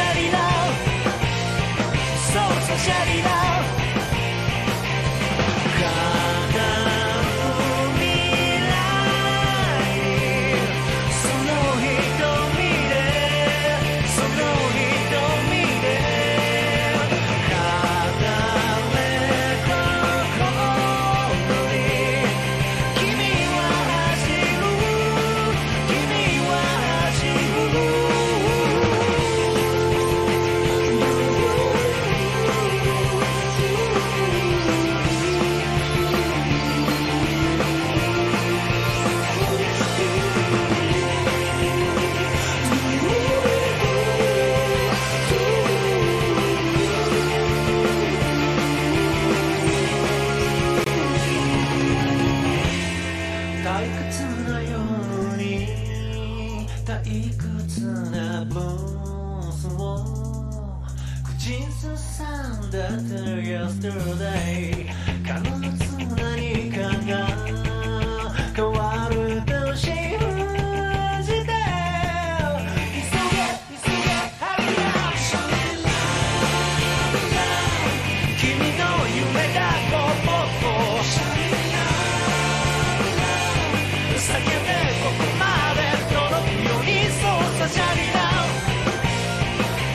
ャリラそうさシャリラYesterday 必ず何かが変わると信じて急げ急げハリアップ君の夢だともっと叫んでここまで届くようにそうさシャリラ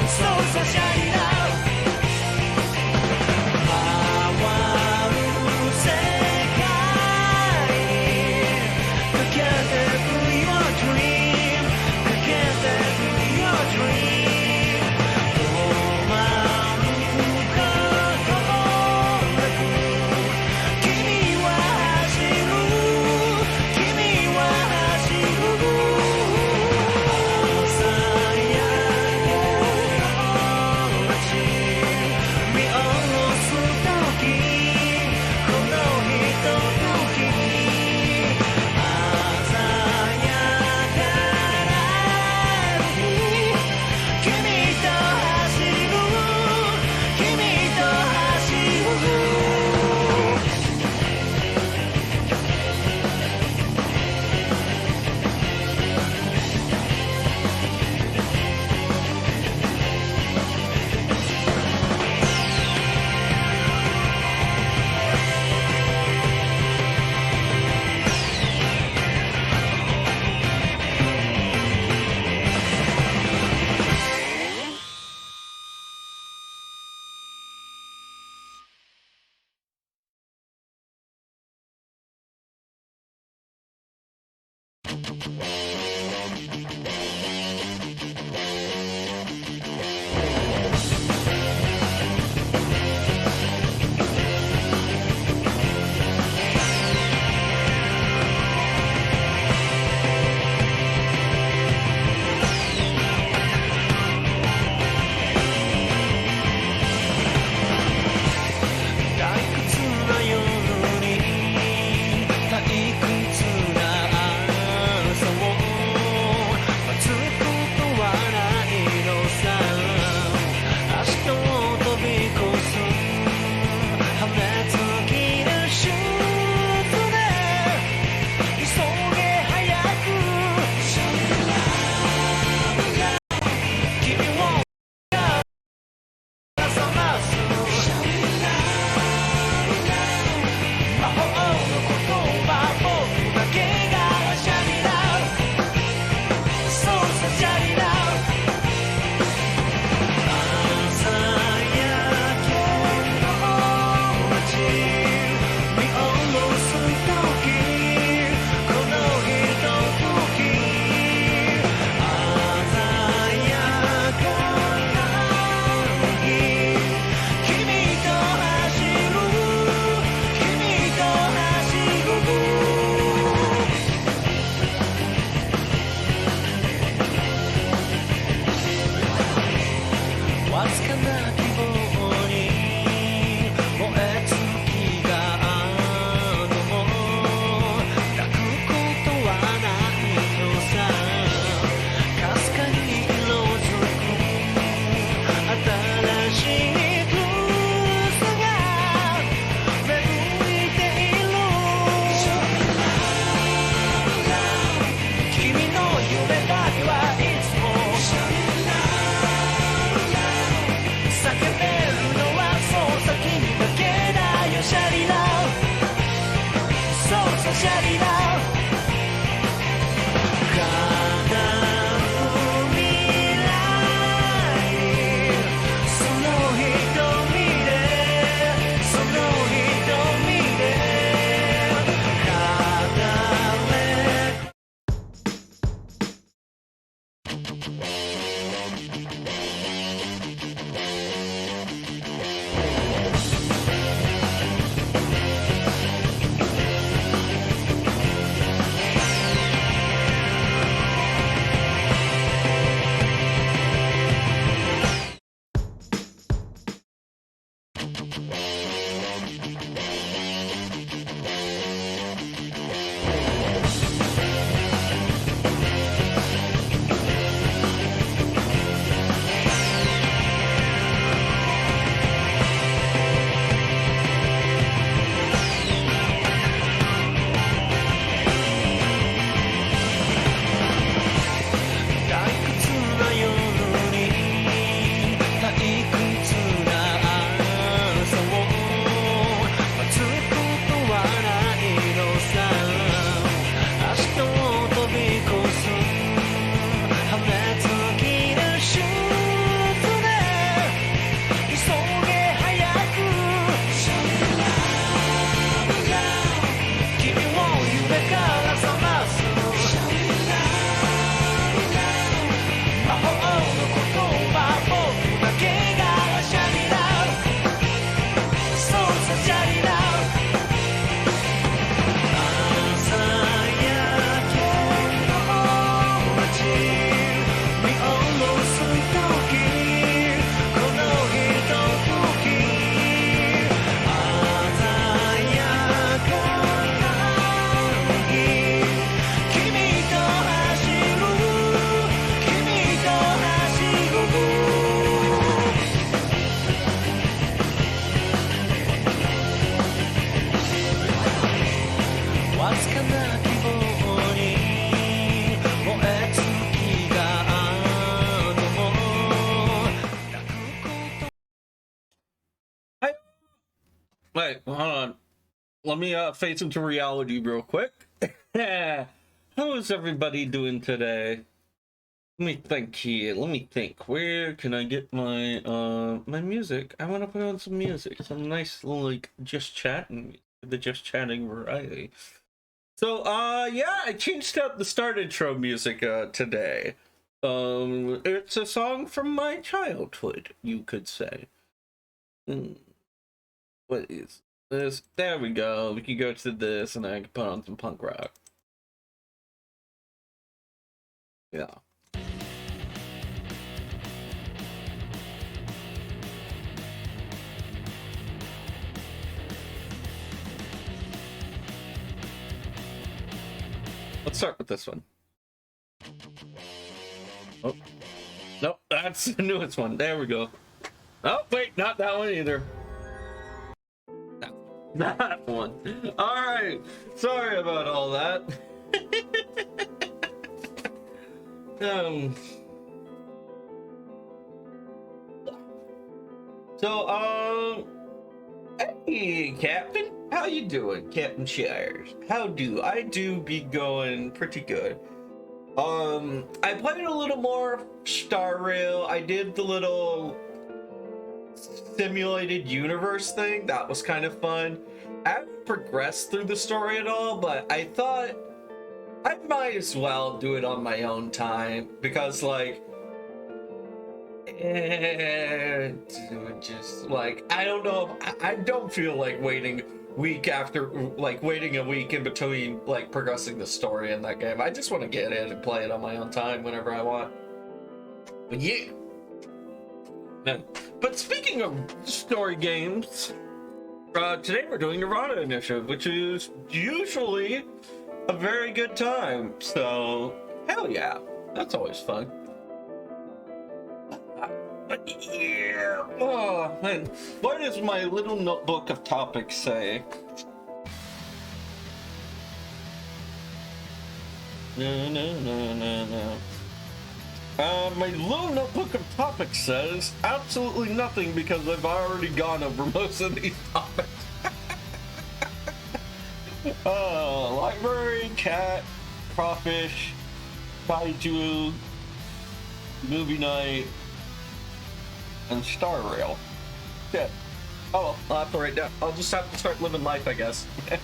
そうさシャリラ Wait, hold on. Let me face into reality real quick. How is everybody doing today? Let me think here. Let me think. Where can I get my my music? I want to put on some music. Some nice little like just chatting, the just chatting variety. So yeah, I changed up the start intro music today. It's a song from my childhood, you could say. What is this? There we go. We can go to this and I can put on some punk rock. Yeah. Let's start with this one. Oh. Nope, that's the newest one. There we go. Oh, wait, not that one either. That one. Alright. Sorry about all that. Hey, Captain. How you doing, Captain Shires? How do? I do be going pretty good. I played a little more Star Rail. I did the little simulated universe thing. That was kind of fun. I haven't progressed through the story at all, but I thought I might as well do it on my own time because, like, just like I don't know. I don't feel like waiting waiting a week in between like progressing the story in that game. I just want to get in and play it on my own time whenever I want. But yeah. But speaking of story games, today we're doing Nirvana Initiative, which is usually a very good time. So hell yeah, that's always fun. Yeah. Oh man, what does my little notebook of topics say? No. My little notebook of topics says absolutely nothing because I've already gone over most of these topics. Library, cat, crawfish, kaiju, movie night, and Star Rail. Shit. Oh, I'll have to write down. I'll just have to start living life, I guess. I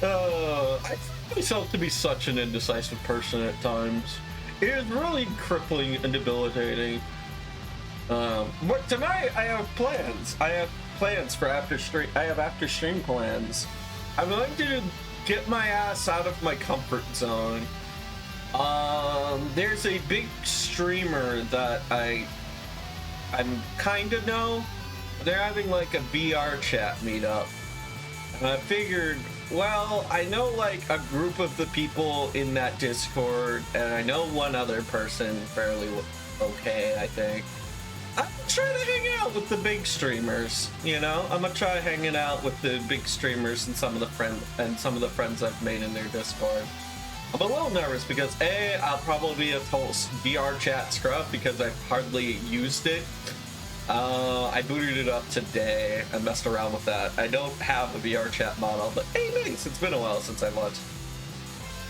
find myself to be such an indecisive person at times. It is really crippling and debilitating. But tonight I have plans. I have plans for after stream. I have after stream plans. I'm going to get my ass out of my comfort zone. There's a big streamer that I'm kinda know. they're having like a VR chat meetup. And I figured, well, I know like a group of the people in that Discord, and I know one other person fairly okay, I think. I'm trying to hang out with the big streamers, you know? I'm gonna try hanging out with the big streamers and some of the friends I've made in their Discord. I'm a little nervous because A, I'll probably be a total VR chat scrub because I've hardly used it. I booted it up today and messed around with that. I don't have a VR chat model, but hey, nice. It's been a while since I watched.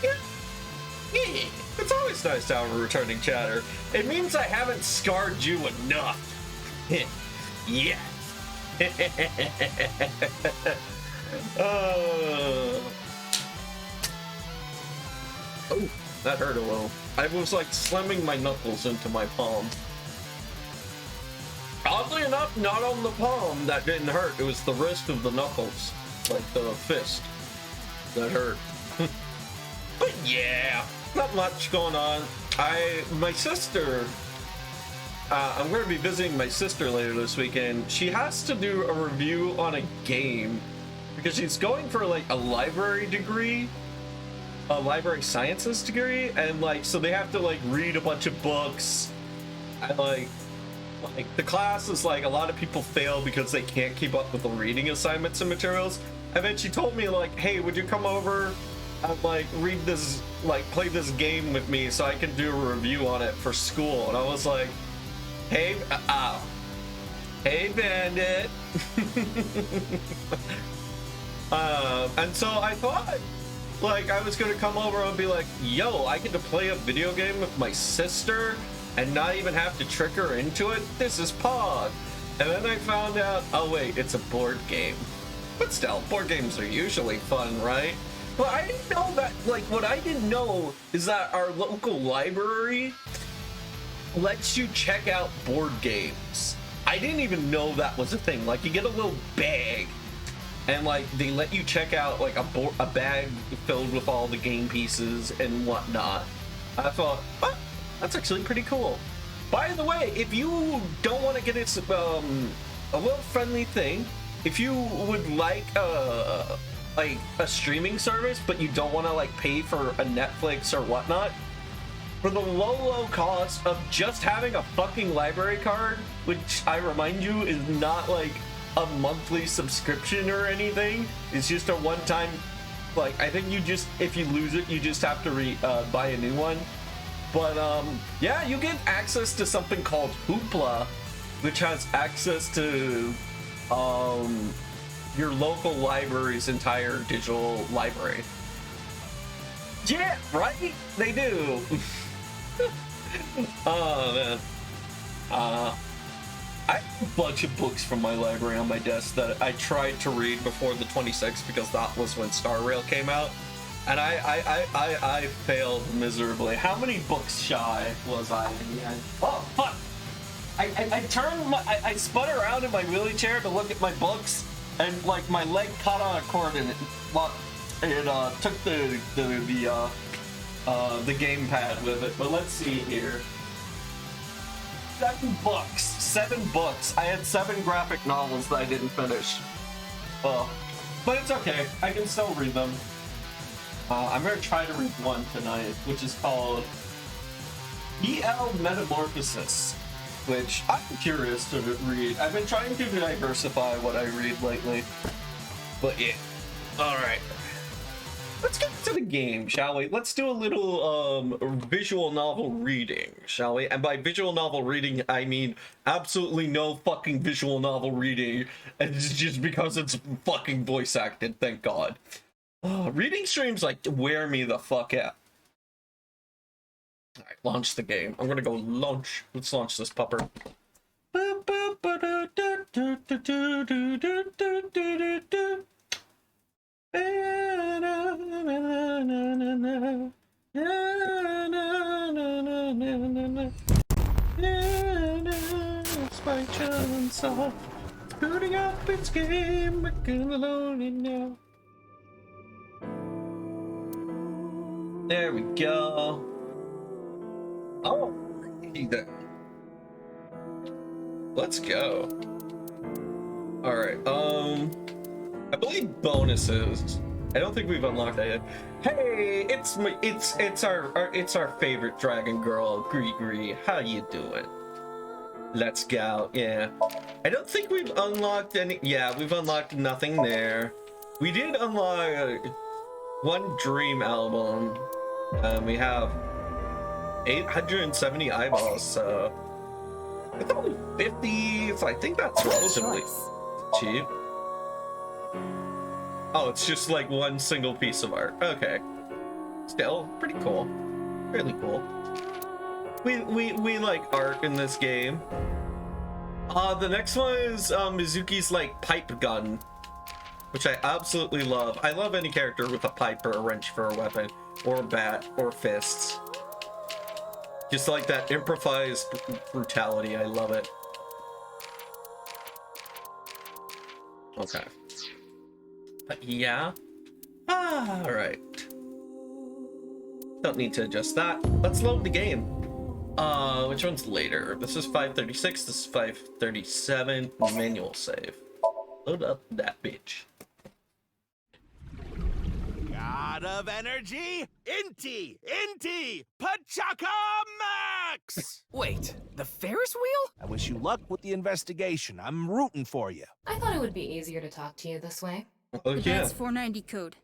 Yeah. It's always nice to have a returning chatter. It means I haven't scarred you enough. Yes. Oh, that hurt a little. I was like slamming my knuckles into my palm. Oddly enough, not on the palm that didn't hurt. It was the wrist of the knuckles, like the fist, that hurt. But yeah, not much going on. My sister, I'm going to be visiting my sister later this weekend. She has to do a review on a game because she's going for like a library degree, a library sciences degree, and like so they have to like read a bunch of books. And like the class is like a lot of people fail because they can't keep up with the reading assignments and materials. And then she told me like, hey, would you come over and like read this, like play this game with me so I can do a review on it for school? And I was like, hey, hey Bandit. And so I thought like I was gonna come over and be like, yo, I get to play a video game with my sister and not even have to trick her into it. This is Pog. And then I found out, oh wait, it's a board game. But still, board games are usually fun, right? But I didn't know that, like, what I didn't know is that our local library lets you check out board games. I didn't even know that was a thing. Like, you get a little bag, and like, they let you check out like a bag filled with all the game pieces and whatnot. I thought, oh, that's actually pretty cool. By the way, if you don't want to get it, a little friendly thing, if you would like a streaming service, but you don't want to like pay for a Netflix or whatnot, for the low cost of just having a fucking library card, which I remind you is not like a monthly subscription or anything, it's just a one-time, like, I think you just, if you lose it, you just have to buy a new one. But yeah, you get access to something called Hoopla, which has access to your local library's entire digital library. Yeah, right? They do. Oh man. I have a bunch of books from my library on my desk that I tried to read before the 26th because that was when Star Rail came out. And I failed miserably. How many books shy was I in the end? Oh, fuck! I spun around in my wheelchair to look at my books, and like my leg caught on a cord and it took the gamepad with it. But let's see here. 7 books. I had 7 graphic novels that I didn't finish. Oh, but it's okay. I can still read them. I'm gonna try to read one tonight, which is called EL Metamorphosis, which I'm curious to read. I've been trying to diversify what I read lately, but yeah. All right, let's get to the game, shall we? Let's do a little visual novel reading, shall we? And by visual novel reading, I mean absolutely no fucking visual novel reading, and it's just because it's fucking voice acted, thank God. Reading streams like wear me the fuck out. Alright, launch the game. I'm gonna go launch. Let's launch this pupper. It's my chance of booting up its game, making alone now. There we go. Oh, then. Let's go. All right. I believe bonuses. I don't think we've unlocked that yet. Hey, it's our favorite dragon girl, Gree. How you doing? Let's go. Yeah. I don't think we've unlocked any. Yeah, we've unlocked nothing there. We did unlock one dream album. We have 870 eyeballs, so it's only 50, so I think that's relatively cheap. Oh, it's just like one single piece of art. Okay. Still pretty cool. Really cool. We like art in this game. The next one is Mizuki's like pipe gun, which I absolutely love. I love any character with a pipe or a wrench for a weapon, or a bat, or fists. Just like that improvised brutality. I love it. Okay. Yeah. All right. Don't need to adjust that. Let's load the game. Which one's later? This is 536. This is 537. Manual save. Load up that bitch. God of energy, Inti, Pachaka Max! Wait, the Ferris wheel? I wish you luck with the investigation. I'm rooting for you. I thought it would be easier to talk to you this way. Oh yeah. That's 490 code.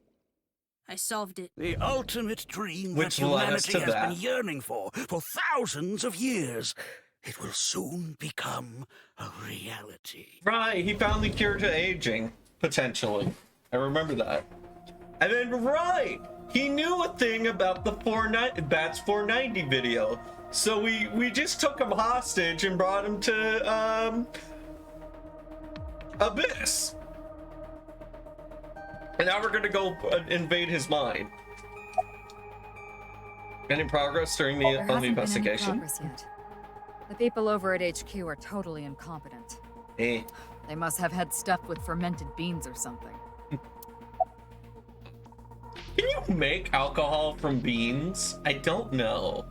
I solved it. The ultimate dream Which that led us humanity to has that. been yearning for thousands of years. It will soon become a reality. Right, he found the cure to aging, potentially. I remember that. And then, right, he knew a thing about the Bats 490 video. So we just took him hostage and brought him to, Abyss. And now we're gonna go invade his mind. Any progress during There on the hasn't been any investigation? progress yet. The people over at HQ are totally incompetent. Eh. They must have had stuff with fermented beans or something. Can you make alcohol from beans? I don't know.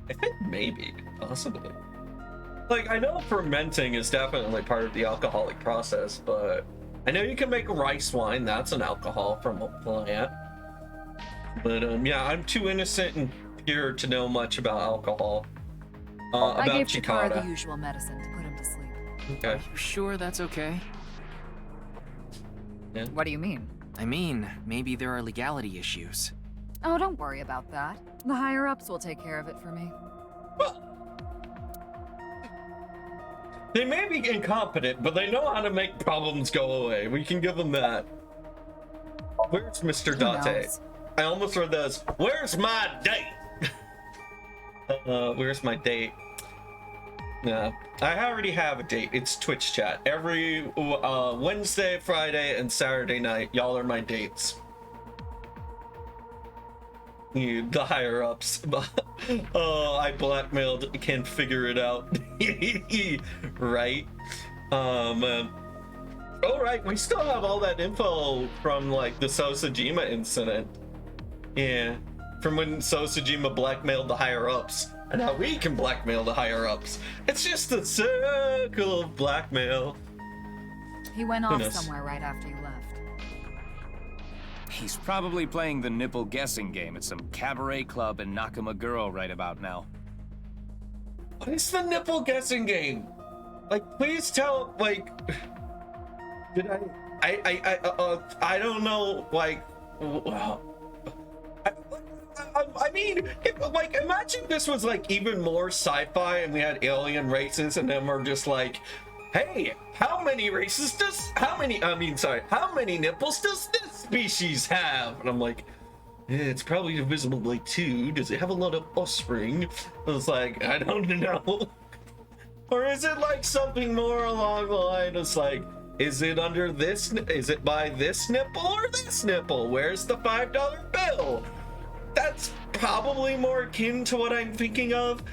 I think maybe, possibly. Like, I know fermenting is definitely part of the alcoholic process, but I know you can make rice wine. That's an alcohol from a plant. But yeah, I'm too innocent and pure to know much about alcohol. I About gave Chikara the Chikara. usual medicine to put him to sleep. Okay. You sure that's okay? What do you mean? I mean, maybe there are legality issues. Oh, don't worry about that. The higher-ups will take care of it for me. They may be incompetent, but they know how to make problems go away. We can give them that. Where's Mr. Date? knows? I almost read that as, where's my date? Where's my date? Yeah, I already have a date. It's Twitch chat. Every Wednesday, Friday, and Saturday night. Y'all are my dates. You, the higher ups. Oh, I blackmailed. Can't figure it out. Right? All right, we still have all that info from like the Sosajima incident. Yeah, from when Sosajima blackmailed the higher ups, and now we can blackmail the higher ups. It's just a circle of blackmail. He went off knows? somewhere right after you left. He's probably playing the nipple guessing game at some cabaret club in Nakamaguro right about now. What is the nipple guessing game? Like, please tell. Like, did I don't know. Like, I mean, like, imagine this was like even more sci-fi, and we had alien races, and then we're just like, hey, how many nipples does this species have? And I'm like, it's probably divisible by 2. Does it have a lot of offspring? I was like, I don't know. Or is it like something more along the line of like, is it under this? Is it by this nipple or this nipple? Where's the $5 bill? That's probably more akin to what I'm thinking of.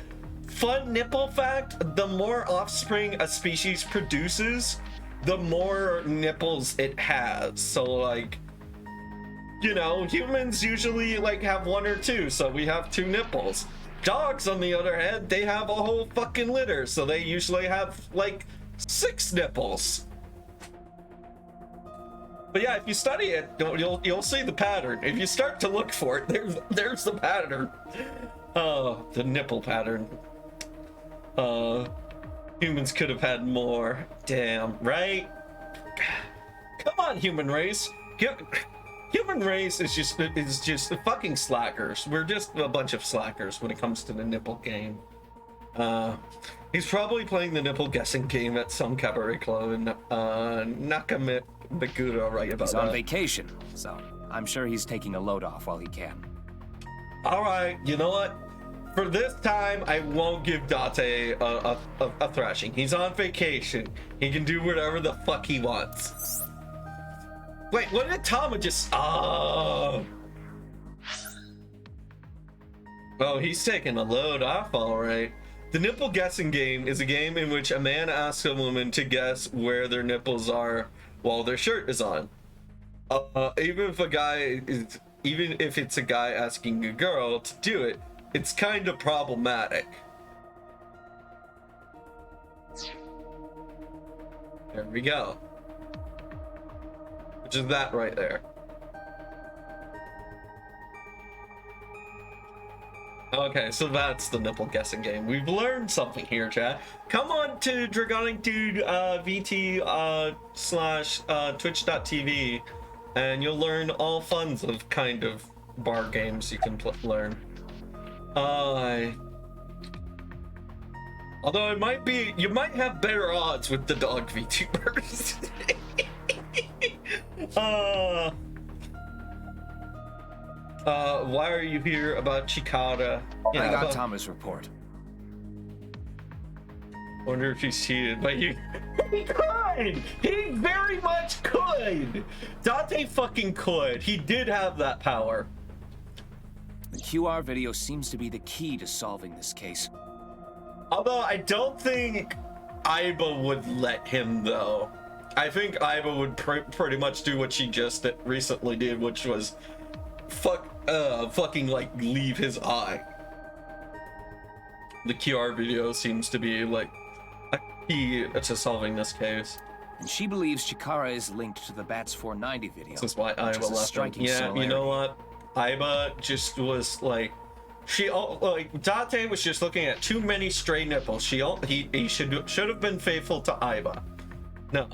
Fun nipple fact, the more offspring a species produces, the more nipples it has. So like, you know, humans usually like have 1 or 2, so we have 2 nipples. Dogs, on the other hand, they have a whole fucking litter, so they usually have like 6 nipples. But yeah, if you study it, you'll see the pattern. If you start to look for it, there's the pattern. The nipple pattern. Humans could have had more. Damn, right? Come on, human race. Human race is just fucking slackers. We're just a bunch of slackers when it comes to the nipple game. He's probably playing the nipple guessing game at some cabaret club in Nakameguro, right about He's that. on vacation, so I'm sure he's taking a load off while he can. All right, you know what? For this time, I won't give Date a thrashing. He's on vacation. He can do whatever the fuck he wants. Wait, what did Tama just... Oh, he's taking a load off, all right. The nipple guessing game is a game in which a man asks a woman to guess where their nipples are while their shirt is on. Even if it's a guy asking a girl to do it, it's kind of problematic. There we go. Which is that right there. Okay, so that's the nipple guessing game. We've learned something here, chat. Come on to Dragonic Dude VT / twitch.tv and you'll learn all funds of kind of bar games you can learn. Although it might be, you might have better odds with the dog VTubers. Why are you here about Chikara? Yeah, I got Tama's report. Wonder if he's cheated, but he could! He very much could! Date fucking could. He did have that power. The QR video seems to be the key to solving this case. Although I don't think Aiba would let him, though. I think Aiba would pretty much do what she just recently did, which was fucking like leave his eye. The QR video seems to be like a key to solving this case. And she believes Chikara is linked to the Bats 490 video. This is why Aiba left him. Yeah, you know what? Aiba just was like, Date was just looking at too many stray nipples. He should have been faithful to Aiba. No,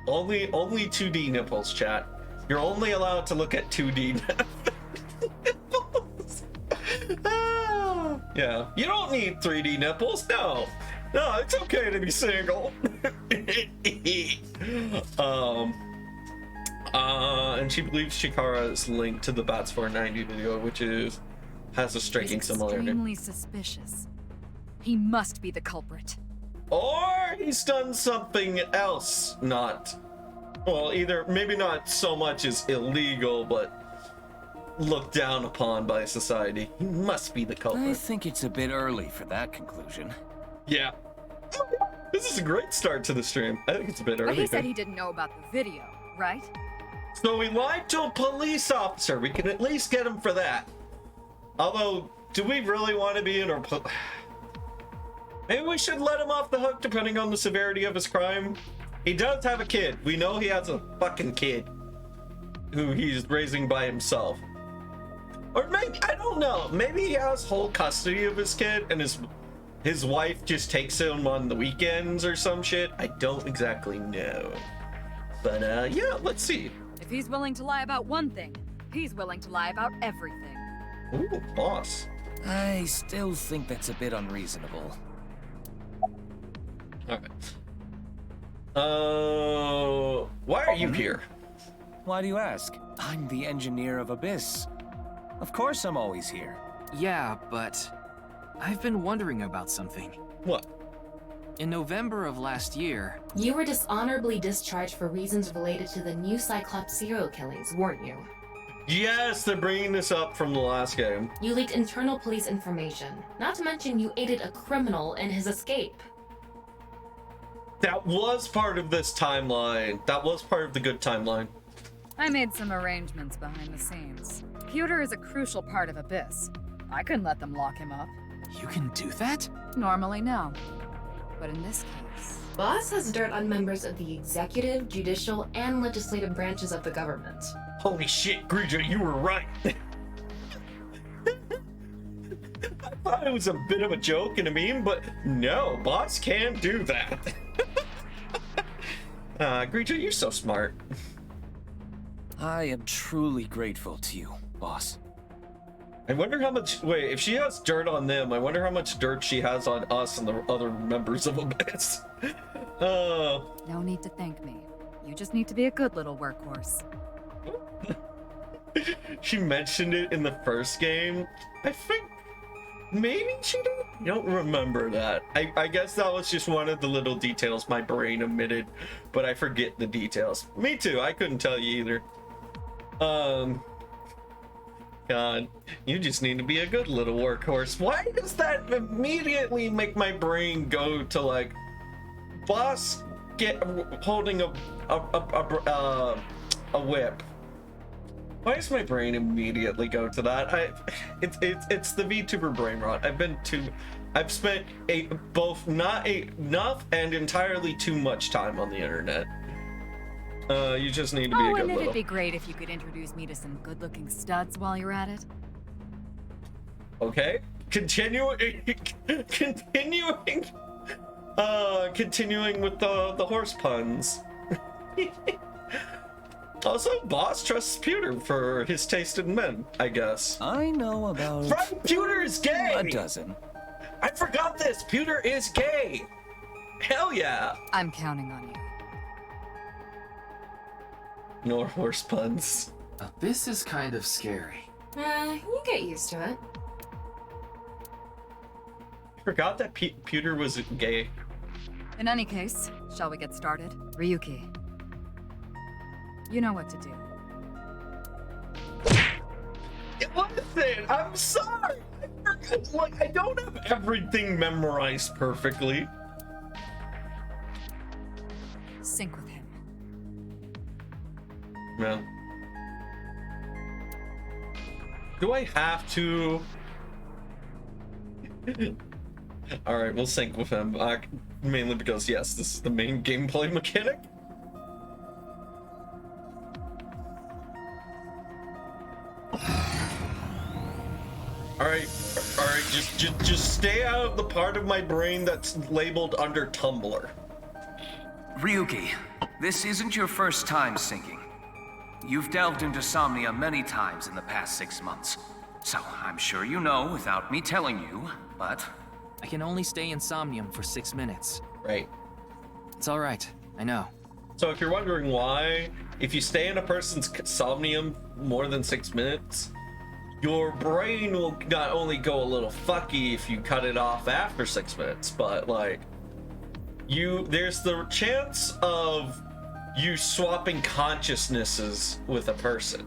only 2D nipples, chat. You're only allowed to look at 2D nipples. Yeah, you don't need 3D nipples. No, it's okay to be single. And she believes Chikara is linked to the Bats 490 video, which has a striking similarity. Extremely suspicious. He must be the culprit. Or he's done something else either maybe not so much as illegal, but looked down upon by society. He must be the culprit. I think it's a bit early for that conclusion. Yeah. This is a great start to the stream. I think it's a bit early. But he said he didn't know about the video, right? So he lied to a police officer. We can at least get him for that. Although, do we really want to be in our... Maybe we should let him off the hook depending on the severity of his crime. He does have a kid. We know he has a fucking kid who he's raising by himself. Or maybe, I don't know, maybe he has whole custody of his kid and his wife just takes him on the weekends or some shit. I don't exactly know. But yeah, let's see. If he's willing to lie about one thing, he's willing to lie about everything. Ooh, boss. I still think that's a bit unreasonable. Alright. Why are you here? Why do you ask? I'm the engineer of Abyss. Of course I'm always here. Yeah, but I've been wondering about something. What? In November of last year, You were dishonorably discharged for reasons related to the new Cyclops serial killings, weren't you? Yes, they're bringing this up from the last game. You leaked internal police information. Not to mention you aided a criminal in his escape. That was part of this timeline. That was part of the good timeline. I made some arrangements behind the scenes. Pewter is a crucial part of Abyss. I couldn't let them lock him up. you can do that? Normally, no. But in this case, Boss has dirt on members of the executive, judicial, and legislative branches of the government. Holy shit, Grija, you were right. I thought it was a bit of a joke and a meme, but no, Boss can't do that. Grija, you're so smart. I am truly grateful to you, boss. I wonder how much, wait, if she has dirt on them, I wonder how much dirt she has on us and the other members of Abyss. no need to thank me. You just need to be a good little workhorse. She mentioned it in the first game. I think maybe she did. I don't remember that. I guess that was just one of the little details my brain omitted, but I forget the details. Me too. I couldn't tell you either. God, you just need to be a good little workhorse. Why does that immediately make my brain go to like Boss holding a whip? Why does my brain immediately go to that? It's the VTuber brain rot. I've spent both not enough and entirely too much time on the internet. You just need to be a good and little. it'd be great if you could introduce me to some good-looking studs while you're at it. Okay, continuing with the horse puns. Also, Boss trusts Pewter for his taste in men, I guess. I know about Right, Pewter is gay! a dozen. I forgot this! Pewter is gay! Hell yeah! I'm counting on you. No horse puns. This is kind of scary. You get used to it. I forgot that Pewter was gay. In any case, shall we get started? Ryuki, you know what to do. Listen, I'm sorry! I don't have everything memorized perfectly. Sync with him. No. Do I have to? Alright, we'll sync with him. Mainly because, yes, this is the main gameplay mechanic. Alright, just stay out of the part of my brain that's labeled under Tumblr. Ryuki, this isn't your first time syncing. You've delved into Somnia many times in the past 6 months, so I'm sure you know without me telling you, but... I can only stay in Somnium for 6 minutes. Right. It's alright, I know. So if you're wondering why, if you stay in a person's somnium more than 6 minutes, your brain will not only go a little fucky if you cut it off after 6 minutes, but like, there's the chance of you swapping consciousnesses with a person.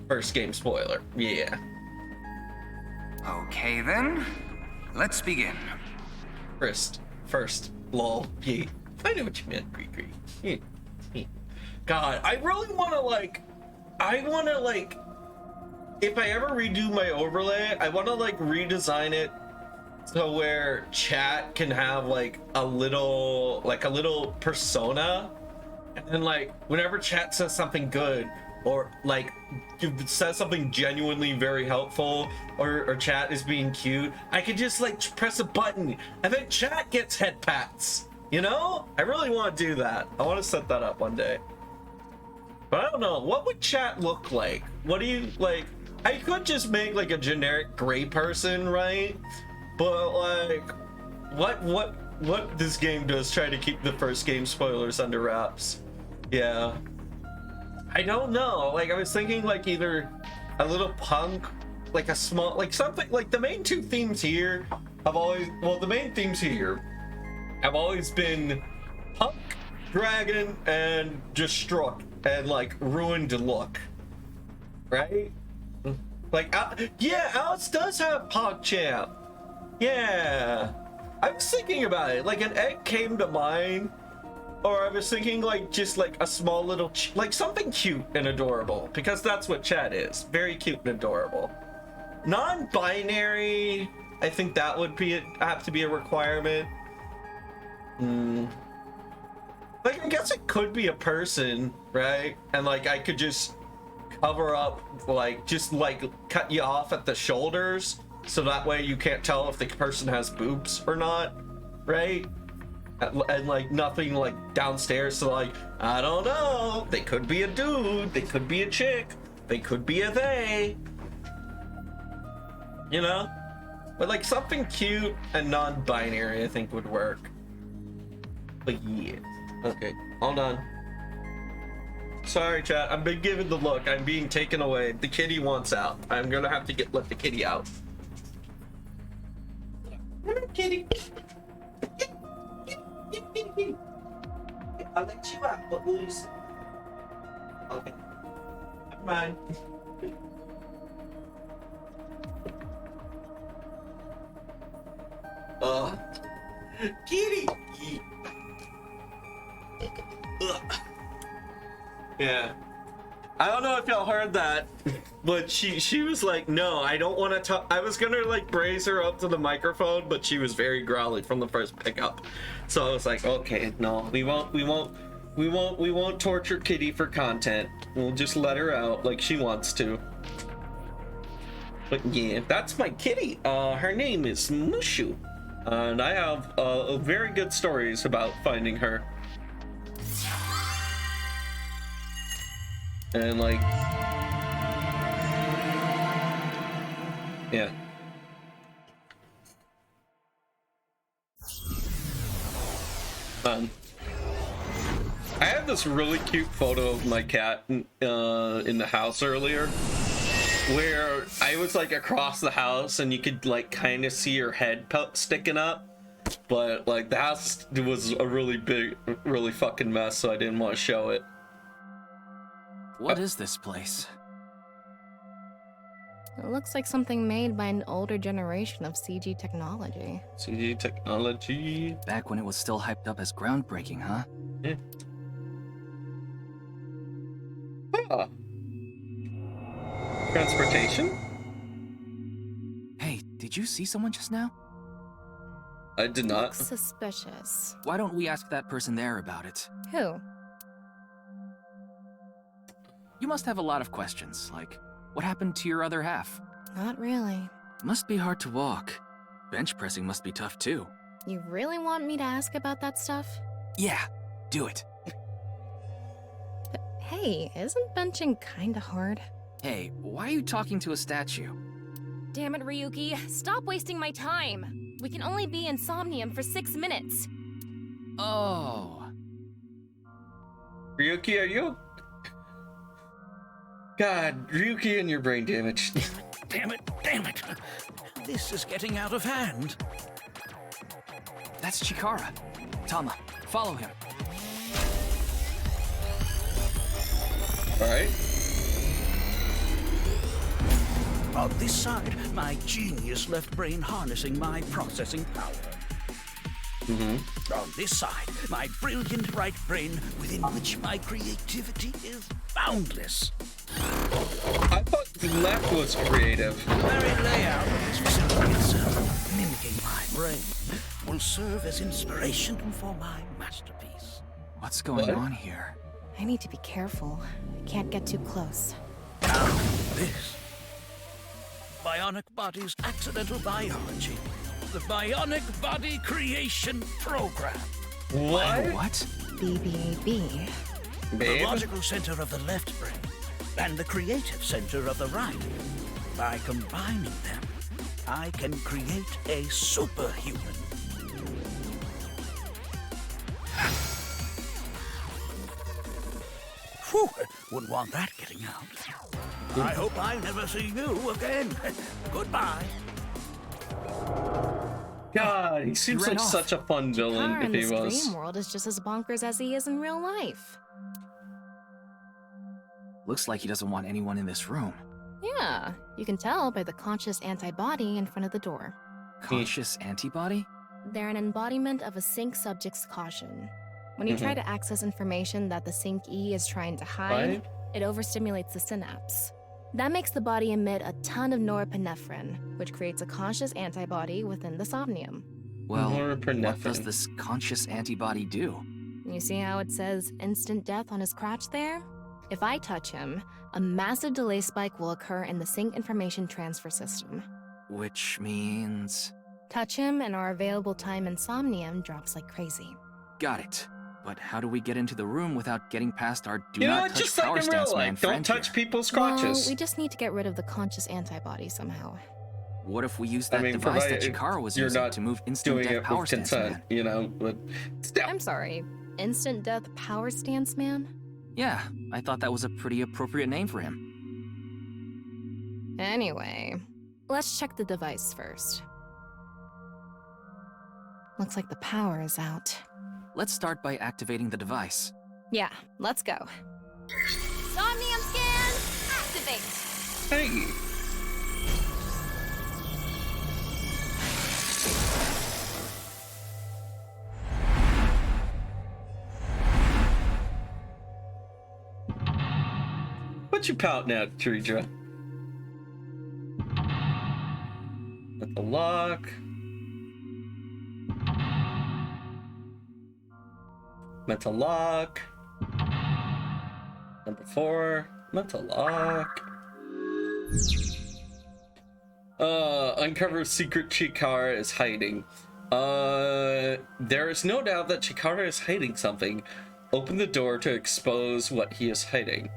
First game spoiler, yeah. Okay then, let's begin. First, lol, yeah. I know what you meant, Greek. Yeah. God, I really wanna if I ever redo my overlay, I wanna redesign it so where chat can have a little persona, and then whenever chat says something good or says something genuinely very helpful or chat is being cute, I could just press a button and then chat gets head pats, you know? I really want to do that. I want to set that up one day, but I don't know, what would chat look like? What do you I could just make a generic gray person, right? But what this game does try to keep the first game spoilers under wraps. Yeah, I don't know. I was thinking either a little punk, a small, something the main two themes here have always, the main themes here have always been punk, dragon, and destruct, and ruined look, right? Yeah, Alice does have PogChamp. Yeah, I was thinking about it. An egg came to mind, or I was thinking just a small little something cute and adorable, because that's what chat is, very cute and adorable. Non-binary, I think that would have to be a requirement. Like, I guess it could be a person, right? And like, I could just cover up, like, just like cut you off at the shoulders, so that way you can't tell if the person has boobs or not, right? And like nothing like downstairs, so like, I don't know, they could be a dude, they could be a chick, they could be a they, you know? But like something cute and non-binary I think would work. But yeah. Okay, hold on. Sorry, chat. I've been given the look. I'm being taken away. The kitty wants out. I'm gonna have to let the kitty out. Come on, kitty. I'll let you out, but please. Okay. Never mind. Kitty. Yeah. I don't know if y'all heard that, but she was like, no, I don't want to talk. I was gonna like brace her up to the microphone, but she was very growly from the first pickup. So I was like, okay, no, we won't torture Kitty for content. We'll just let her out like she wants to. But yeah, that's my kitty. Her name is Mushu. And I have very good stories about finding her. And like, yeah. I had this really cute photo of my cat in the house earlier, where I was like across the house and you could like kind of see her head sticking up, but like the house was a really big, really fucking mess, so I didn't want to show it. What is this place? It looks like something made by an older generation of CG technology. CG technology. Back when it was still hyped up as groundbreaking, huh? Yeah. Ah. Transportation? Hey, did you see someone just now? I did not. Looks suspicious. Why don't we ask that person there about it? Who? You must have a lot of questions, like, what happened to your other half? Not really. Must be hard to walk. Bench pressing must be tough too. You really want me to ask about that stuff? Yeah, do it. But hey, isn't benching kinda hard? Hey, why are you talking to a statue? Damn it, Ryuki. Stop wasting my time. We can only be in Somnium for 6 minutes. Oh. Ryuki, are you? God, Ryuki and your brain damage. Damn it, damn it. This is getting out of hand. That's Chikara. Tama, follow him. Alright. On this side, my genius left brain harnessing my processing power. On this side, my brilliant right brain within which my creativity is boundless. I thought the left was creative. The very layout of this facility itself, mimicking my brain, will serve as inspiration for my masterpiece. What's going on here? I need to be careful. I can't get too close. Now, this. Bionic Body's Accidental Biology. The Bionic Body Creation Program. What? BBAB. The logical center of the left brain and the creative center of the right. By combining them, I can create a superhuman. Whew, wouldn't want that getting out. I hope I never see you again. Goodbye. God, he seems ran like off. such a fun villain Chikara if in he this was. dream world is just as bonkers as he is in real life. Looks like he doesn't want anyone in this room. Yeah, you can tell by the conscious antibody in front of the door. Conscious antibody? They're an embodiment of a sync subject's caution. When you try to access information that the sync E is trying to hide, it overstimulates the synapse. That makes the body emit a ton of norepinephrine, which creates a conscious antibody within the somnium. Well, what Norepinephrine. does this conscious antibody do? You see how it says instant death on his crotch there? If I touch him, a massive delay spike will occur in the sync information transfer system. Which means... Touch him and our available time in Somnium drops like crazy. Got it. But how do we get into the room without getting past our do You know, not touch just like power in real stance man life, don't friend touch here? people's Well, crotches. we just need to get rid of the conscious antibody somehow. What if we use that device that provided Chikara was you're using not to move instant doing death it power with stance consent, man? you know, but still. I'm sorry, instant death power stance man? Yeah, I thought that was a pretty appropriate name for him. Anyway, let's check the device first. Looks like the power is out. Let's start by activating the device. Yeah, let's go. Somnium scan, activate! Hey. What you pouting at, Teresa? At the lock. Mental lock. Number 4. Mental lock. Uncover secret Chikara is hiding. There is no doubt that Chikara is hiding something. Open the door to expose what he is hiding.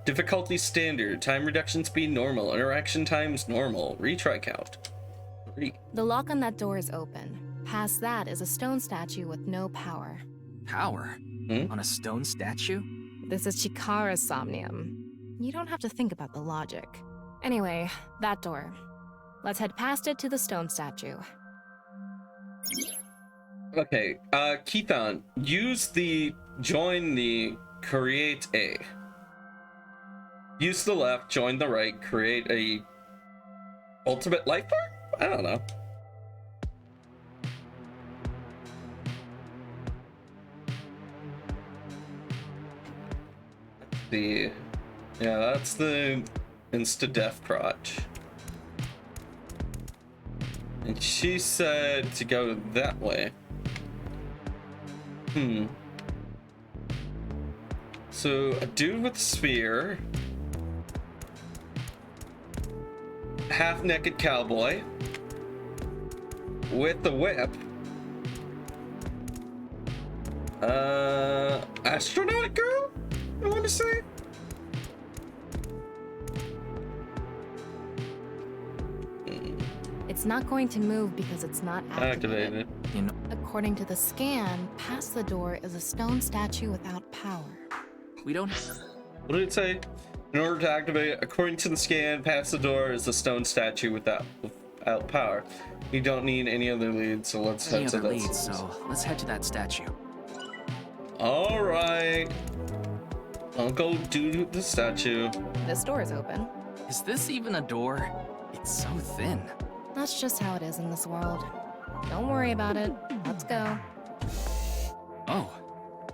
Difficulty standard. Time reduction speed normal. Interaction times normal. Retry count 3. The lock on that door is open. Past that is a stone statue with no power. Power? On a stone statue? This is Chikara's Somnium. You don't have to think about the logic. Anyway, that door. Let's head past it to the stone statue. Okay, Keithon, join the create a. Use the left, join the right, create a ultimate life form? I don't know. Let's see. Yeah, that's the insta-death crotch. And she said to go that way. So, a dude with a spear. Half-naked cowboy. With the whip. Astronaut girl? I want to say. It's not going to move because it's not activated. In According to the scan, past the door is a stone statue without power. we don't... What did it say? In order to activate it, according to the scan, past the door is a stone statue without power. You don't need any other leads, so let's any head to other that. leads, so let's head to that statue. All right. I'll go do the statue. This door is open. Is this even a door? It's so thin. That's just how it is in this world. Don't worry about it. Let's go. Oh,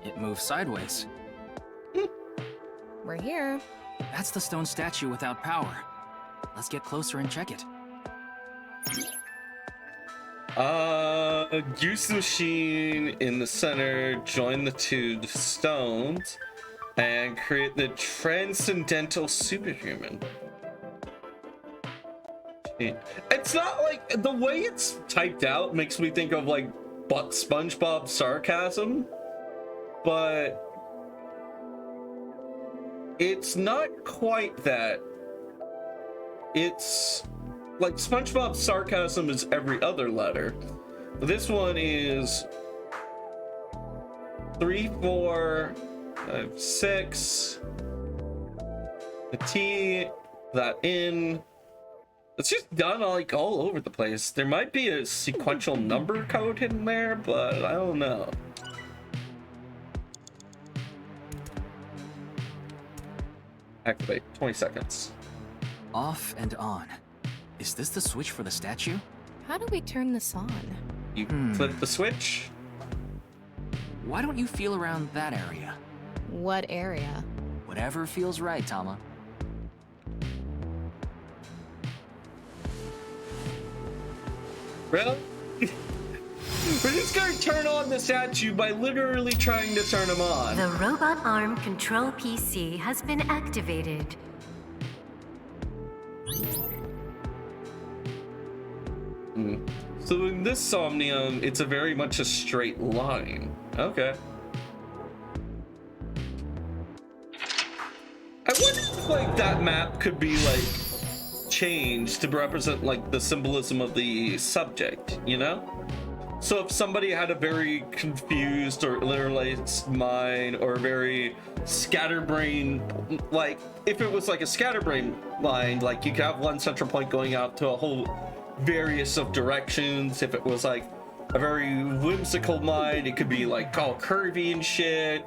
it moves sideways. We're here. That's the stone statue without power. Let's get closer and check it. Use the machine in the center, join the two stones, and create the transcendental superhuman. It's not like the way it's typed out makes me think of like SpongeBob sarcasm, but it's not quite that. It's like SpongeBob sarcasm is every other letter. This one is 3, 4, 5, 6. The T, that in. It's just done like all over the place. There might be a sequential number code hidden there, but I don't know. Activate. 20 seconds. Off and on. Is this the switch for the statue? How do we turn this on? You flip the switch. Why don't you feel around that area? What area? Whatever feels right, Tama. Really? We're just gonna turn on the statue by literally trying to turn him on. The robot arm control PC has been activated. So in this Somnium, it's a very much a straight line. Okay. I wonder if like that map could be like changed to represent like the symbolism of the subject, you know? So if somebody had a very confused or interlaced mind or very scatterbrain, like if it was like a scatterbrain mind, like you could have one central point going out to a whole various of directions. If it was like a very whimsical mind, it could be like all curvy and shit.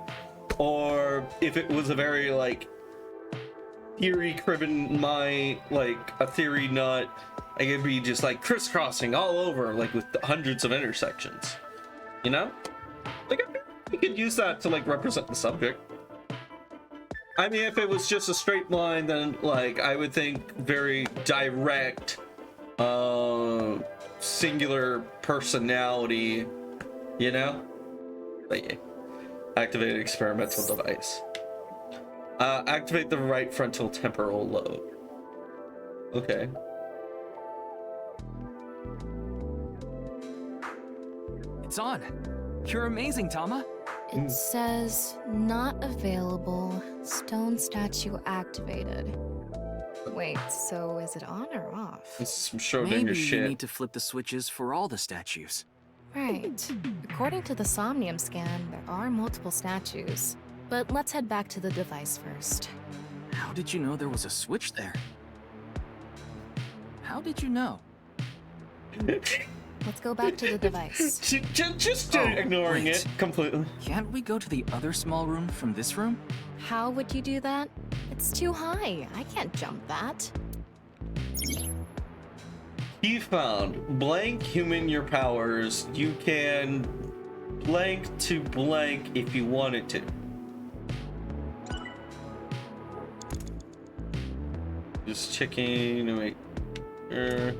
Or if it was a very like theory-driven mind, like a theory nut, it could be just like crisscrossing all over, like with hundreds of intersections, you know? Like I think you could use that to like represent the subject. I mean, if it was just a straight line, then like I would think very direct, singular personality, you know? But yeah. Activate experimental device. Activate the right frontal temporal lobe. Okay. It's on. You're amazing, Tama. It says not available. Stone statue activated. Wait, so is it on or off? It's some Schrodinger Maybe shit. you need to flip the switches for all the statues. Right. According to the Somnium scan, there are multiple statues. But let's head back to the device first. How did you know there was a switch there? How did you know? Let's go back to the device. Just ignoring wait. it completely. Can't we go to the other small room from this room? How would you do that? It's too high. I can't jump that. You found blank human your powers. You can blank to blank if you wanted to. Just checking to make sure.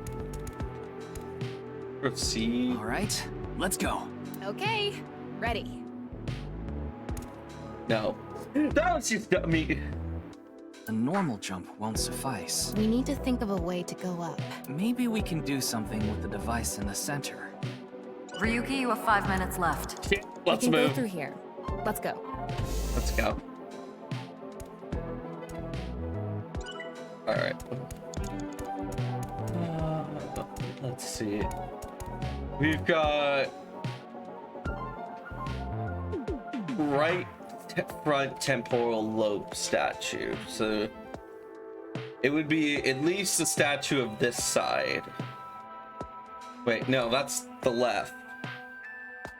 Proceed. All right, let's go. Okay, ready. No. That was just me. A normal jump won't suffice. We need to think of a way to go up. Maybe we can do something with the device in the center. Ryuki, you have 5 minutes left. Let's we can move. go through here. Let's go. Let's go. All right. Let's see. We've got right front temporal lobe statue. So it would be at least a statue of this side. Wait, no, that's the left.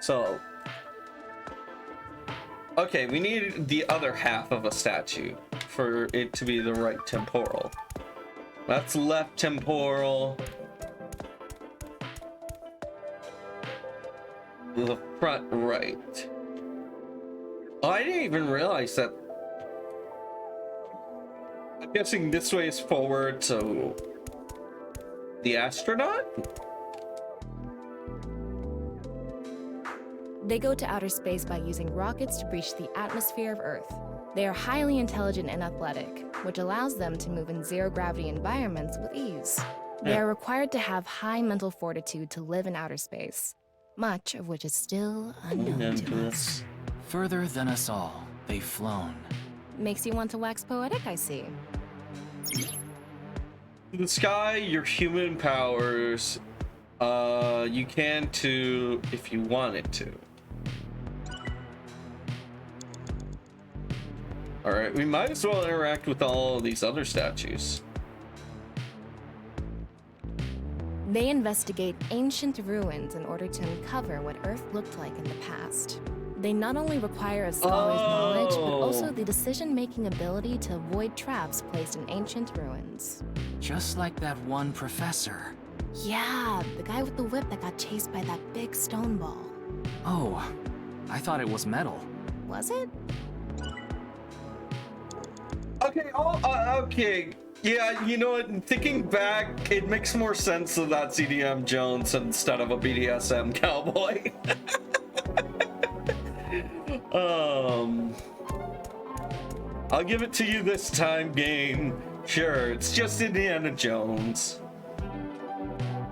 So, okay, we need the other half of a statue for it to be the right temporal. That's left temporal. The front right. Oh, I didn't even realize that. I'm guessing this way is forward, so the astronaut? They go to outer space by using rockets to breach the atmosphere of Earth. They are highly intelligent and athletic, which allows them to move in zero-gravity environments with ease. They are required to have high mental fortitude to live in outer space, much of which is still unknown to us. Further than us all, they've flown. Makes you want to wax poetic, I see. The sky, your human powers, you can too if you wanted to. Alright, we might as well interact with all of these other statues. They investigate ancient ruins in order to uncover what Earth looked like in the past. They not only require a scholar's knowledge, but also the decision-making ability to avoid traps placed in ancient ruins. Just like that one professor. Yeah, the guy with the whip that got chased by that big stone ball. Oh, I thought it was metal. Was it? Okay, okay. Yeah, you know what? Thinking back, it makes more sense that that's EDM Jones instead of a BDSM cowboy. I'll give it to you this time, game. Sure, it's just Indiana Jones.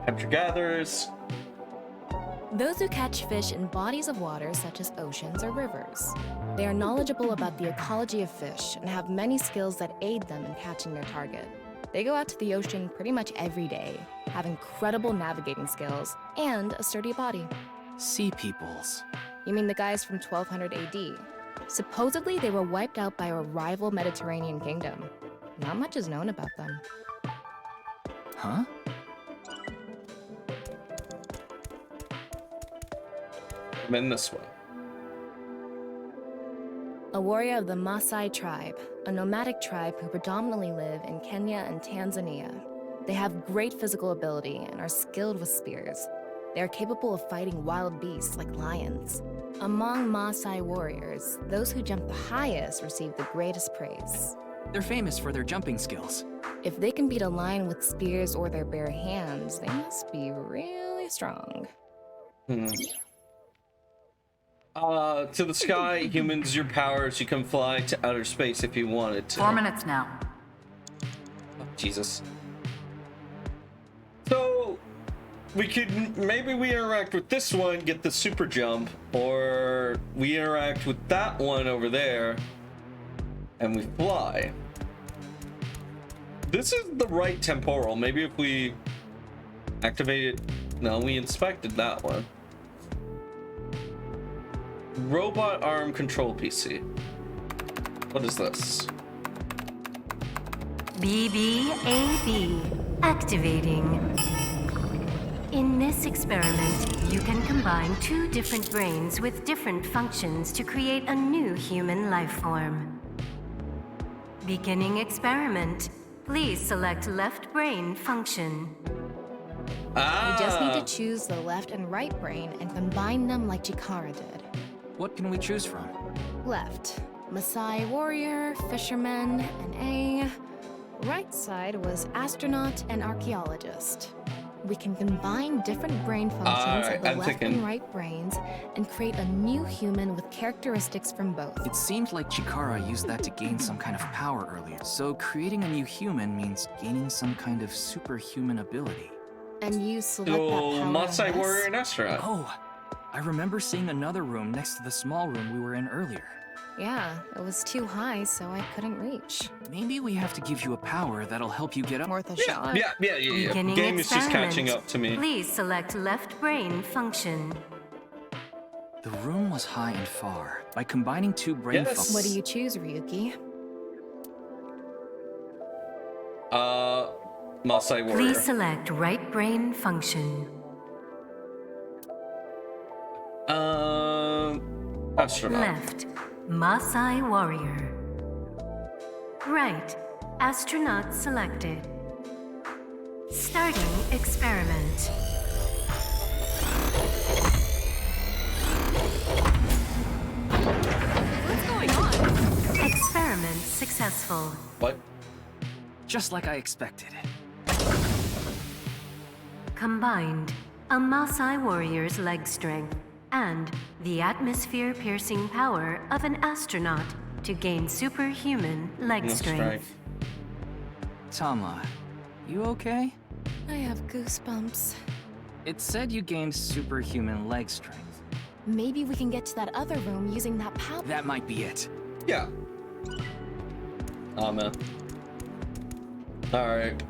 Hunter-gatherers. Those who catch fish in bodies of water such as oceans or rivers. They are knowledgeable about the ecology of fish and have many skills that aid them in catching their target. They go out to the ocean pretty much every day, have incredible navigating skills, and a sturdy body. Sea peoples. You mean the guys from 1200 AD? Supposedly, they were wiped out by a rival Mediterranean kingdom. Not much is known about them. Huh? I'm in this one. A warrior of the Maasai tribe, a nomadic tribe who predominantly live in Kenya and Tanzania. They have great physical ability and are skilled with spears. They are capable of fighting wild beasts like lions. Among Maasai warriors, those who jump the highest receive the greatest praise. They're famous for their jumping skills. If they can beat a lion with spears or their bare hands, they must be really strong. To the sky, humans, your powers, you can fly to outer space if you wanted to. 4 minutes now. Oh, Jesus. So, we could, maybe we interact with this one, get the super jump, or we interact with that one over there, and we fly. This is the right temporal. Maybe if we activate it, no, we inspected that one. Robot arm control PC. What is this? BBAB activating. In this experiment, you can combine 2 different brains with different functions to create a new human life form. Beginning experiment. Please select left brain function. You just need to choose the left and right brain and combine them like Chikara did. What can we choose from? Left, Maasai warrior, fisherman, and A. Right side was astronaut and archaeologist. We can combine different brain functions of the left and right brains and create a new human with characteristics from both. It seemed like Chikara used that to gain some kind of power earlier. So creating a new human means gaining some kind of superhuman ability. And you select that power. Maasai warrior and astronaut. Oh, I remember seeing another room next to the small room we were in earlier. Yeah, it was too high, so I couldn't reach. Maybe we have to give you a power that'll help you get up. Worth a shot. Yeah. Beginning Game is just experiment. catching up to me. Please select left brain function. The room was high and far. By combining 2 brain functions... What do you choose, Ryuki? Maasai warrior. Please select right brain function. Astronaut. Left, Maasai warrior. Right, astronaut selected. Starting experiment. What's going on? Experiment successful. What? Just like I expected. Combined, a Maasai warrior's leg strength and the atmosphere-piercing power of an astronaut to gain superhuman leg strength. Tama, you okay? I have goosebumps. It said you gained superhuman leg strength. Maybe we can get to that other room using that power. That might be it. Yeah. Oh, man. Alright.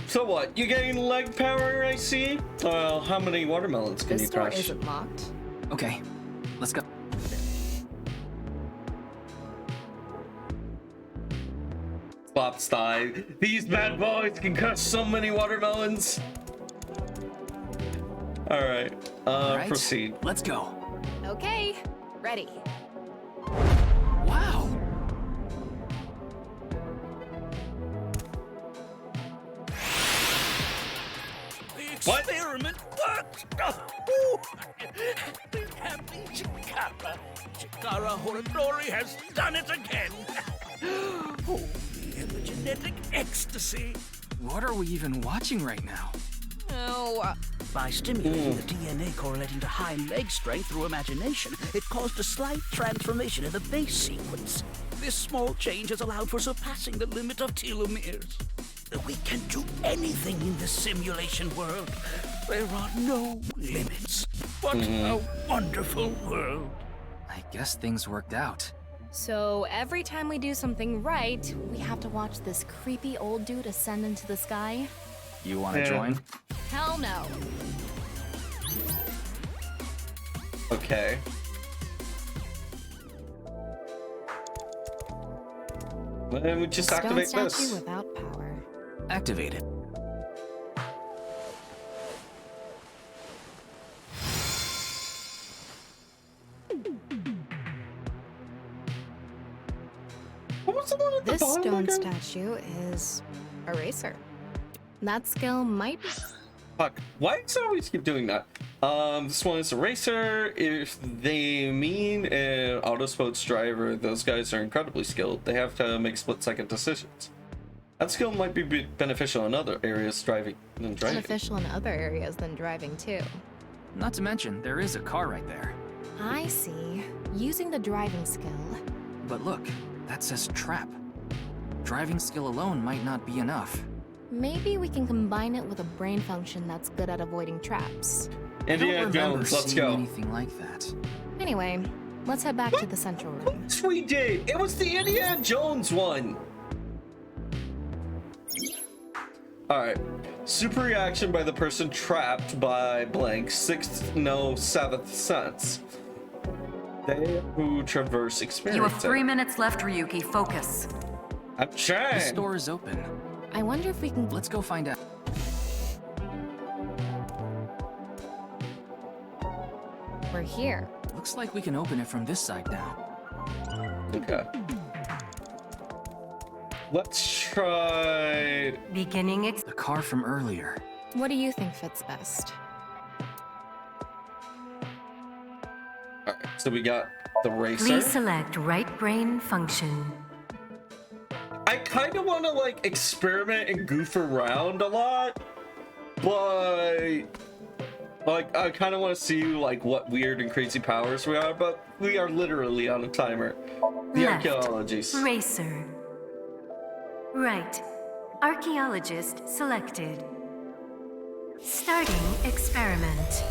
So what? You getting leg power, I see? Well, how many watermelons can This you door crush? isn't locked. Okay, let's go. Bob's thigh. These bad boys can crush so many watermelons. Alright, Alright, proceed. Let's go. Okay, ready. Wow! The experiment worked! Oh, happy Chikara. Kara Horatory has done it again. Oh, the epigenetic ecstasy. What are we even watching right now? Oh, By stimulating the DNA correlating to high leg strength through imagination, it caused a slight transformation in the base sequence. This small change has allowed for surpassing the limit of telomeres. We can do anything in this simulation world. There are no limits. What a wonderful world. I guess things worked out. So every time we do something right, we have to watch this creepy old dude ascend into the sky? You want to join? Hell no. Okay. Then we just Stone activate statue this. without power. Activated. What was the one at the This bottom stone again? statue is Eraser. That skill might be... Fuck. Why does it always keep doing that? This one is Eraser. If they mean an auto sports driver, those guys are incredibly skilled. They have to make split-second decisions. That skill might be beneficial in other areas driving than driving. beneficial in other areas than driving too. Not to mention, there is a car right there. I see. Using the driving skill. But look, that says trap. Driving skill alone might not be enough. Maybe we can combine it with a brain function that's good at avoiding traps. I don't Indiana remember Jones, let's seeing go. anything like that. Anyway, let's head back to the central room. Yes, we did. It was the Indiana Jones one. All right. Super reaction by the person trapped by blank seventh sense. They who traverse experience. You have 3 minutes left, Ryuki. Focus. I'm trying. This door is open. I wonder if we can... Let's go find out. We're here. Looks like we can open it from this side now. Okay. Let's try. Beginning The car from earlier. What do you think fits best? All right. So we got the racer. Please select right brain function. I kind of want to like experiment and goof around a lot, but like I kind of want to see like what weird and crazy powers we are. But we are literally on a timer. The Left. archaeologies. Racer. Right. Archaeologist selected. Starting experiment.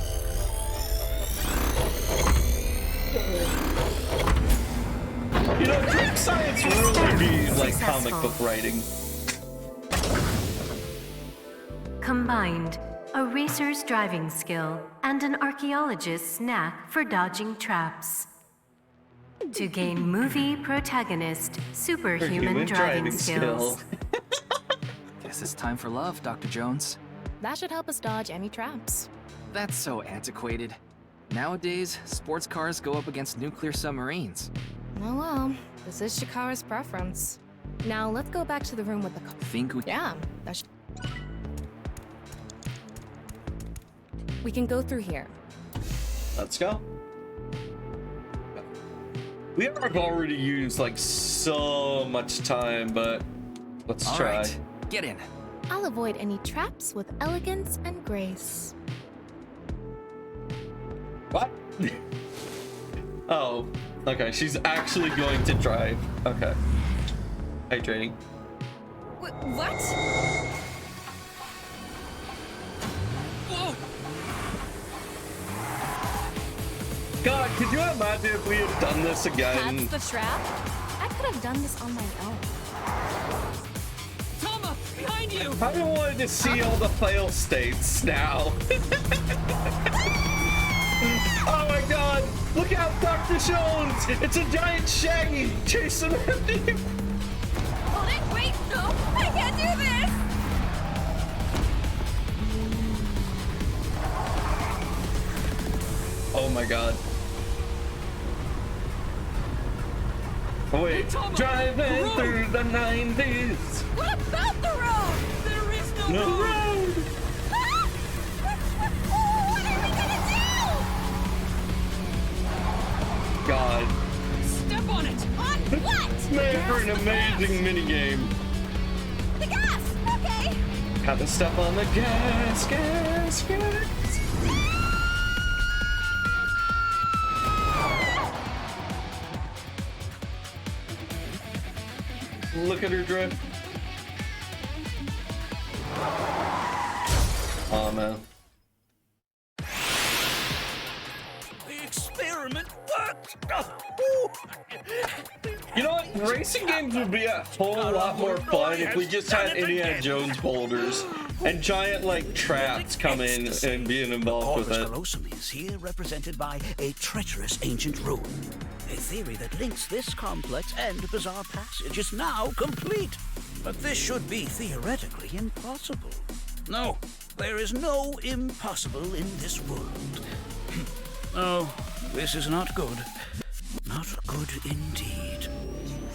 You know, Greek science really be like comic Successful. book writing. Combined. A racer's driving skill and an archaeologist's knack for dodging traps. To gain movie protagonist superhuman driving skills. Guess it's time for love, Dr. Jones. That should help us dodge any traps. That's so antiquated. Nowadays, sports cars go up against nuclear submarines. Oh well, this is Shikara's preference. Now let's go back to the room with the... Think we... Yeah, that should... We can go through here. Let's go. We have already used like so much time, but let's All try. right, get in. I'll avoid any traps with elegance and grace. What? Oh, okay. She's actually going to drive. Okay. Hydrating. What? Whoa! God, could you imagine if we had done this again? That's the trap? I could have done this on my own. Tama, behind you! I wanted to see all the fail states now. Oh my God! Look out, Dr. Jones! It's a giant Shaggy chasing after you. hold it! Wait! No! I can't do this! Oh my God. Oh wait, Hey, Tama, driving the through the 90s. What about the road? There is no No road! road. Ah! What are we gonna God. What? Made for an amazing minigame. The gas! Okay! Have to step on the gas. Look at her drift. Oh man. The experiment worked! You know what? Racing games would be a whole lot more fun if we just had Indiana Jones boulders and giant like traps come in and being involved with it. Corvus callosum is here represented by a treacherous ancient rune. A theory that links this complex and bizarre passage is now complete. But this should be theoretically impossible. No, there is no impossible in this world. Oh, this is not good. Not good indeed.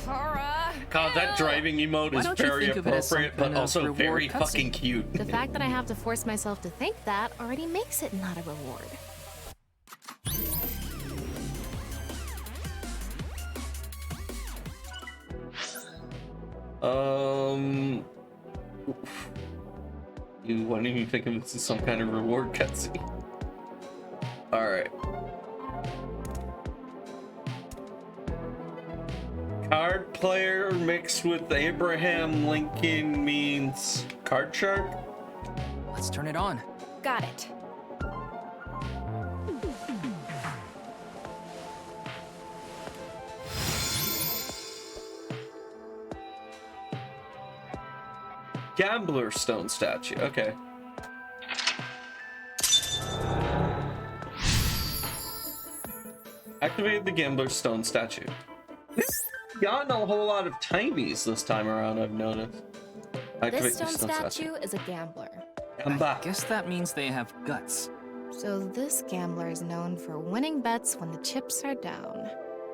Cora! God, that driving emote is don't you very think of it as some appropriate, but kind of also reward very cutscene? fucking cute. The fact that I have to force myself to think that already makes it not a reward. You wouldn't even think of this as some kind of reward cutscene. Alright. Card player mixed with Abraham Lincoln means card shark? Let's turn it on. Got it. Gambler stone statue, okay. Activate the gambler stone statue. Gotten a whole lot of timies this time around, I've noticed. This stone statue is a gambler. I guess that means they have guts. So this gambler is known for winning bets when the chips are down.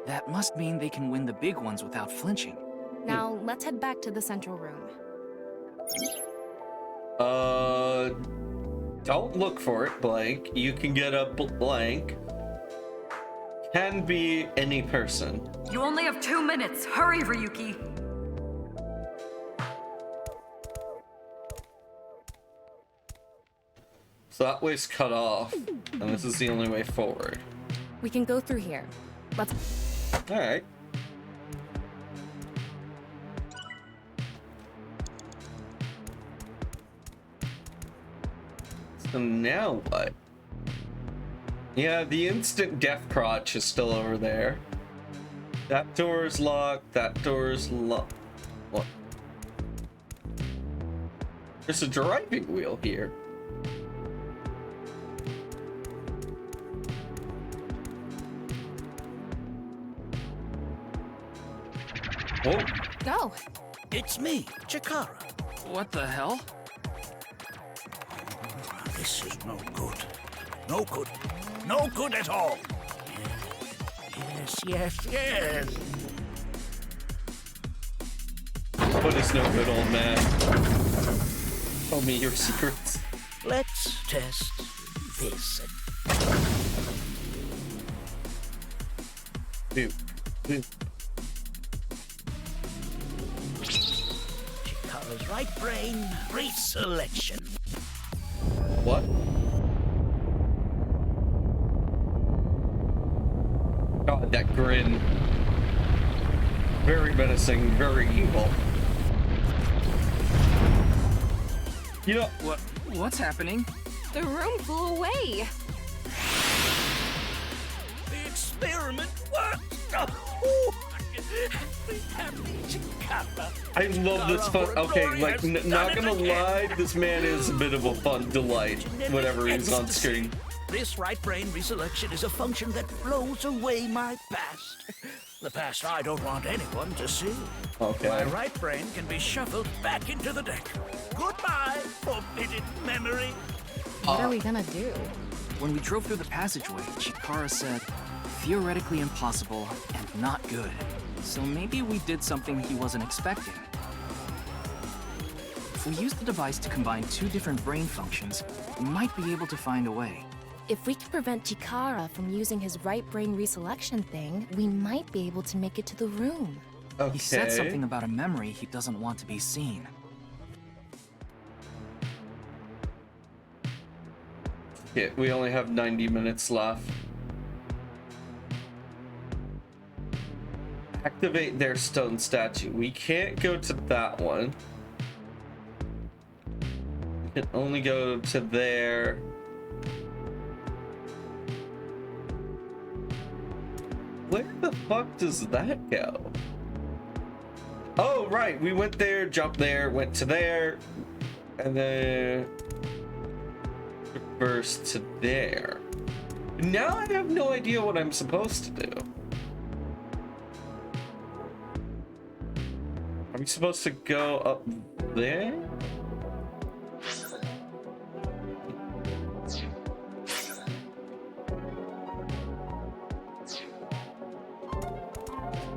That must mean they can win the big ones without flinching. Now, let's head back to the central room. Don't look for it, blank. You can get a blank. Can be any person. You only have 2 minutes. Hurry, Ryuki. So that way's cut off, and this is the only way forward. We can go through here. Let's... Alright. So now what? Yeah, the instant death crotch is still over there. That door is locked, that door is locked. What? There's a driving wheel here. Oh. Go. It's me, Chikara. What the hell? This is no good. No good. No good at all. Yes. What is no good, old man? Tell me your secrets. Let's test this. Boop. Boop. Chikara's right brain reselection. What? God, that grin. Very menacing, very evil. You know what's happening? The room flew away. The experiment worked. I love this fun. Okay, like, not gonna lie, this man is a bit of a fun delight whenever he's on screen. This right brain reselection is a function that blows away my past. The past I don't want anyone to see. Okay. My right brain can be shuffled back into the deck. Goodbye, forbidden memory. What are we gonna do? When we drove through the passageway, Chikara said, theoretically impossible and not good. So maybe we did something he wasn't expecting. If we use the device to combine 2 different brain functions, we might be able to find a way. If we can prevent Chikara from using his right brain reselection thing, we might be able to make it to the room. Okay. He said something about a memory he doesn't want to be seen. Yeah, we only have 90 minutes left. Activate their stone statue. We can't go to that one. We can only go to there. Where the fuck does that go? Oh, right. We went there, jumped there, went to there, and then reversed to there. Now I have no idea what I'm supposed to do. Are we supposed to go up there?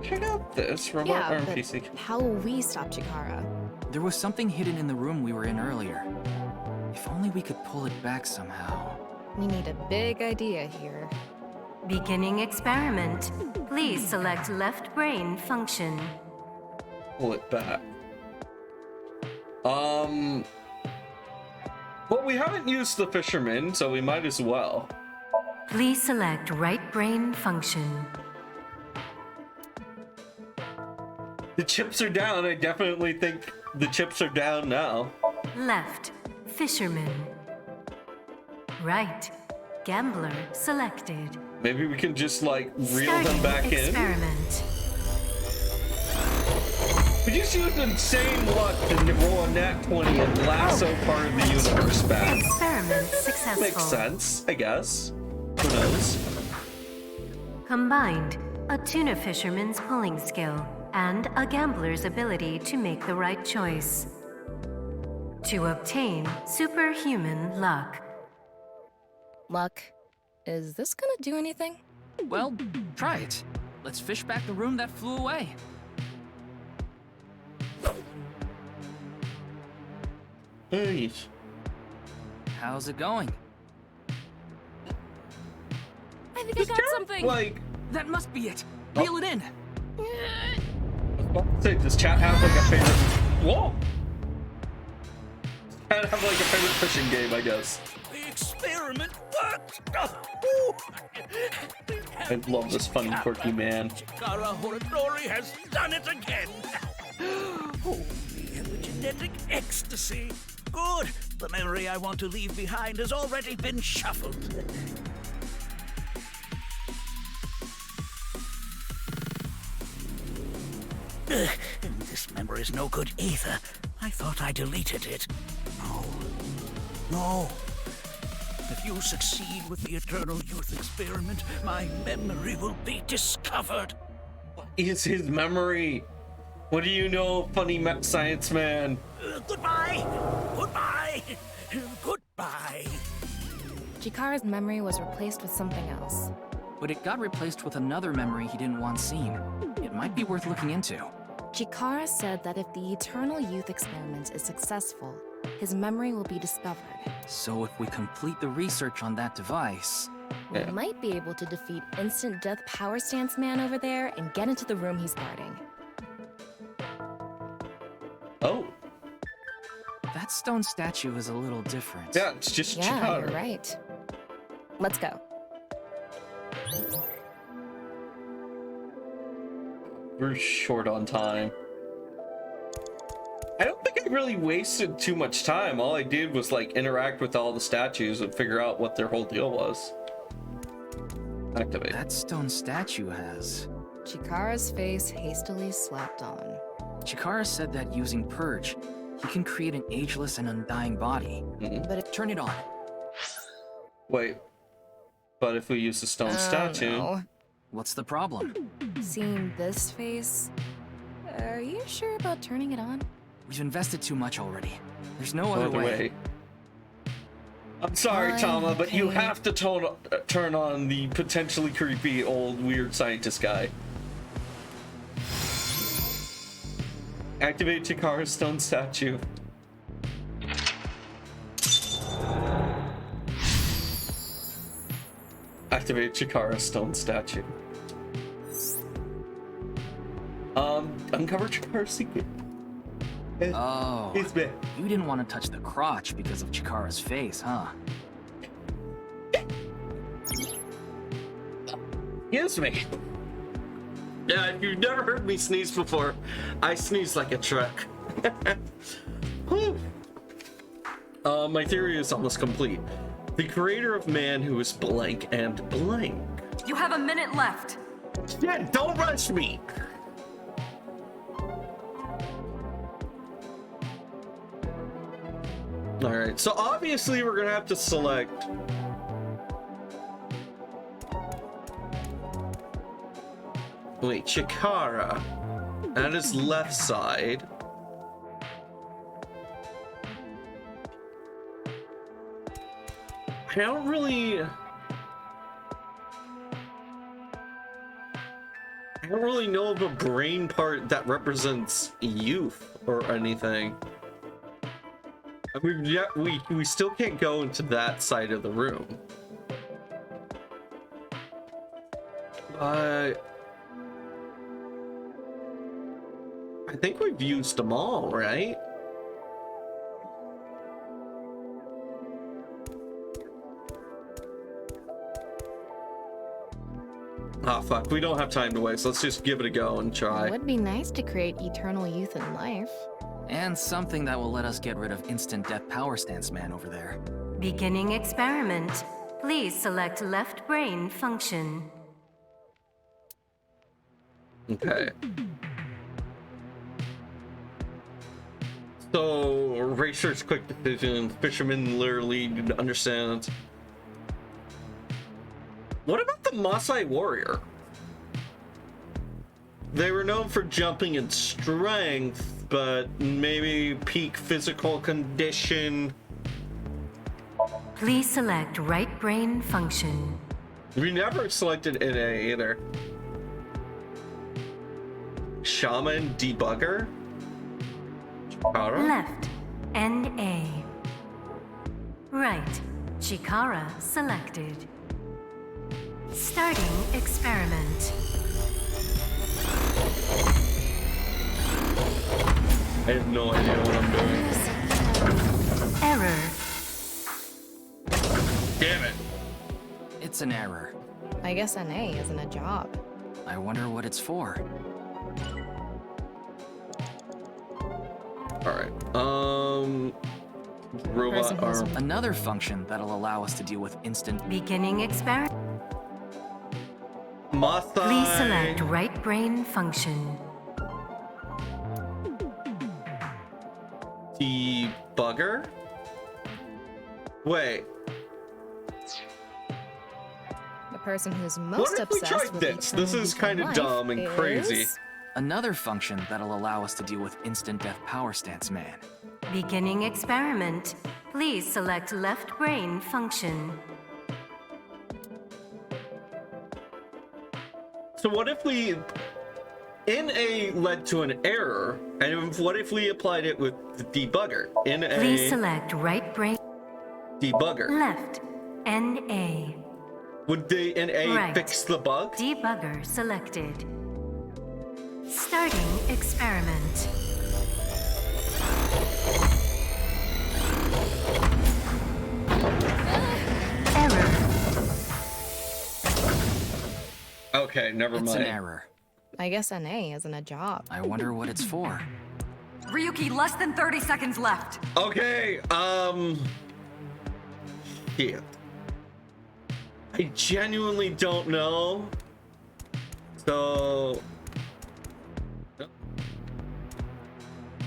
Check out this remote Yeah, arm but PC. how will we stop Chikara? There was something hidden in the room we were in earlier. If only we could pull it back somehow. We need a big idea here. Beginning experiment. Please select left brain function. Pull it back. Well, we haven't used the fisherman, so we might as well. Please select right brain function. The chips are down. I definitely think the chips are down now. Left, fisherman. Right, gambler selected. Maybe we can just like reel Starting them back in. experiment. We just used insane luck to roll a nat 20 and lasso part of the universe back. Experiment successful. Makes sense, I guess. Who knows? Combined, a tuna fisherman's pulling skill and a gambler's ability to make the right choice. To obtain superhuman luck. Luck, is this gonna do anything? Well, try it. Let's fish back the room that flew away. Hey. How's it going? I think I got something. Like, That must be it. Reel it in. say, does chat have like a favorite? Whoa! Does chat have like a favorite fishing game, I guess. The experiment worked! I love this funny, quirky man. Chikara Horadori has done it again! Oh, the epigenetic ecstasy! Good! The memory I want to leave behind has already been shuffled. This memory's no good either. I thought I deleted it. No. If you succeed with the Eternal Youth experiment, my memory will be discovered. Is his memory? What do you know, funny science man? Goodbye! Goodbye! Goodbye! Chikara's memory was replaced with something else. But it got replaced with another memory he didn't want seen. It might be worth looking into. Chikara said that if the Eternal Youth experiment is successful, his memory will be discovered. So if we complete the research on that device... We might be able to defeat Instant Death Power Stance Man over there and get into the room he's guarding. Oh. That stone statue is a little different. Yeah, it's just Yeah, Chikara. you're right. Let's go. We're short on time. I don't think I really wasted too much time. All I did was like interact with all the statues and figure out what their whole deal was. Activate. That stone statue has... Chikara's face hastily slapped on. Chikara said that using Purge, he can create an ageless and undying body. But if Turn it on. Wait. But if we use the stone statue... no. What's the problem? Seeing this face, are you sure about turning it on? We've invested too much already. There's no other way. I'm sorry, Tama, but you Okay. have to turn on the potentially creepy old weird scientist guy. Activate Chikara's stone statue. Activate Chikara's stone statue. Uncover Chikara's secret. Oh, It's bad. you didn't want to touch the crotch because of Chikara's face, huh? Excuse me. Yeah, if you've never heard me sneeze before, I sneeze like a truck. Whew. My theory is almost complete. The creator of man who is blank and blank. You have a minute left. Yeah, don't rush me. All right, so obviously we're gonna have to select. Wait, Chikara. That is left side. I don't really know of a brain part that represents youth or anything. We still can't go into that side of the room. I think we've used them all, right? Ah, fuck. We don't have time to waste. Let's just give it a go and try. It would be nice to create eternal youth in life. And something that will let us get rid of instant death power stance man over there. Beginning experiment. Please select left brain function. Okay. So, racer's quick decision. Fisherman literally understands. What about the Maasai warrior? They were known for jumping and strength, but maybe peak physical condition. Please select right brain function. We never selected NA either. Shaman debugger? Chikara? Left, NA. Right, Chikara selected. Starting experiment. I have no idea what I'm doing. Error. Damn it. It's an error. I guess NA isn't a job. I wonder what it's for. Alright. Robot arm. Another function that'll allow us to deal with instant. Beginning experiment. Maasai. Please select right brain function. Debugger? Wait. The person who's most What if we obsessed tried with this? This eternal is youth kind in of dumb life and crazy. is- Another function that'll allow us to deal with instant death power stance man. Beginning experiment. Please select left brain function. So what if we... NA led to an error, and what if we applied it with the debugger? NA... Please select right brain. Debugger. Left, NA. Would the NA Right. fix the bug? Debugger selected. Starting experiment. Error. Okay, never It's mind. an error. I guess NA isn't a job. I wonder what it's for. Ryuki, less than 30 seconds left. Okay, yeah. I genuinely don't know. So...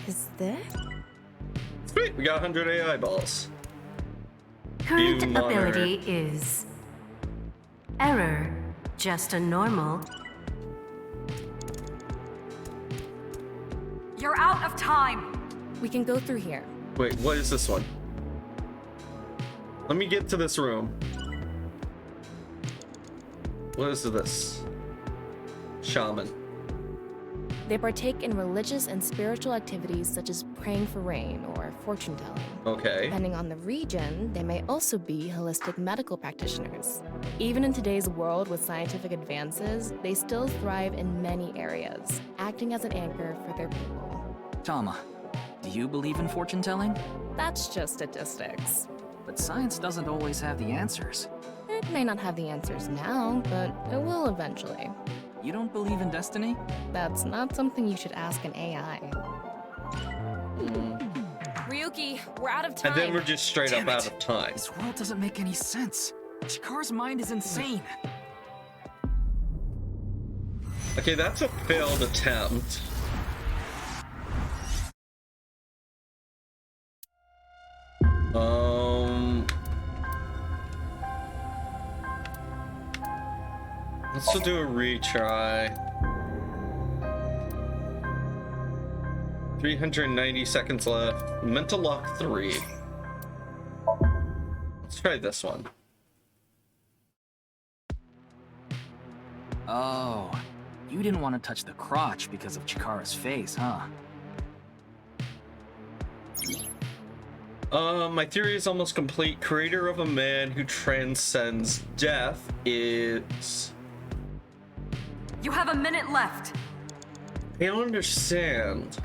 Is this? Sweet, we got 100 AI balls. Current You monitor. ability is error. Just a normal. You're out of time. We can go through here. Wait, what is this one? Let me get to this room. What is this? Shaman. They partake in religious and spiritual activities such as praying for rain or fortune telling. Okay. Depending on the region, they may also be holistic medical practitioners. Even in today's world with scientific advances, they still thrive in many areas, acting as an anchor for their people. Tama, do you believe in fortune telling? That's just statistics. But science doesn't always have the answers. It may not have the answers now, but it will eventually. You don't believe in destiny? That's not something you should ask an AI. Ryuki, we're out of time. And then we're just straight up Damn out it. of time. This world doesn't make any sense. Chikara's mind is insane. Okay, that's a failed attempt. Let's just do a retry. 390 seconds left. Mental lock 3. Let's try this one. Oh, you didn't want to touch the crotch because of Chikara's face, huh? My theory is almost complete. Creator of a man who transcends death is... You have a minute left. I don't understand.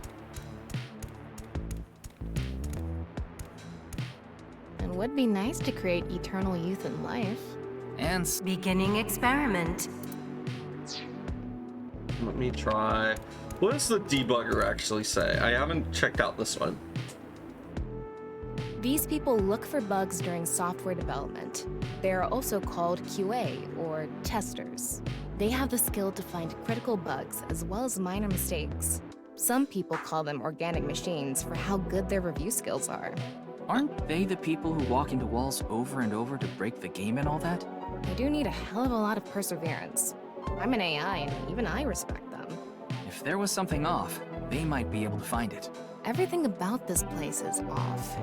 It would be nice to create eternal youth and life. And Beginning experiment. Let me try. What does the debugger actually say? I haven't checked out this one. These people look for bugs during software development. They are also called QA, or testers. They have the skill to find critical bugs as well as minor mistakes. Some people call them organic machines for how good their review skills are. aren't they the people who walk into walls over and over to break the game and all that? They do need a hell of a lot of perseverance. I'm an AI, and even I respect them. If there was something off, they might be able to find it. Everything about this place is off.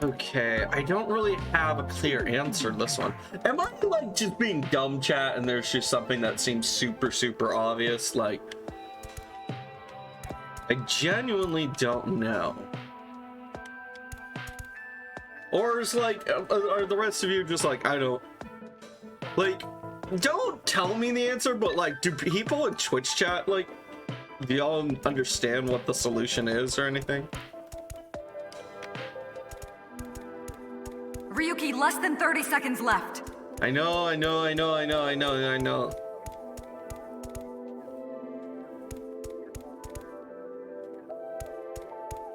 Okay, I don't really have a clear answer to this one. Am I like just being dumb, chat, and there's just something that seems super obvious? Like, I genuinely don't know. Or is like, are the rest of you just like, I don't, like, don't tell me the answer, but like, do people in Twitch chat, like, do y'all understand what the solution is or anything? Ryuki, less than 30 seconds left. I know.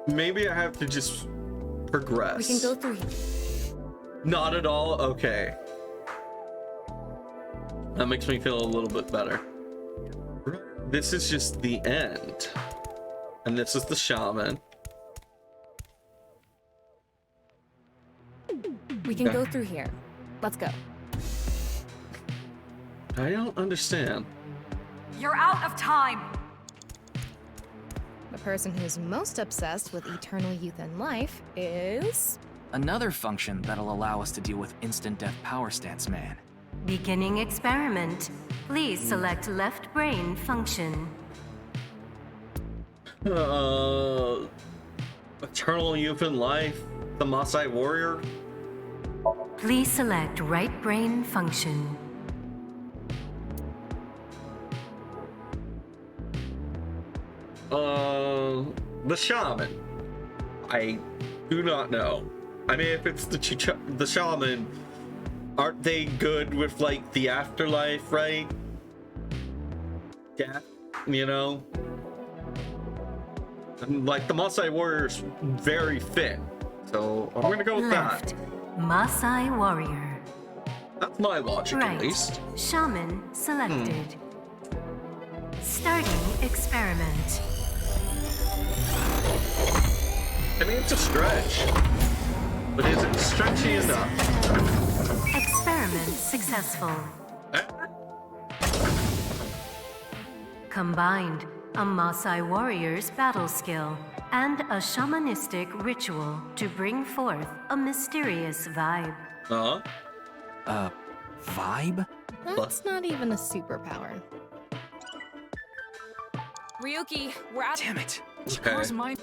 Maybe I have to just progress. We can go through here. Not at all? Okay. That makes me feel a little bit better. This is just the end. And this is the shaman. We can go through here. Let's go. I don't understand. You're out of time. The person who's most obsessed with eternal youth and life is... Another function that'll allow us to deal with instant death power stance man. Beginning experiment. Please select left brain function. Eternal youth and life. The Maasai warrior. Please select right brain function. The shaman. I do not know. I mean, if it's the shaman, aren't they good with like the afterlife, right? Death, you know? And like the Maasai warrior's very fit, so I'm gonna go with Left. Maasai warrior. that. That's my logic, Right. at least. Shaman selected. Starting experiment. I mean, it's a stretch, but is it stretchy enough? Experiment successful. Combined a Maasai warrior's battle skill and a shamanistic ritual to bring forth a mysterious vibe. Vibe? That's not even a superpower. Ryuki, we're out. Damn it. Okay. Chikara's mind.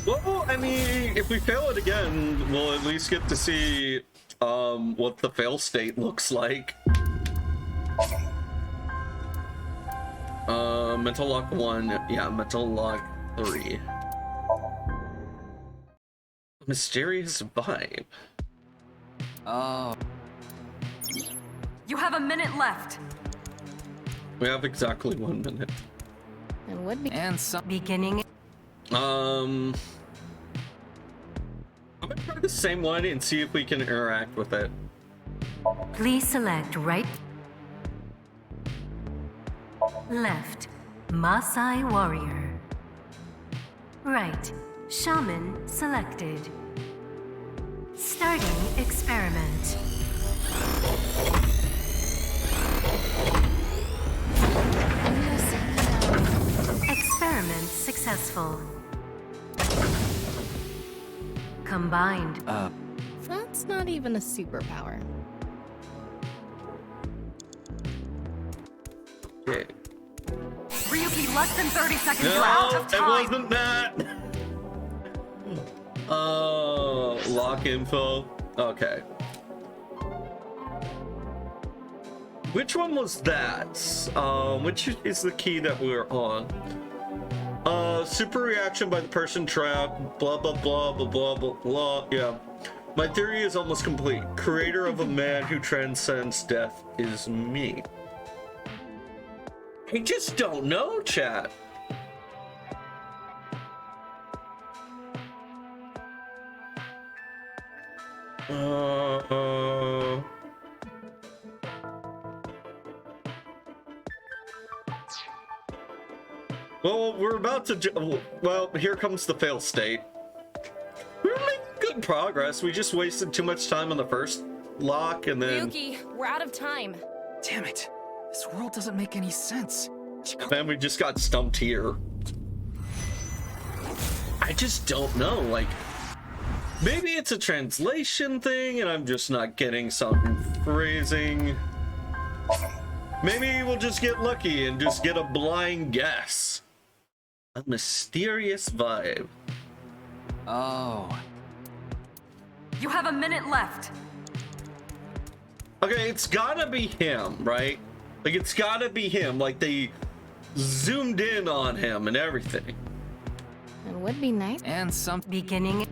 Well, I mean, if we fail it again, we'll at least get to see what the fail state looks like. Mental lock 1, yeah, mental lock 3. Mysterious vibe. Oh. You have a minute left. We have exactly 1 minute. And would be And some. Beginning. I'm gonna try the same one and see if we can interact with it. Please select right. Left, Maasai warrior. Right, shaman selected. Starting experiment. Experiment successful. Combined. That's not even a superpower. Okay. Ryuki, less than 30 seconds. No, You're out of it time. wasn't that. Lock info. Okay. Which one was that? Which is the key that we're on? Super reaction by the person trapped. Blah blah blah blah blah blah blah. Yeah. My theory is almost complete. Creator of a man who transcends death is me. I just don't know, chat. Well, we're about to. Well, here comes the fail state. We're making good progress. We just wasted too much time on the first lock, and then. Ryuki, we're out of time. Damn it. This world doesn't make any sense. Then we just got stumped here. I just don't know. Like, maybe it's a translation thing, and I'm just not getting some phrasing. Maybe we'll just get lucky and just get a blind guess. A mysterious vibe. Oh. You have a minute left. Okay, it's gotta be him, right? Like, it's gotta be him. Like, they zoomed in on him and everything. And would be nice. And some. Beginning.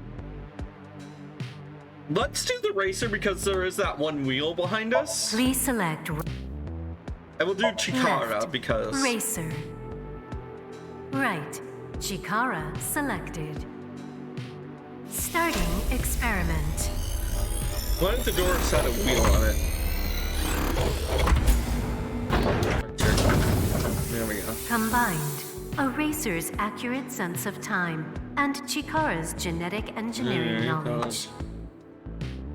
Let's do the racer because there is that one wheel behind us. Please select. I will do Chikara Left. because. Racer. Right. Chikara selected. Starting experiment. Why did the doors had a wheel on it? There we go. Combined. A racer's accurate sense of time and Chikara's genetic engineering knowledge.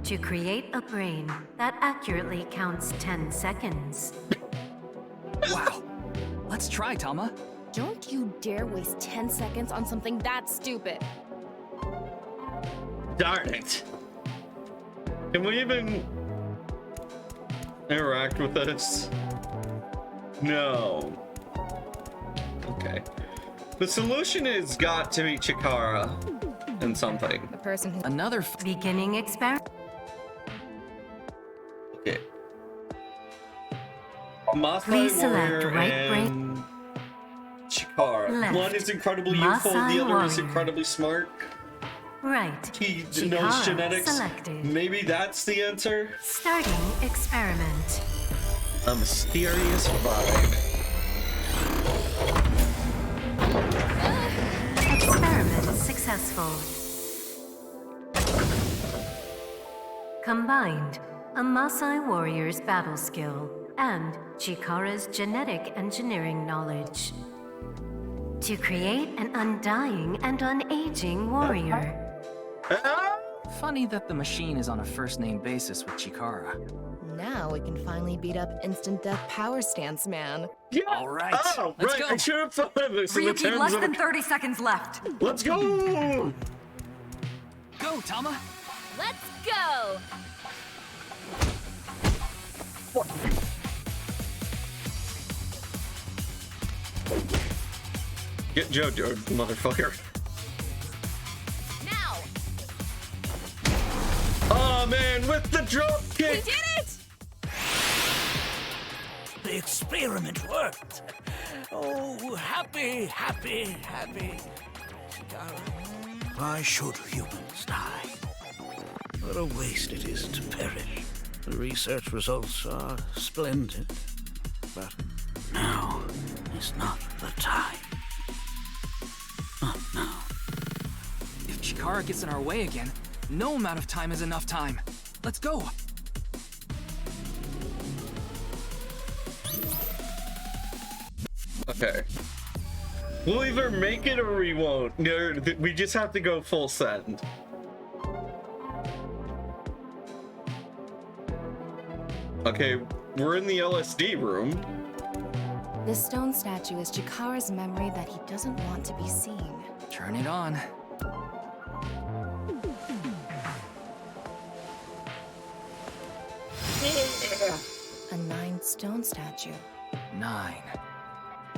To create a brain that accurately counts 10 seconds. Wow. Let's try, Tama. Don't you dare waste 10 seconds on something that stupid. Darn it. Can we even interact with this? No. Okay. The solution has got to be Chikara and something. The person who Another. Beginning experiment. Okay. Maasai Please select warrior right and Chikara. Left. One is incredibly youthful, the Maasai other is warrior. incredibly smart. Right. He Chikara knows genetics. selected. Maybe that's the answer. Starting experiment. A mysterious vibe. Experiment successful. Combined, a Maasai warrior's battle skill and Chikara's genetic engineering knowledge. To create an undying and unaging warrior. Funny that the machine is on a first-name basis with Chikara. now we can finally beat up instant death power stance man. Yeah. All right. Oh, Let's right. go. I should have thought of this in the Ryuki, terms less of. than 30 seconds left. Let's go. Go, Tama. Let's go! Get JoJo, motherfucker. Now! Oh man, with the drop We kick! did it! The experiment worked. Oh, happy, happy, happy. Why should humans die? What a waste it is to perish. The research results are splendid, but now is not the time. Not now. If Chikara gets in our way again, no amount of time is enough time. Let's go. Okay. We'll either make it or we won't. No, we just have to go full send. Okay, we're in the LSD room. This stone statue is Chikara's memory that he doesn't want to be seen. Turn it on. A 9 stone statue. 9.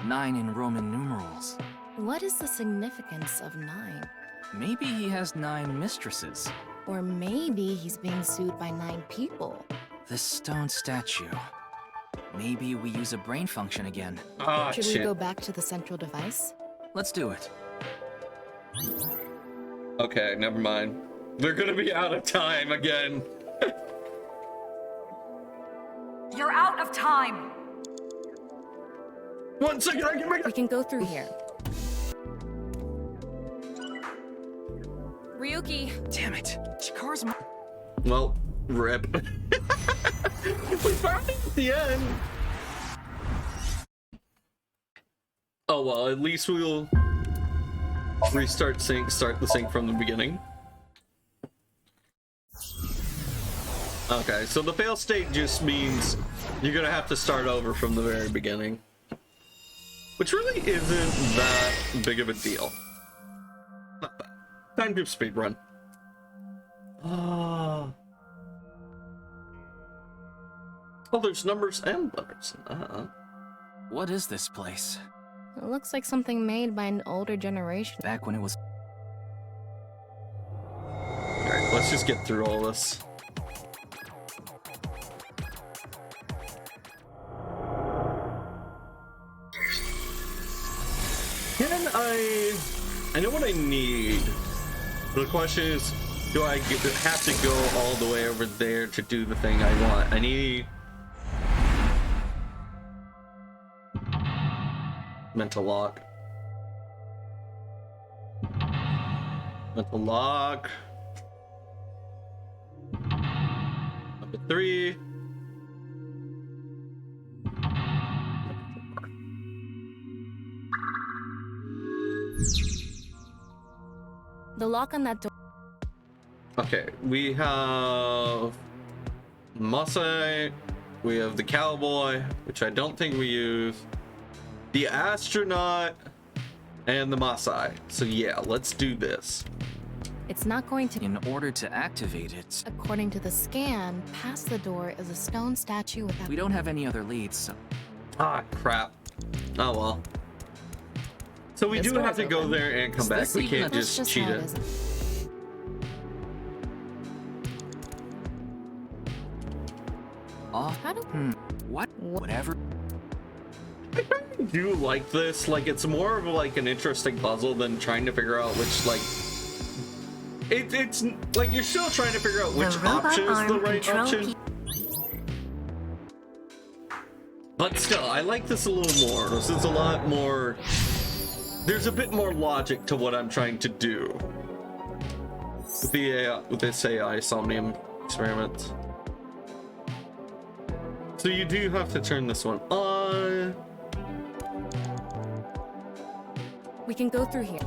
9 in Roman numerals. What is the significance of 9? Maybe he has 9 mistresses. Or maybe he's being sued by 9 people. This stone statue. Maybe we use a brain function again. Ah, Should shit. we go back to the central device? Let's do it. Okay, never mind. They're gonna be out of time again. You're out of time! 1 second, I can make We it. can go through here. Ryuki, Damn it. Chikara's Well, rip. We found it at the end. Oh well, at least we'll restart sync, start the sync from the beginning. Okay, so the fail state just means you're gonna have to start over from the very beginning. Which really isn't that big of a deal. Not bad. Time to speedrun. Oh, there's numbers and letters. What is this place? It looks like something made by an older generation. Back when it was... Alright, let's just get through all this. I know what I need. The question is, do I have to go all the way over there to do the thing I want? I need mental lock. Mental lock. Number 3. The lock on that door. Okay, we have Masai, we have the cowboy, which I don't think we use, the astronaut, and the Masai. So yeah, let's do this. It's not going to. In order to activate it, According to the scan, past the door is a stone statue without. we don't have any other leads, so... Ah, crap. Oh well. So we This do have door's to go open. there and come Is back. this We even can't a- That's just just cheat how it. is. Off. How do? What? Whatever. I do like this. Like, it's more of like an interesting puzzle than trying to figure out which, like... It's like you're still trying to figure out which The robot option is the arm right control option. But still, I like this a little more. This is a lot more... There's a bit more logic to what I'm trying to do. With the AI, with this AI Somnium experiment. So you do have to turn this one on. We can go through here.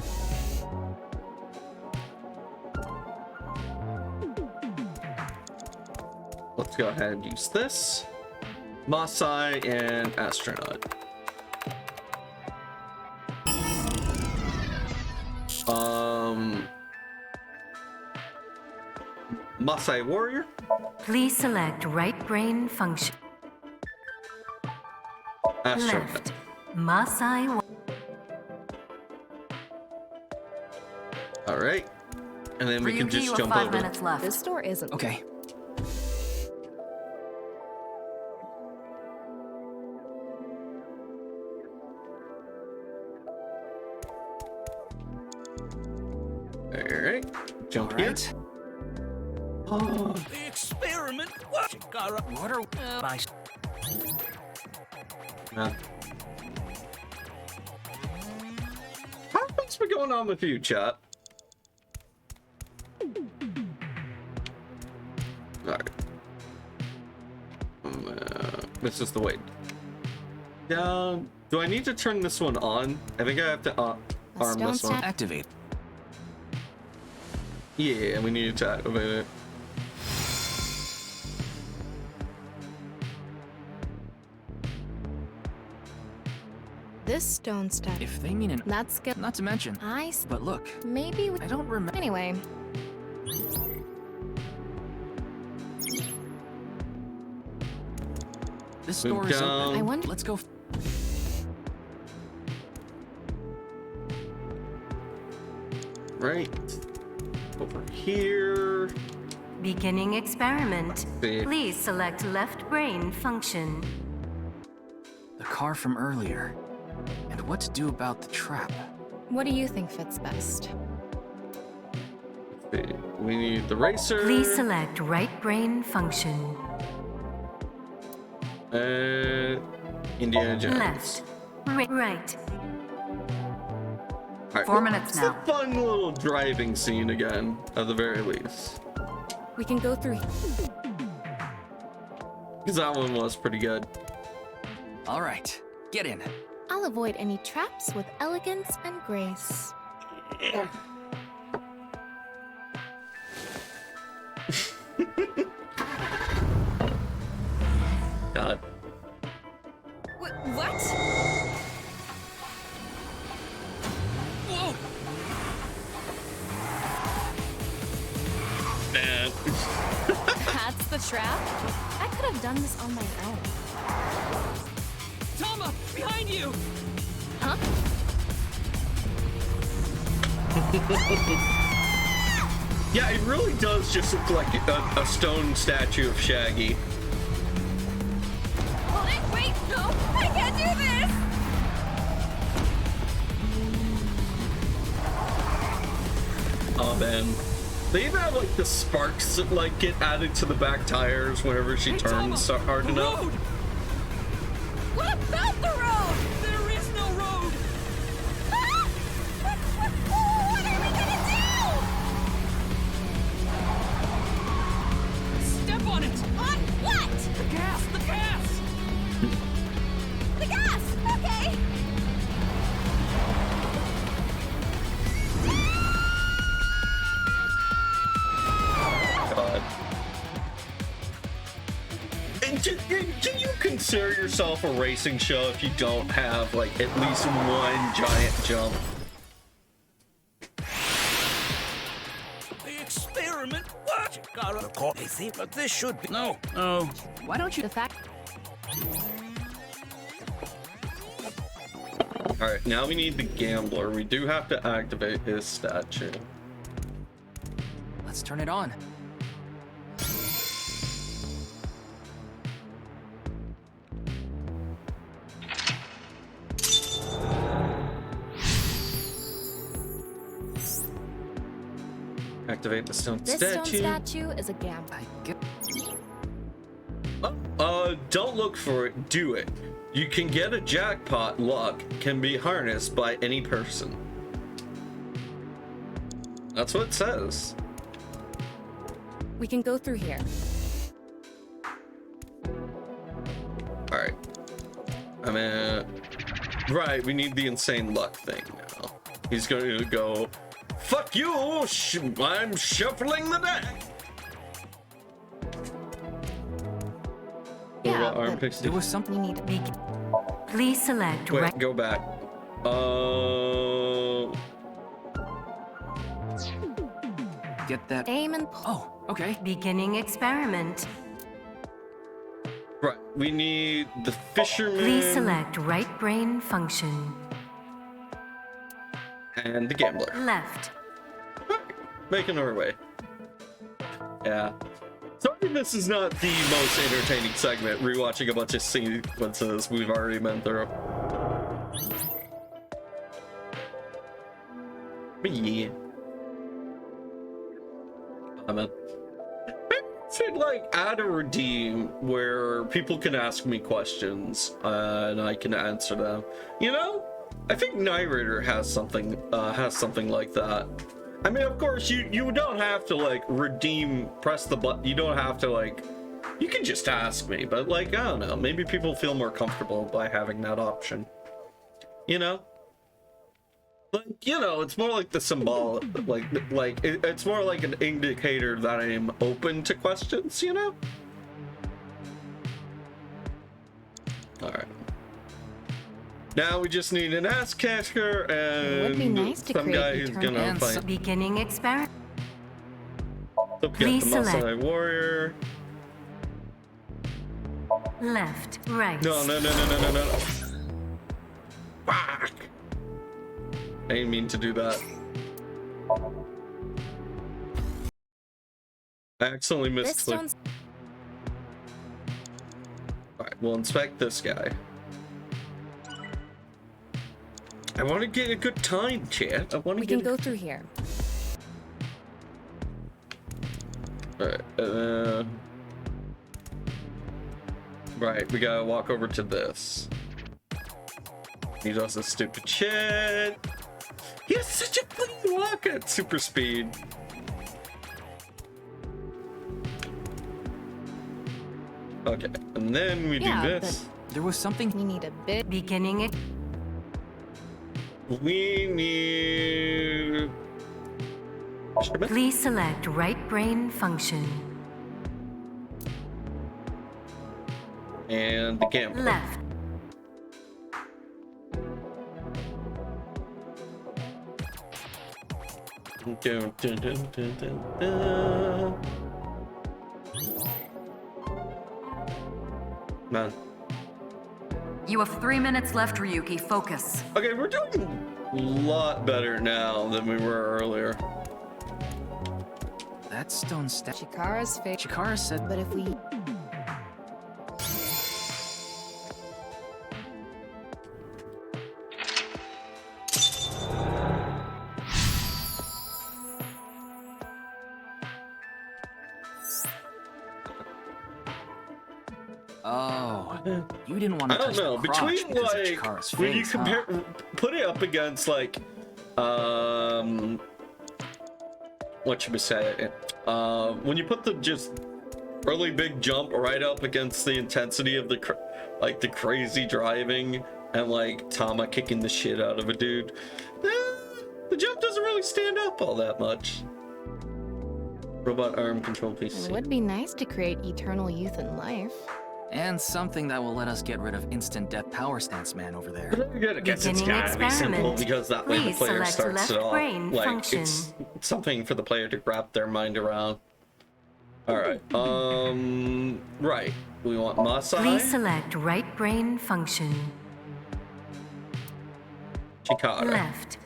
Let's go ahead and use this. Masai and astronaut. Masai warrior. Please select right brain function. Astronaut. Left. Masai. and then we can Ryuki, just you have jump 5 over. minutes left. This door isn't. Okay. Alright, jump All here. right. The experiment worked. Chikara, what are by Nah. What's been going on with you, chat? Alright. This is the way. Down. Do I need to turn this one on? I think I have to arm this one. Activate. Yeah, we need to activate it. This stone statue. If they mean an... That's good. Not to mention... But look, Maybe we... I don't remember... Anyway. This Move door is down. open. I wonder... Let's go... Right. Over here. Beginning experiment. See. Please select left brain function. The car from earlier. And what to do about the trap. What do you think fits best? See. We need the racer. Please select right brain function. Indiana Jones. Left. Right. All right, 4 minutes it's now. a fun little driving scene again, at the very least. We can go through... Because that one was pretty good. All right, get in. I'll avoid any traps with elegance and grace. God. What? Whoa! Man. That's the trap? I could have done this on my own. Tama, behind you! Huh? Yeah, it really does just look like a stone statue of Shaggy. Hold it! Wait! No! I can't do this! Oh man. They even have like the sparks that like get added to the back tires whenever she turns hard enough. Road! What about the road? There is no road! Ah! What are we gonna do? Step on it! On what? The gas! The gas! The gas! Okay! God. And can you consider yourself a racing show if you don't have like at least one giant jump? the experiment worked. Chikara, they think that this should be. No. Why don't you... The fact... Alright, now we need the gambler. We do have to activate his statue. Let's turn it on. Activate the stone This stone statue. statue is a gamble. I get... Don't look for it, do it. You can get a jackpot. Luck can be harnessed by any person. That's what it says. We can go through here. Alright. I mean, right, we need the insane luck thing now. He's going to go, fuck you, I'm shuffling the deck. What about arm pixie? There was something... We need... Please select Wait, right. go back. Get that... Aim and pull. Oh, okay. Beginning experiment. Right, we need the fisherman. Please select right brain function. And the gambler. Left. making our way. Yeah. Sorry this is not the most entertaining segment, rewatching a bunch of sequences we've already been through. But yeah. I should like add a redeem where people can ask me questions and I can answer them. You know, I think Narrator has something like that. I mean, of course, you don't have to like redeem, press the button. You don't have to like. You can just ask me, but like I don't know. Maybe people feel more comfortable by having that option. You know. Like, you know, it's more like the symbol, it's more like an indicator that I'm open to questions, you know? Alright. Now we just need an ass catcher and some guy who's gonna fight. Beginning experiment. So get the Maasai warrior. Left, right. No. Fuck! I didn't mean to do that. I accidentally misclicked. Alright, we'll inspect this guy. I want to get a good time, chat. We can go through here. Alright, right, we gotta walk over to this. He does this stupid shit. He has such a clean walk at super speed. Okay, and then we do this. There was something we need a bit. Beginning it. We need. Please select right brain function. And the camera. Left. Dun, dun, dun, dun, dun, dun. Man. You have 3 minutes left, Ryuki. Focus. Okay, we're doing a lot better now than we were earlier. That stone statue. Chikara's face. Chikara said, but if we. Oh, you didn't want to touch I don't know. the crotch Between because of like Chikara's when you face, compare, put it up against like, what should we say? When you put the just really big jump right up against the intensity of the the crazy driving and like Tama kicking the shit out of a dude, the jump doesn't really stand up all that much. Robot arm control PC. It would be nice to create eternal youth and life. And something that will let us get rid of instant death power stance man over there. I guess it's gotta be simple because that way the player starts it off. Like function. it's something for the player to wrap their mind around. Alright, right. We want Maasai. Please select right brain function. Chikara. Left.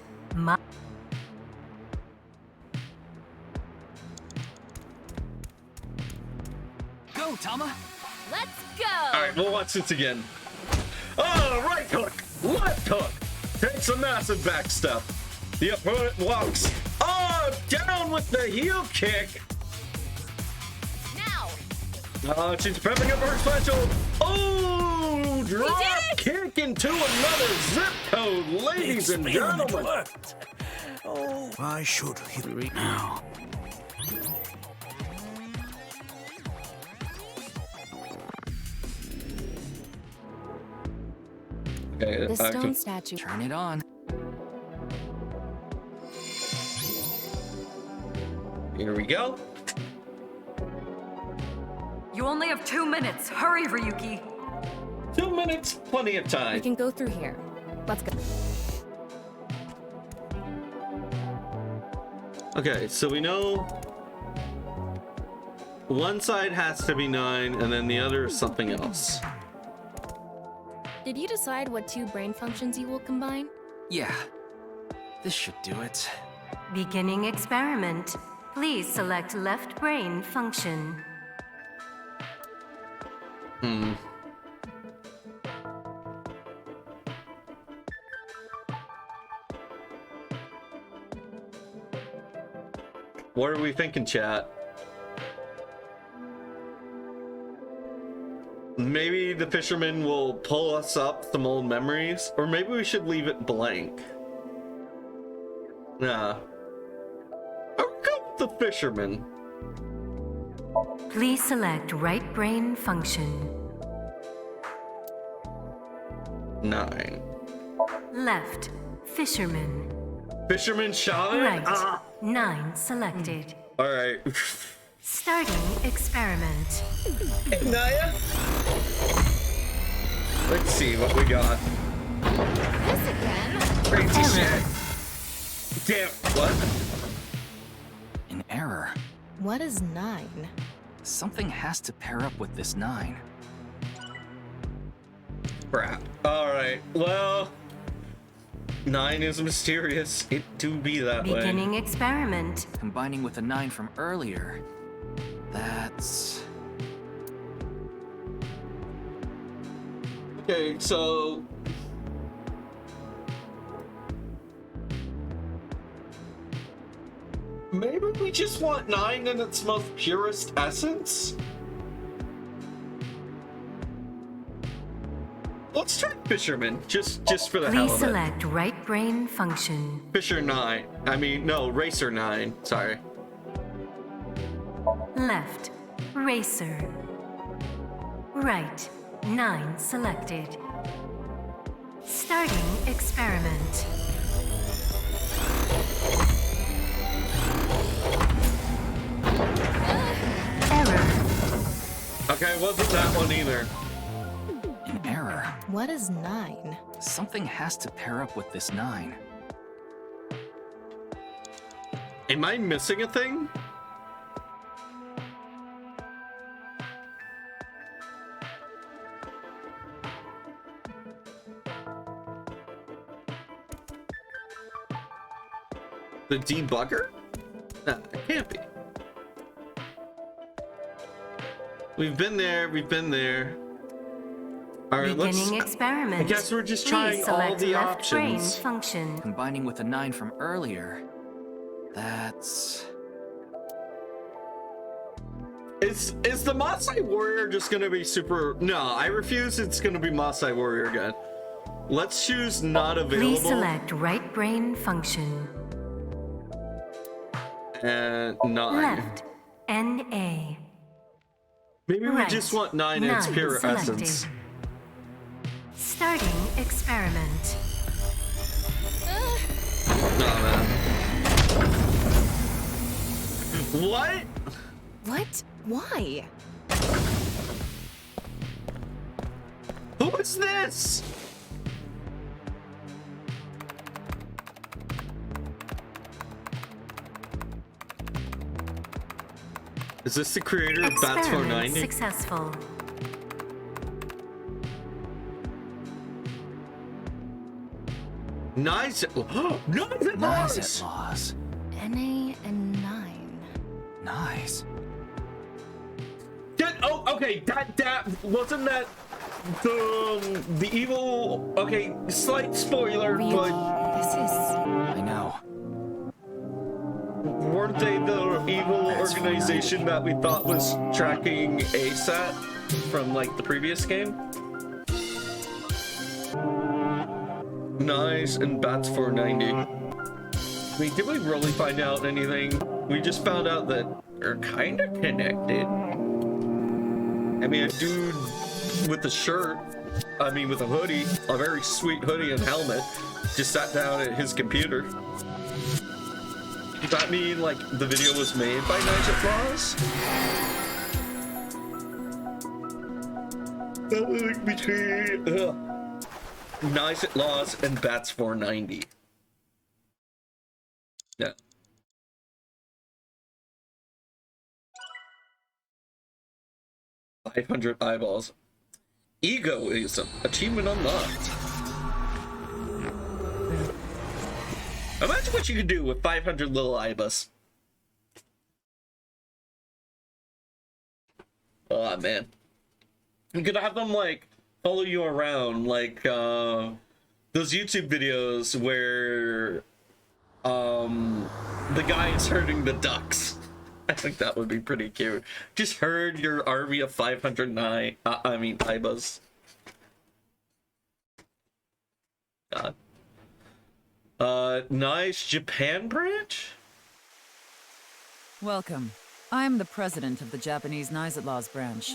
Go, Tama! Let's go! Alright, we'll watch this again. Oh, right hook! Left hook! Takes a massive back step. The opponent walks. Oh, down with the heel kick! Now! She's prepping up her special. Oh, drop kick into another zip code, ladies and gentlemen. Oh, I should hit it now. Okay, The stone statue. Turn it on. Here we go. You only have 2 minutes. Hurry, Ryuki. 2 minutes, plenty of We time. can go through here. Let's go. Okay, so we know one side has to be 9 and then the other is something else. Did you decide what 2 brain functions you will combine? Yeah. This should do it. Beginning experiment. Please select left brain function. What are we thinking, chat? Maybe the fisherman will pull us up some old memories, or maybe we should leave it blank. Nah. I'll go with the fisherman. Please select right brain function. 9. Left, fisherman. Fisherman shaman? Right, 9 selected. Alright. Starting experiment. Hey, Naya. Let's see what we got. This again? Crazy shit. Damn, what? An error. What is 9? Something has to pair up with this 9. Crap. Alright, well... 9 is mysterious. It do be that way. Beginning experiment. Combining with a 9 from earlier. That's... Okay, so... maybe we just want 9 in its most purest essence? Let's try Fisherman, just for the hell Please of it. select right brain function. Fisher 9. I mean, no, Racer 9. Sorry. Left, racer. Right, 9 selected. Starting experiment. Error. Okay, wasn't that one either. an error. What is 9? Something has to pair up with this 9. Am I missing a thing? The debugger? Nah, it can't be. We've been there, we've been there. Alright, Beginning experiment. I guess we're just Please trying all select the left brain options. function. Combining with a 9 from earlier. That's... Is the Maasai Warrior just gonna be super... No, I refuse it's gonna be Maasai Warrior again. Let's choose not available. Please select right brain function. And 9. Left, NA. Maybe we Right, just want 9 in its 9 pure selected. essence. Starting experiment. No, man. What? What? Why? Who is this? Is this the creator of Bats Experiment 490? successful. Nice. Nice. Nice at loss. NA and 9. Nice. Oh, okay. That wasn't that the evil. Okay, slight spoiler, but This is... I know. weren't they the evil That's organization that we thought was tracking ASAT from like the previous game? Nice, and Bats 490. I mean, did we really find out anything? We just found out that they're kind of connected. I mean, a dude with a shirt, I mean, with a hoodie, a very sweet hoodie and helmet, just sat down at his computer. Does that mean, like, the video was made by Nigel Claus? Between Nice at Laws and Bats 490. Yeah. $500 eyeballs. Egoism. Achievement unlocked. Imagine what you could do with 500 little eyeballs. Oh man. You could have them like follow you around like those YouTube videos where the guy is herding the ducks. I think that would be pretty cute. Just herd your army of 509 Ibas. God. Nice Japan branch? Welcome. I'm the president of the Japanese Night branch,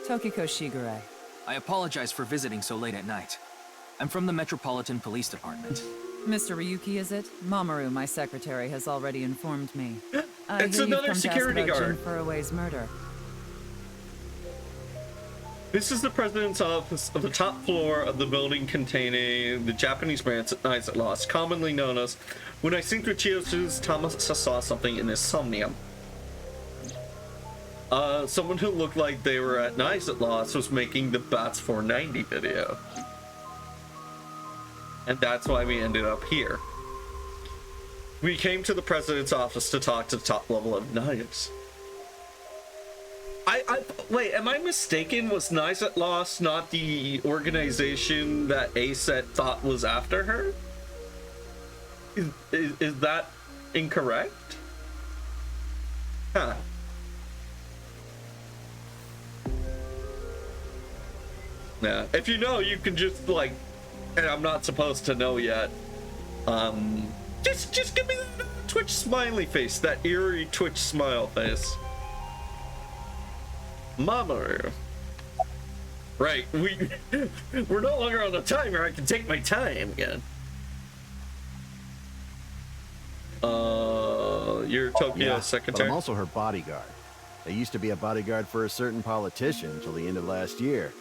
Tokiko Shigure. I apologize for visiting so late at night. I'm from the Metropolitan Police Department. Mr. Ryuki, is it? Mamoru, my secretary, has already informed me. It's another security guard. Jin Furue's murder. This is the president's office of the top floor of the building containing the Japanese branch at Nights at Lost, commonly known as When I Synced with Chiyo's Thomas saw something in his somnium. Someone who looked like they were at Nights at Lost was making the Bats 490 video. And that's why we ended up here. We came to the president's office to talk to the top level of Knives. Wait, am I mistaken? Was Knives at Lost not the organization that ASET thought was after her? Is that incorrect? Huh. Yeah, if you know, you can just like, and I'm not supposed to know yet. Just give me that Twitch smiley face, that eerie Twitch smile face. Mamoru. Right, we're no longer on the timer. I can take my time again. You're Tokyo's secretary. But I'm also her bodyguard. I used to be a bodyguard for a certain politician until the end of last year.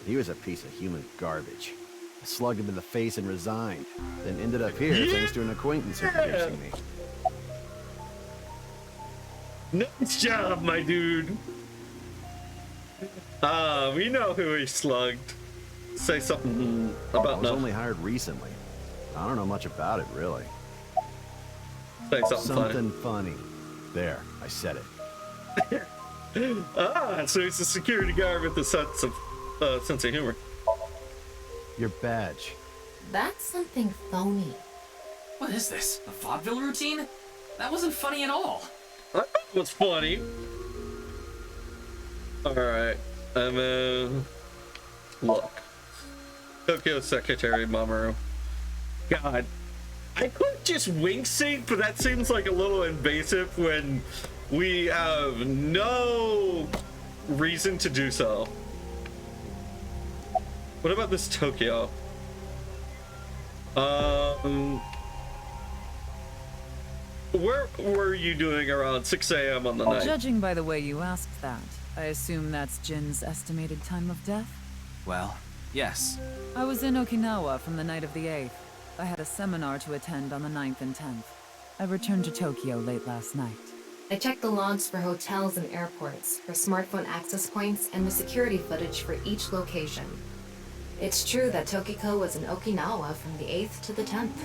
He was a piece of human garbage. I slugged him in the face and resigned, then ended up here thanks to an acquaintance introducing me. Nice job, my dude. We know who he slugged. Say something about I was only hired recently. I don't know much about it, really. Say something funny. There, I said it. So he's a security guard with a sense of humor. Your badge. That's something phony. What is this? A vaudeville routine? That wasn't funny at all. I thought it was funny. Alright. Look. Tokyo Secretary Mamoru. God. I could just wink sync, but that seems like a little invasive when we have no reason to do so. What about this Tokyo? Where were you doing around 6 a.m. on the night? Judging by the way you asked that, I assume that's Jin's estimated time of death? Well, yes. I was in Okinawa from the night of the 8th. I had a seminar to attend on the 9th and 10th. I returned to Tokyo late last night. I checked the logs for hotels and airports, for smartphone access points, and the security footage for each location. It's true that Tokiko was in Okinawa from the 8th to the 10th.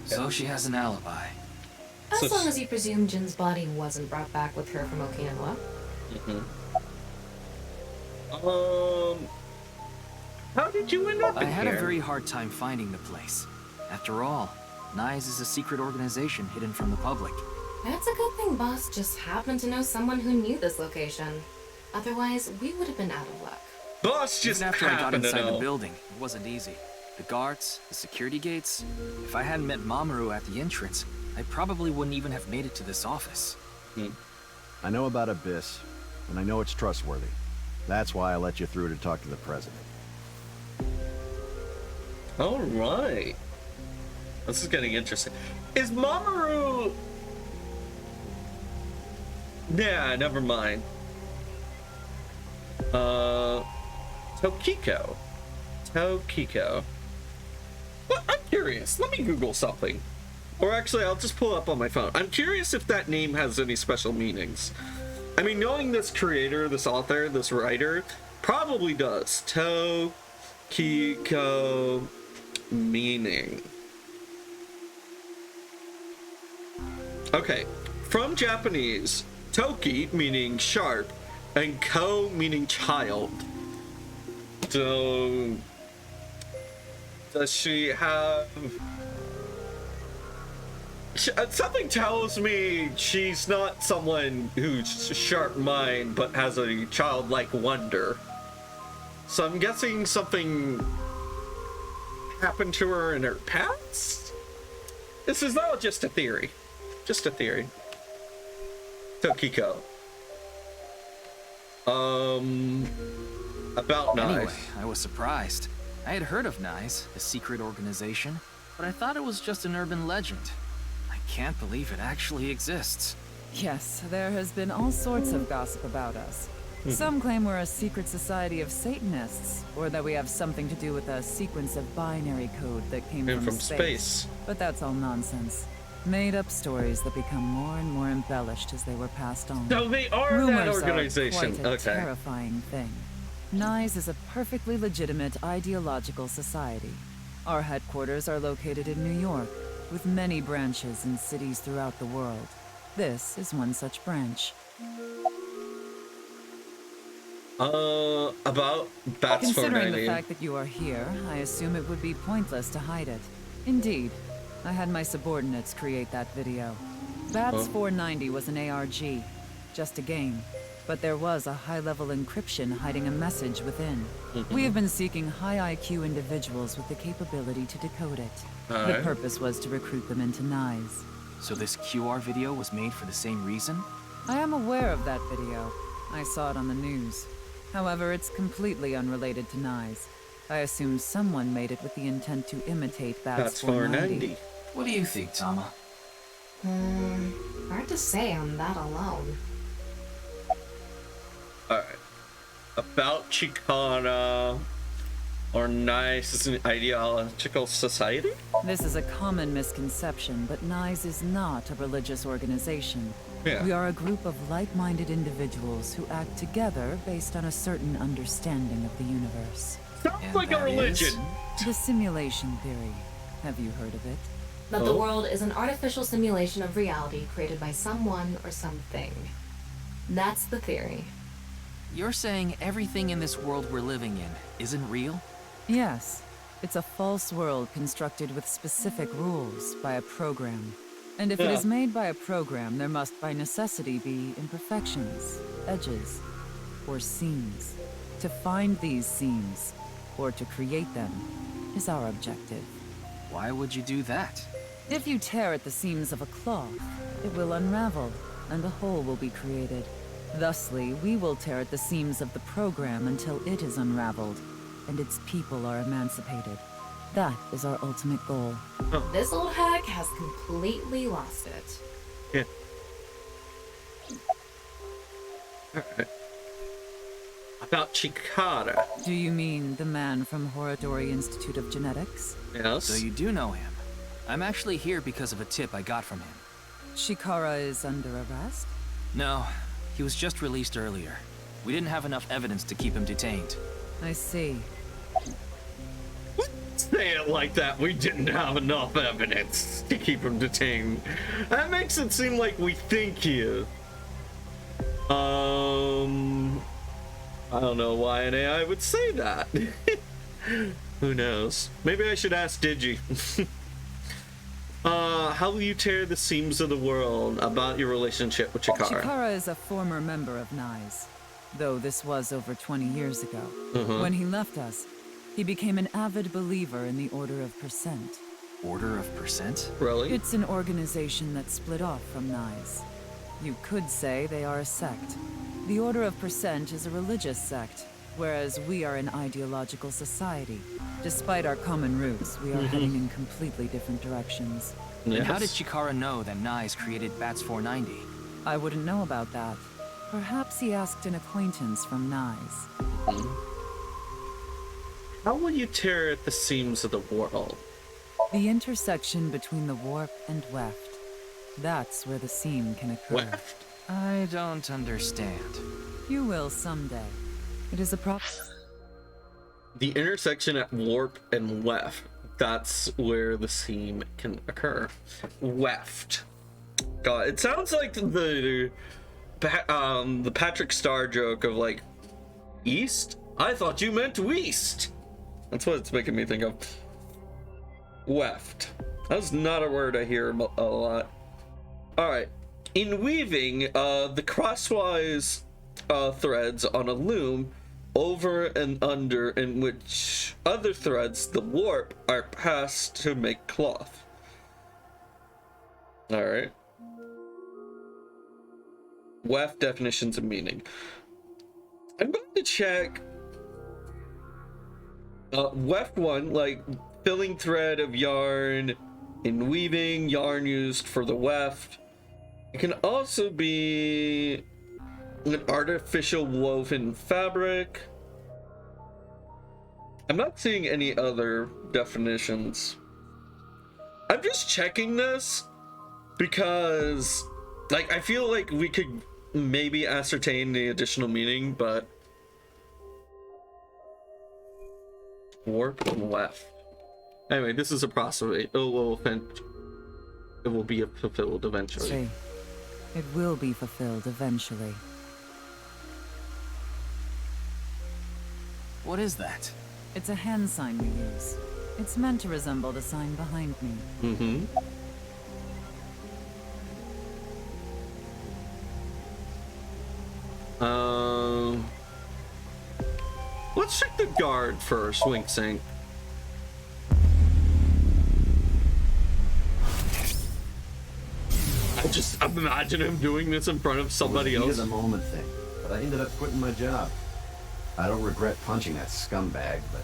So she has an alibi. As long as you presume Jin's body wasn't brought back with her from Okinawa. How did you end up in I had here? a very hard time finding the place. After all, NICE is a secret organization hidden from the public. That's a good thing Boss just happened to know someone who knew this location. Otherwise, we would have been out of luck. Boss just Even after I got happened to inside the know. building, it wasn't easy. The guards, the security gates. If I hadn't met Mamoru at the entrance, I probably wouldn't even have made it to this office. I know about Abyss, and I know it's trustworthy. That's why I let you through to talk to the president. All right. This is getting interesting. Is Mamoru... Yeah, never mind. Tokiko. Well, I'm curious. Let me Google something. Or actually, I'll just pull it up on my phone. I'm curious if that name has any special meanings. I mean, knowing this creator, this author, this writer, probably does. Tokiko meaning. Okay. From Japanese, toki meaning sharp, and ko meaning child. So, does she have... Something tells me she's not someone who's sharp mind, but has a childlike wonder. So I'm guessing something happened to her in her past? This is all just a theory. Just a theory. Tokiko. About NICE. Anyway, I was surprised. I had heard of NICE, a secret organization, but I thought it was just an urban legend. I can't believe it actually exists. Yes, there has been all sorts of gossip about us. Some claim we're a secret society of Satanists, or that we have something to do with a sequence of binary code that came from space. But that's all nonsense. Made-up stories that become more and more embellished as they were passed on. So they are Rumors that organization. Are quite a Okay. terrifying thing. NICE is a perfectly legitimate ideological society. Our headquarters are located in New York, with many branches in cities throughout the world. This is one such branch. About Bats Considering 490. the fact that you are here, I assume it would be pointless to hide it. Indeed, I had my subordinates create that video. Bats 490 was an ARG, just a game. But there was a high-level encryption hiding a message within. We have been seeking high IQ individuals with the capability to decode it. The purpose was to recruit them into NICE. So this QR video was made for the same reason? I am aware of that video. I saw it on the news. However, it's completely unrelated to NICE. I assume someone made it with the intent to imitate Bats 490. What do you think, Tama? Hard to say on that alone. Alright. About Chikara or NICE is an ideological society? This is a common misconception, but NICE is not a religious organization. Yeah. We are a group of like-minded individuals who act together based on a certain understanding of the universe. Sounds like a religion. The simulation theory. Have you heard of it? That the world is an artificial simulation of reality created by someone or something. That's the theory. You're saying everything in this world we're living in isn't real? Yes. It's a false world constructed with specific rules by a program. And if it is made by a program, there must by necessity be imperfections, edges, or seams. To find these seams, or to create them, is our objective. Why would you do that? If you tear at the seams of a cloth, it will unravel, and a hole will be created. Thusly, we will tear at the seams of the program until it is unraveled, and its people are emancipated. That is our ultimate goal. This old hack has completely lost it. Yeah. Alright. About Chikara. Do you mean the man from Horodori Institute of Genetics? Yes. So you do know him. I'm actually here because of a tip I got from him. Chikara is under arrest? No, he was just released earlier. We didn't have enough evidence to keep him detained. I see. Say it like that. We didn't have enough evidence to keep him detained. That makes it seem like we think he is. I don't know why an AI would say that. Who knows? Maybe I should ask Digi. How will you tear the seams of the world about your relationship with Chikara? Chikara is a former member of NICE, though this was over 20 years ago. When he left us, he became an avid believer in the Order of Percent. Order of Percent? Really? It's an organization that split off from NICE. You could say they are a sect. The Order of Percent is a religious sect, whereas we are an ideological society. Despite our common roots, we are heading in completely different directions. And how did Chikara know that NICE created Bats 490? I wouldn't know about that. Perhaps he asked an acquaintance from NICE. How will you tear at the seams of the world? The intersection between the warp and weft. That's where the seam can occur. Weft? I don't understand. You will someday. It is a The intersection at warp and weft. That's where the seam can occur. Weft. God, it sounds like the the Patrick Star joke of like, East? I thought you meant West. That's what it's making me think of. Weft. That's not a word I hear a lot. Alright. In weaving, the crosswise threads on a loom over and under, in which other threads, the warp, are passed to make cloth. Alright. Weft definitions of meaning. I'm going to check weft 1, like filling thread of yarn. In weaving, yarn used for the weft. It can also be an artificial woven fabric. I'm not seeing any other definitions. I'm just checking this because, like, I feel like we could maybe ascertain the additional meaning, but warp and weft. Anyway, this is approximate. It will be fulfilled eventually. See, it will be fulfilled eventually. What is that? It's a hand sign we use. It's meant to resemble the sign behind me. Mm-hmm. Let's check the guard first, Wink Sink. I imagine him doing this in front of somebody else. It was a moment thing, but I ended up quitting my job. I don't regret punching that scumbag, but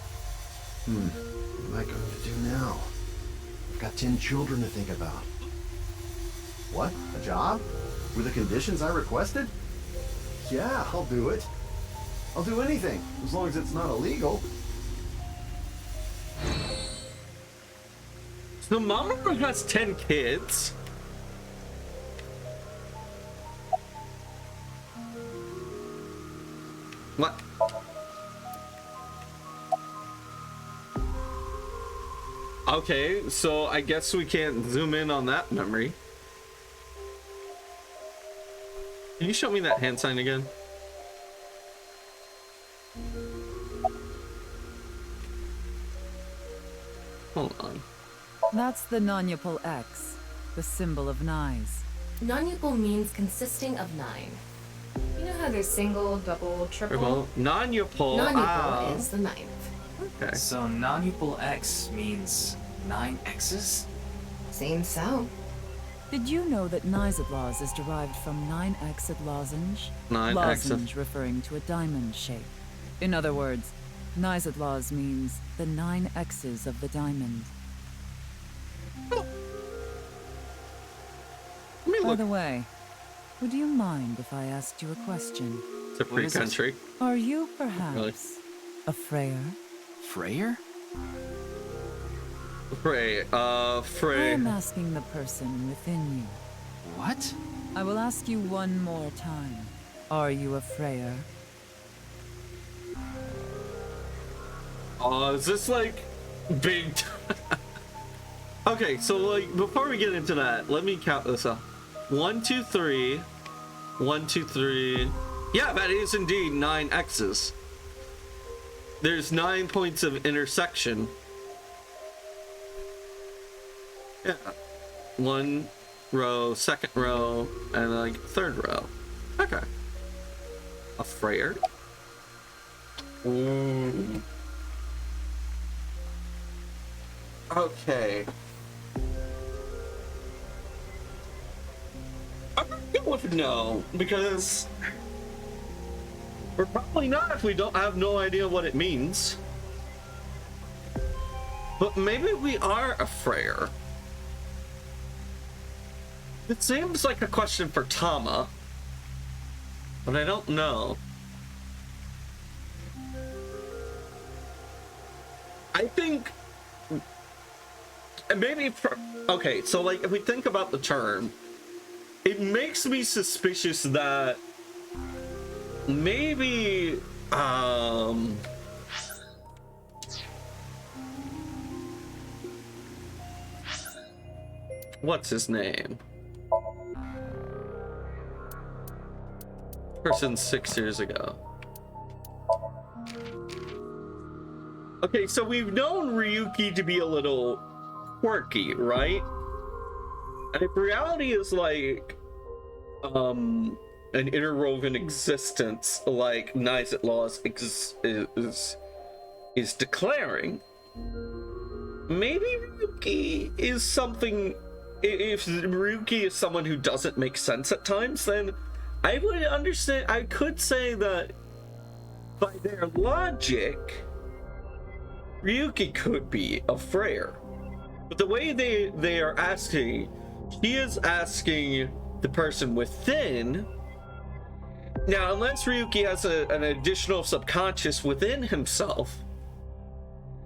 what am I going to do now? I've got 10 children to think about. What? A job? With the conditions I requested? Yeah, I'll do it. I'll do anything, as long as it's not illegal. So Mama has 10 kids. What? Okay, so I guess we can't zoom in on that memory. Can you show me that hand sign again? Hold on. That's the non-Yapal X, the symbol of Nyes. Non-Yapal means consisting of 9. You know how there's single, double, triple? Non-Yapal. Non-Yapal is the 9th. Okay. So non-Yapal X means 9 X's? Seems so. Did you know that Nyes is derived from 9-exed lozenge? 9 Lozenge referring to a diamond shape. In other words, Nyes means the 9 X's of the diamond. By the way, would you mind if I asked you a question? It's a free country. Are you perhaps Really? a Freyer? Freyer? Frey, Frey. I'm asking the person within you. What? I will ask you one more time. Are you a Freyer? Is this like big? Okay, so like before we get into that, let me count this up. 1, 2, 3. 1, 2, 3. Yeah, that is indeed 9 X's. There's 9 points of intersection. Yeah. 1 row, 2nd row, and like 3rd row. Okay. A Freyer. Okay. I'm gonna go with no, because we're probably not if we don't have no idea what it means. But maybe we are a Freyer. It seems like a question for Tama, but I don't know. I think maybe okay, so like if we think about the term, it makes me suspicious that maybe what's his name? person 6 years ago. Okay, so we've known Ryuki to be a little quirky, right? And if reality is like an interwoven existence like Knives at Laws is declaring, maybe Ryuki is something. If Ryuki is someone who doesn't make sense at times, then I would understand. I could say that by their logic, Ryuki could be a Freyr. But the way they are asking, she is asking the person within. Now, unless Ryuki has an additional subconscious within himself,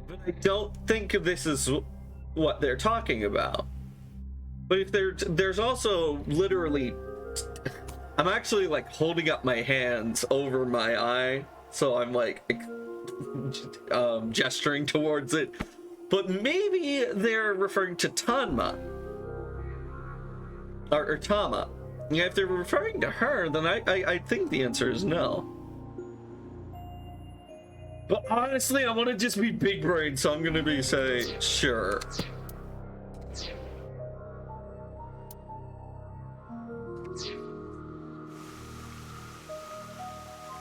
but I don't think this is what they're talking about. But if there's also literally, I'm actually like holding up my hands over my eye, so I'm like gesturing towards it. But maybe they're referring to Tanma or Tama. Yeah, if they're referring to her, then I think the answer is no. But honestly, I want to just be big brain, so I'm gonna say sure.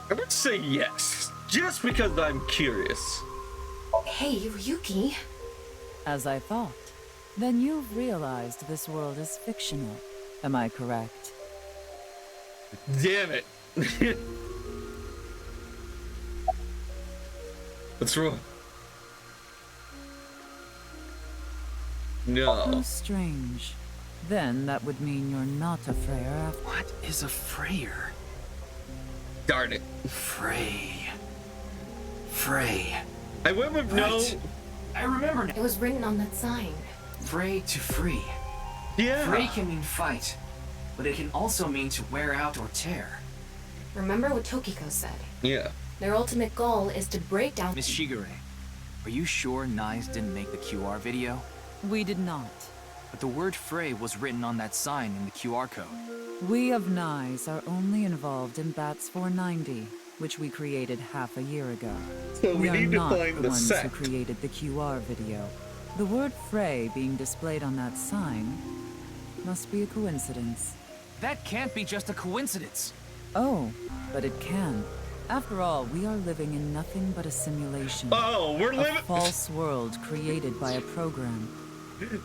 I'm gonna say yes, just because I'm curious. Hey, Ryuki. As I thought. Then you've realized this world is fictional. Am I correct? Damn it. What's wrong? No. How strange. Then that would mean you're not a Freyr after. What is a Freyr? Darn it. Frey. I wouldn't have known. I remember now. It was written on that sign. Frey to free. Yeah. Frey can mean fight, but it can also mean to wear out or tear. Remember what Tokiko said? Yeah. Their ultimate goal is to break down. Miss Shigure, are you sure Knives didn't make the QR video? We did not. But the word Frey was written on that sign in the QR code. We of Knives are only involved in Bats 490, which we created half a year ago. So we are need to not find the the ones sect. who created the QR video. The word Frey being displayed on that sign must be a coincidence. That can't be just a coincidence. Oh, but it can. After all, we are living in nothing but a simulation. Oh, we're a living. false world created by a program.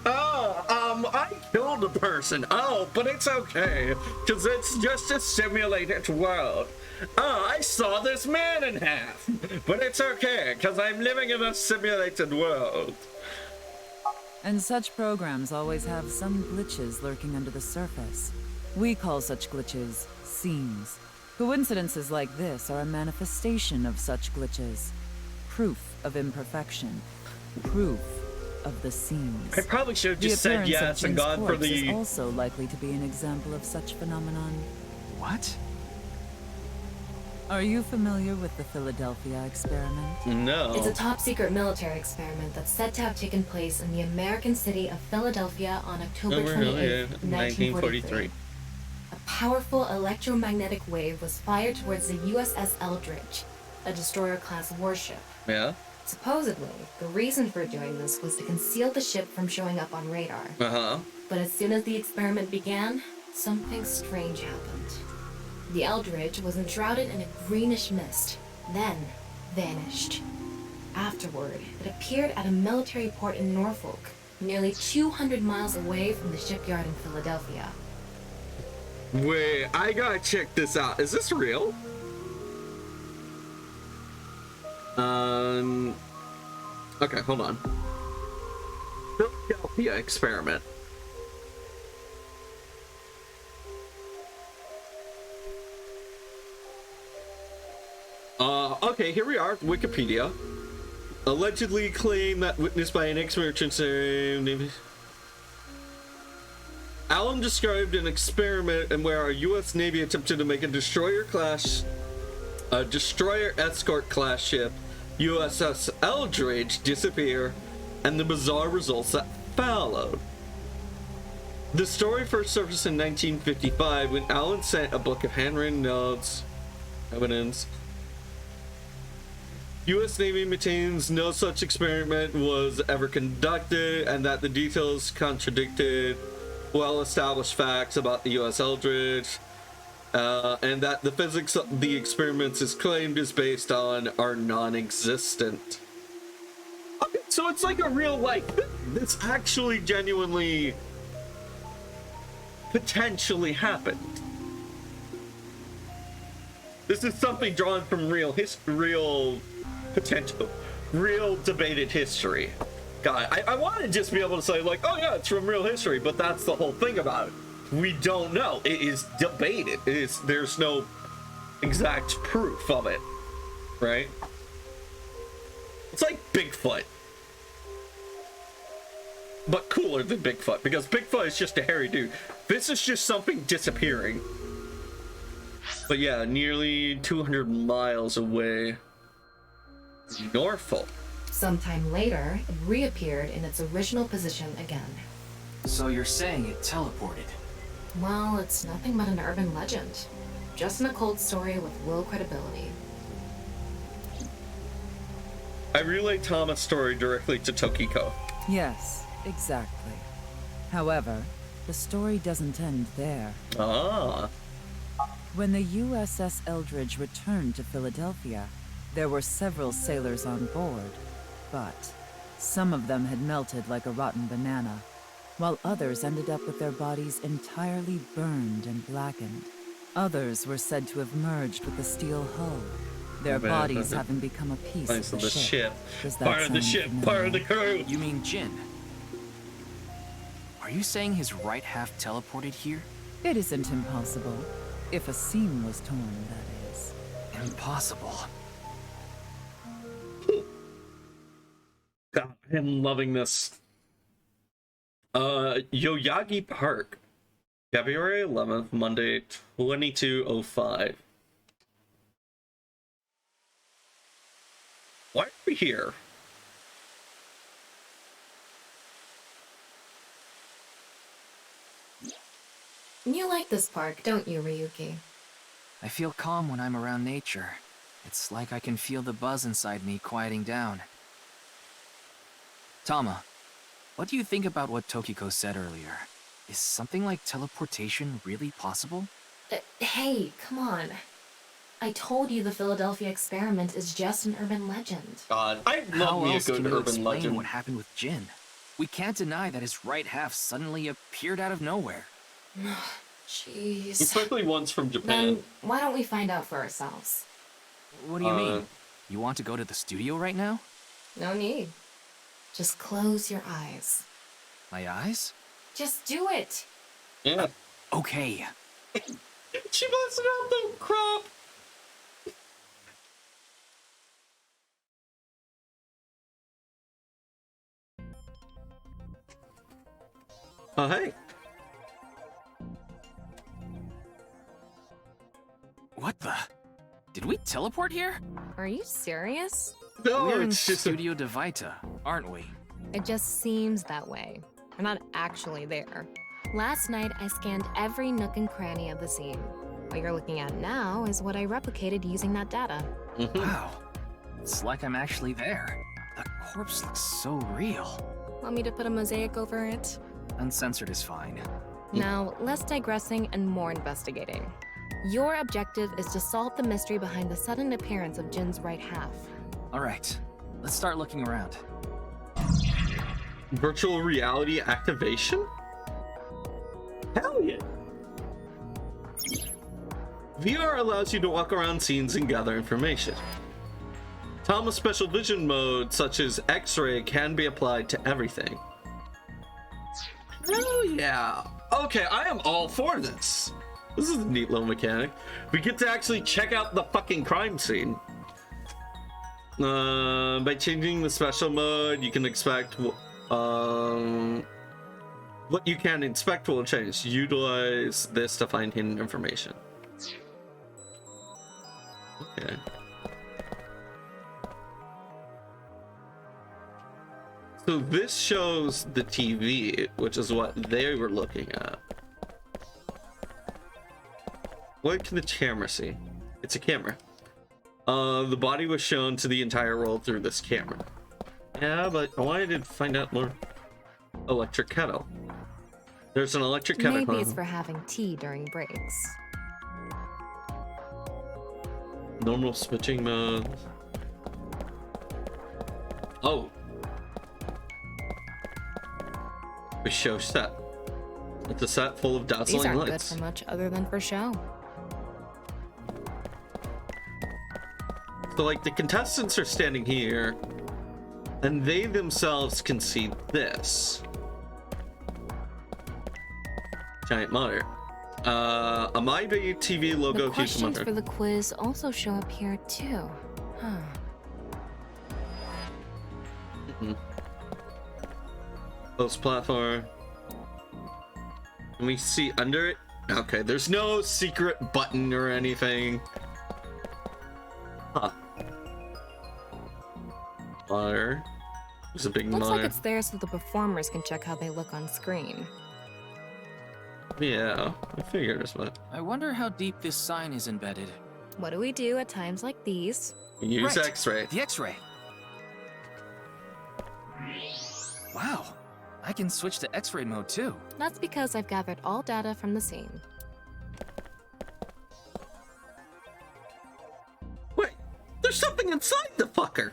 Oh, I killed a person. Oh, but it's okay, because it's just a simulated world. Oh, I saw this man in half, but it's okay, because I'm living in a simulated world. And such programs always have some glitches lurking under the surface. We call such glitches seams. Coincidences like this are a manifestation of such glitches. Proof of imperfection. Proof of the seams. I probably should have just said yes and gone for the... is also likely to be an example of such phenomenon. What? Are you familiar with the Philadelphia experiment? No. It's a top-secret military experiment that's said to have taken place in the American city of Philadelphia on October 28, 1943. A powerful electromagnetic wave was fired towards the USS Eldridge, a destroyer-class warship. Yeah? Supposedly, the reason for doing this was to conceal the ship from showing up on radar. Uh-huh. But as soon as the experiment began, something strange happened. The Eldridge was enshrouded in a greenish mist, then vanished. Afterward, it appeared at a military port in Norfolk, nearly 200 miles away from the shipyard in Philadelphia. Wait, I gotta check this out. Is this real? Okay, hold on. Philadelphia experiment. Okay, here we are, Wikipedia. Allegedly claimed that witnessed by an ex-merchant named... Allen described an experiment in where our U.S. Navy attempted to make a destroyer escort class ship, USS Eldridge, disappear, and the bizarre results that followed. The story first surfaced in 1955 when Allen sent a book of handwritten notes Evidence. U.S. Navy maintains no such experiment was ever conducted, and that the details contradicted well-established facts about the U.S. Eldridge, and that the physics of the experiments is claimed is based on are non-existent. Okay, so it's like a real, like, this actually genuinely potentially happened. This is something drawn from real potential, real debated history. God, I want to just be able to say, like, oh yeah, it's from real history, but that's the whole thing about it. We don't know. It is debated. There's no exact proof of it, right? It's like Bigfoot, but cooler than Bigfoot, because Bigfoot is just a hairy dude. This is just something disappearing. But yeah, nearly 200 miles away. Norfolk. Sometime later, it reappeared in its original position again. So you're saying it teleported? Well, it's nothing but an urban legend. Just an occult story with low credibility. I relay Thomas' story directly to Tokiko. Yes, exactly. However, the story doesn't end there. Ah. When the USS Eldridge returned to Philadelphia, there were several sailors on board, but some of them had melted like a rotten banana, while others ended up with their bodies entirely burned and blackened. Others were said to have merged with the steel hull, their bodies having become a piece of the ship. Part of the ship, part of the crew. You mean Jin? Are you saying his right half teleported here? It isn't impossible. If a seam was torn, that is. Impossible. God, I'm loving this. Yoyagi Park. February 11th, Monday, 22:05. Why are we here? You like this park, don't you, Ryuki? I feel calm when I'm around nature. It's like I can feel the buzz inside me quieting down. Tama, what do you think about what Tokiko said earlier? Is something like teleportation really possible? Hey, come on. I told you the Philadelphia experiment is just an urban legend. God, I love me a good urban legend. What happened with Jin? We can't deny that his right half suddenly appeared out of nowhere. Jeez. Especially ones from Japan. Then why don't we find out for ourselves? What do you mean? You want to go to the studio right now? No need. Just close your eyes. My eyes? Just do it. Yeah. Okay. She busted out the crap. Oh, hey. What the? Did we teleport here? Are you serious? No, We're in it's just Studio de Vita, aren't we? It just seems that way. We're not actually there. Last night, I scanned every nook and cranny of the scene. What you're looking at now is what I replicated using that data. Wow. It's like I'm actually there. The corpse looks so real. Want me to put a mosaic over it? Uncensored is fine. Now, less digressing and more investigating. Your objective is to solve the mystery behind the sudden appearance of Jin's right half. Alright, let's start looking around. virtual reality activation? Hell yeah. VR allows you to walk around scenes and gather information. Tama's special vision mode, such as X-ray, can be applied to everything. Hell yeah. Okay, I am all for this. This is a neat little mechanic. We get to actually check out the fucking crime scene. By changing the special mode, you can expect what you can inspect will change. Utilize this to find hidden information. Okay. So this shows the TV, which is what they were looking at. What can the camera see? It's a camera. The body was shown to the entire world through this camera. Yeah, but I wanted to find out more. Electric kettle. There's an electric kettle. Maybe it's for having tea during breaks. Normal switching mode. Oh. A show set. It's a set full of dazzling These aren't lights. good for much other than for show. So, like, the contestants are standing here, and they themselves can see this. Giant monitor. A MyBay TV logo. The Huge questions monitor. for the quiz also show up here too. Huh. Close platform. Can we see under it? Okay, there's no secret button or anything. Huh. Monitor. There's a big Looks monitor. like it's there so the performers can check how they look on screen. Yeah, I figured as much. I wonder how deep this sign is embedded. What do we do at times like these? Use Right, X-ray. The X-ray. Wow, I can switch to X-ray mode too. That's because I've gathered all data from the scene. Wait, there's something inside the fucker.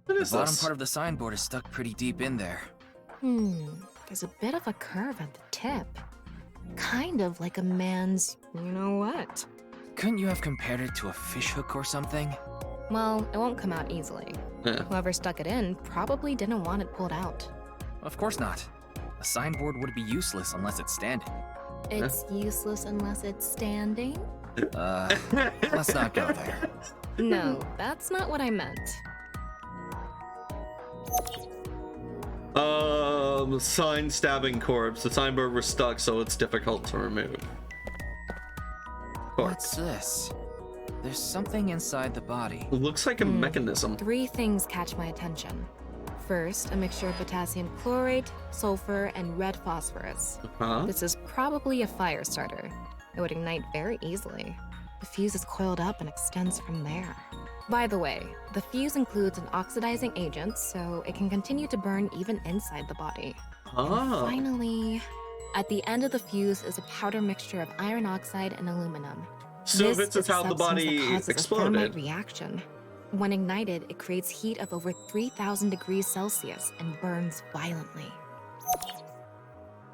What is The bottom this? part of the signboard is stuck pretty deep in there. There's a bit of a curve at the tip. Kind of like a man's, you know what? Couldn't you have compared it to a fishhook or something? Well, it won't come out easily. Yeah. Whoever stuck it in probably didn't want it pulled out. Of course not. A signboard would be useless unless it's standing. It's useless unless it's standing? Let's not go there. No, that's not what I meant. Sign stabbing corpse. The signboard was stuck, so it's difficult to remove. What's this? There's something inside the body. It looks like a mechanism. 3 things catch my attention. First, a mixture of potassium chlorate, sulfur, and red phosphorus. Huh? This is probably a fire starter. It would ignite very easily. The fuse is coiled up and extends from there. By the way, the fuse includes an oxidizing agent, so it can continue to burn even inside the body. Oh. Finally, at the end of the fuse is a powder mixture of iron oxide and aluminum. So this is how the body causes a exploded. thermite reaction. When ignited, it creates heat of over 3,000 degrees Celsius and burns violently.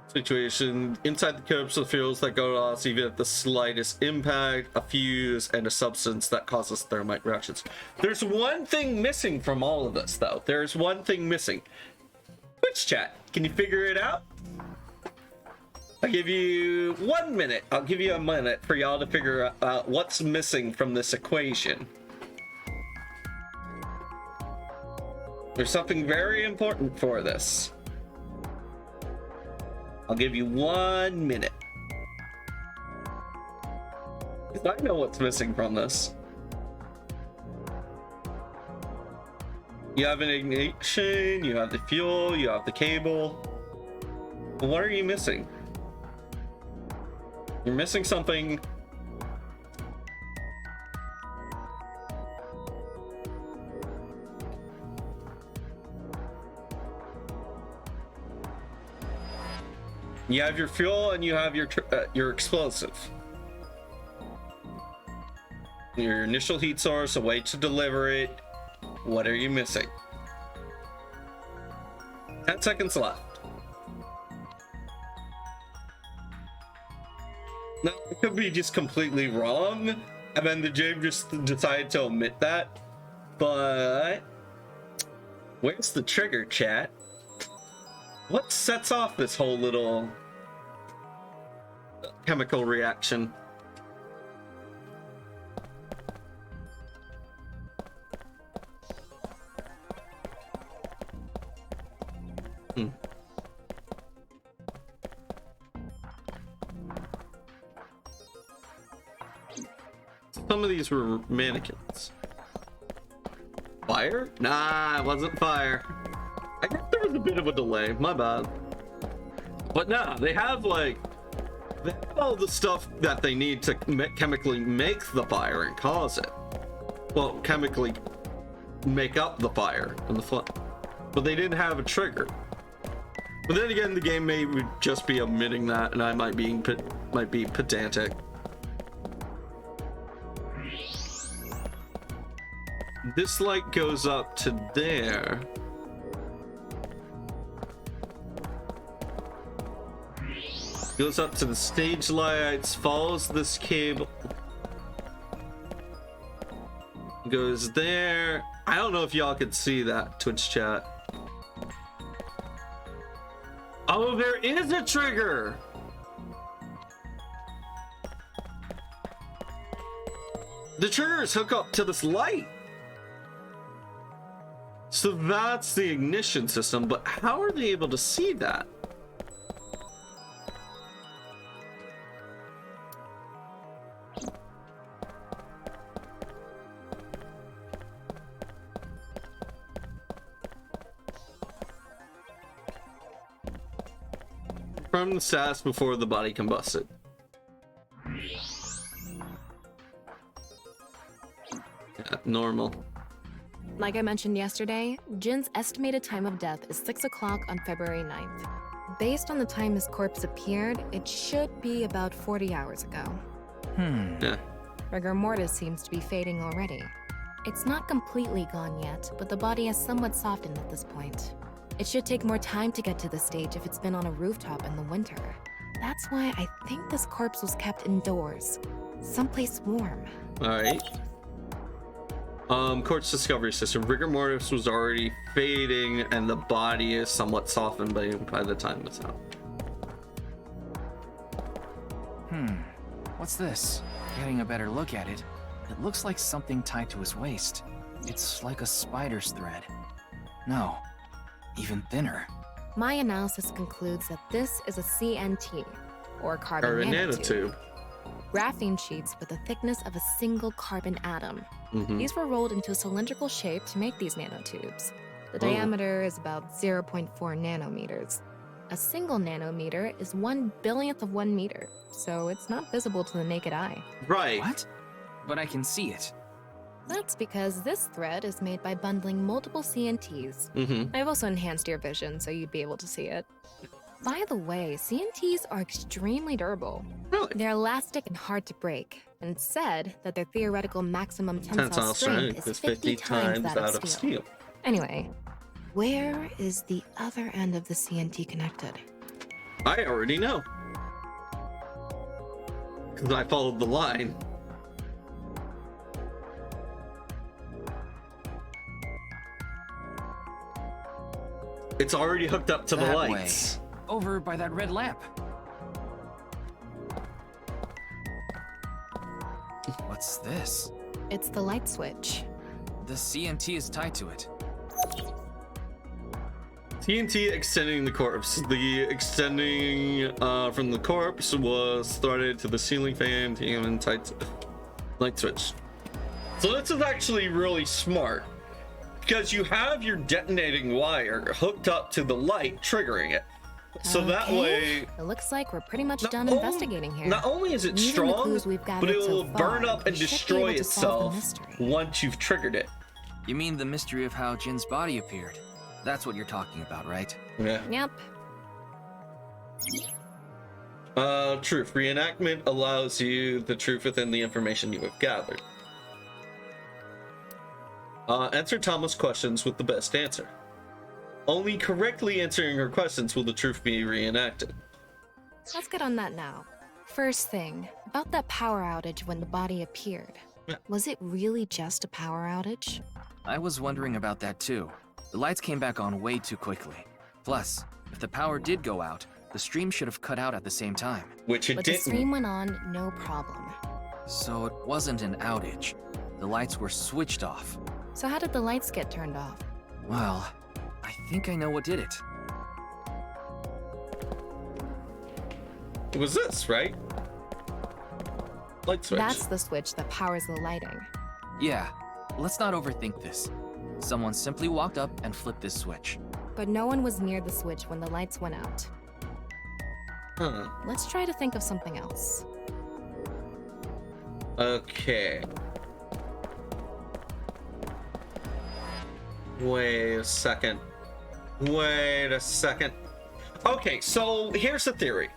Situation inside the corpse of fuels that go off even at the slightest impact, a fuse, and a substance that causes thermite reactions. There's one thing missing from all of this, though. There's one thing missing. Twitch chat, can you figure it out? I'll give you 1 minute. I'll give you a minute for y'all to figure out what's missing from this equation. There's something very important for this. I'll give you 1 minute. Because I know what's missing from this. You have an ignition, you have the fuel, you have the cable. What are you missing? You're missing something. You have your fuel and you have your explosive. Your initial heat source, a way to deliver it. What are you missing? 10 seconds left. Now, it could be just completely wrong, and then the game just decided to omit that. But where's the trigger, chat? What sets off this whole little chemical reaction? Some of these were mannequins. Fire? Nah, it wasn't fire. I guess there was a bit of a delay, my bad. But nah, they have like They have all the stuff that they need to chemically make the fire and cause it. Well, chemically make up the fire and the flame. But they didn't have a trigger. But then again, the game may just be omitting that, and I might be pedantic. This light goes up to there. Goes up to the stage lights, follows this cable. Goes there. I don't know if y'all could see that, Twitch chat. Oh, there is a trigger! The triggers hook up to this light. So that's the ignition system, but how are they able to see that? From the SAS before the body combusted. Yeah, normal. Like I mentioned yesterday, Jin's estimated time of death is 6 o'clock on February 9th. Based on the time his corpse appeared, it should be about 40 hours ago. Yeah. Rigor mortis seems to be fading already. It's not completely gone yet, but the body has somewhat softened at this point. It should take more time to get to this stage if it's been on a rooftop in the winter. That's why I think this corpse was kept indoors, someplace warm. Alright. Corpse discovery system. Rigor mortis was already fading, and the body is somewhat softened by the time it's out. What's this? Getting a better look at it, it looks like something tied to his waist. It's like a spider's thread. No, even thinner. My analysis concludes that this is a CNT, or carbon nanotube. Graphene sheets with the thickness of a single carbon atom. These were rolled into a cylindrical shape to make these nanotubes. The diameter is about 0.4 nanometers. A single nanometer is 1/1000th of 1 meter, so it's not visible to the naked eye. Right. What? But I can see it. That's because this thread is made by bundling multiple CNTs. I've also enhanced your vision so you'd be able to see it. By the way, CNTs are extremely durable. Really? They're elastic and hard to break, and it's said that their theoretical maximum tensile strength is 50 times that of steel. Anyway, where is the other end of the CNT connected? I already know. Because I followed the line. It's already hooked up to the That lights. way. Over by that red lamp. What's this? It's the light switch. The CNT is tied to it. TNT extending the corpse. The extending from the corpse was threaded to the ceiling fan, and tied to the light switch. So this is actually really smart, because you have your detonating wire hooked up to the light, triggering it. So that way, it looks like we're pretty much done investigating here. not only is it Using the strong, clues we've but gathered it will so burn far, up and we should be destroy able to solve the itself mystery. once you've triggered it. You mean the mystery of how Jin's body appeared? That's what you're talking about, right? Yeah. Yep. Truth. Reenactment allows you the truth within the information you have gathered. Answer Thomas' questions with the best answer. Only correctly answering her questions will the truth be reenacted. Let's get on that now. First thing, about that power outage when the body appeared. Yeah. Was it really just a power outage? I was wondering about that too. The lights came back on way too quickly. Plus, if the power did go out, the stream should have cut out at the same time. Which it But didn't. the stream went on, no problem. So it wasn't an outage. The lights were switched off. So how did the lights get turned off? Well, I think I know what did it. It was this, right? Light switch. That's the switch that powers the lighting. Yeah, let's not overthink this. Someone simply walked up and flipped this switch. But no one was near the switch when the lights went out. Huh. Let's try to think of something else. Okay. Wait a second. Okay, so here's the theory.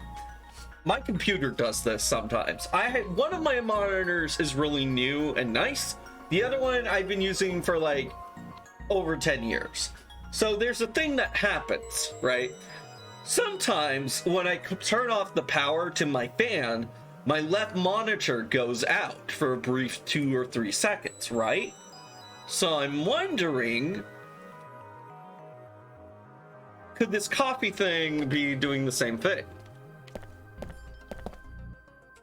My computer does this sometimes. One of my monitors is really new and nice. The other one I've been using for like over 10 years. So there's a thing that happens, right? Sometimes when I turn off the power to my fan, my left monitor goes out for a brief 2 or 3 seconds, right? So I'm wondering, could this coffee thing be doing the same thing?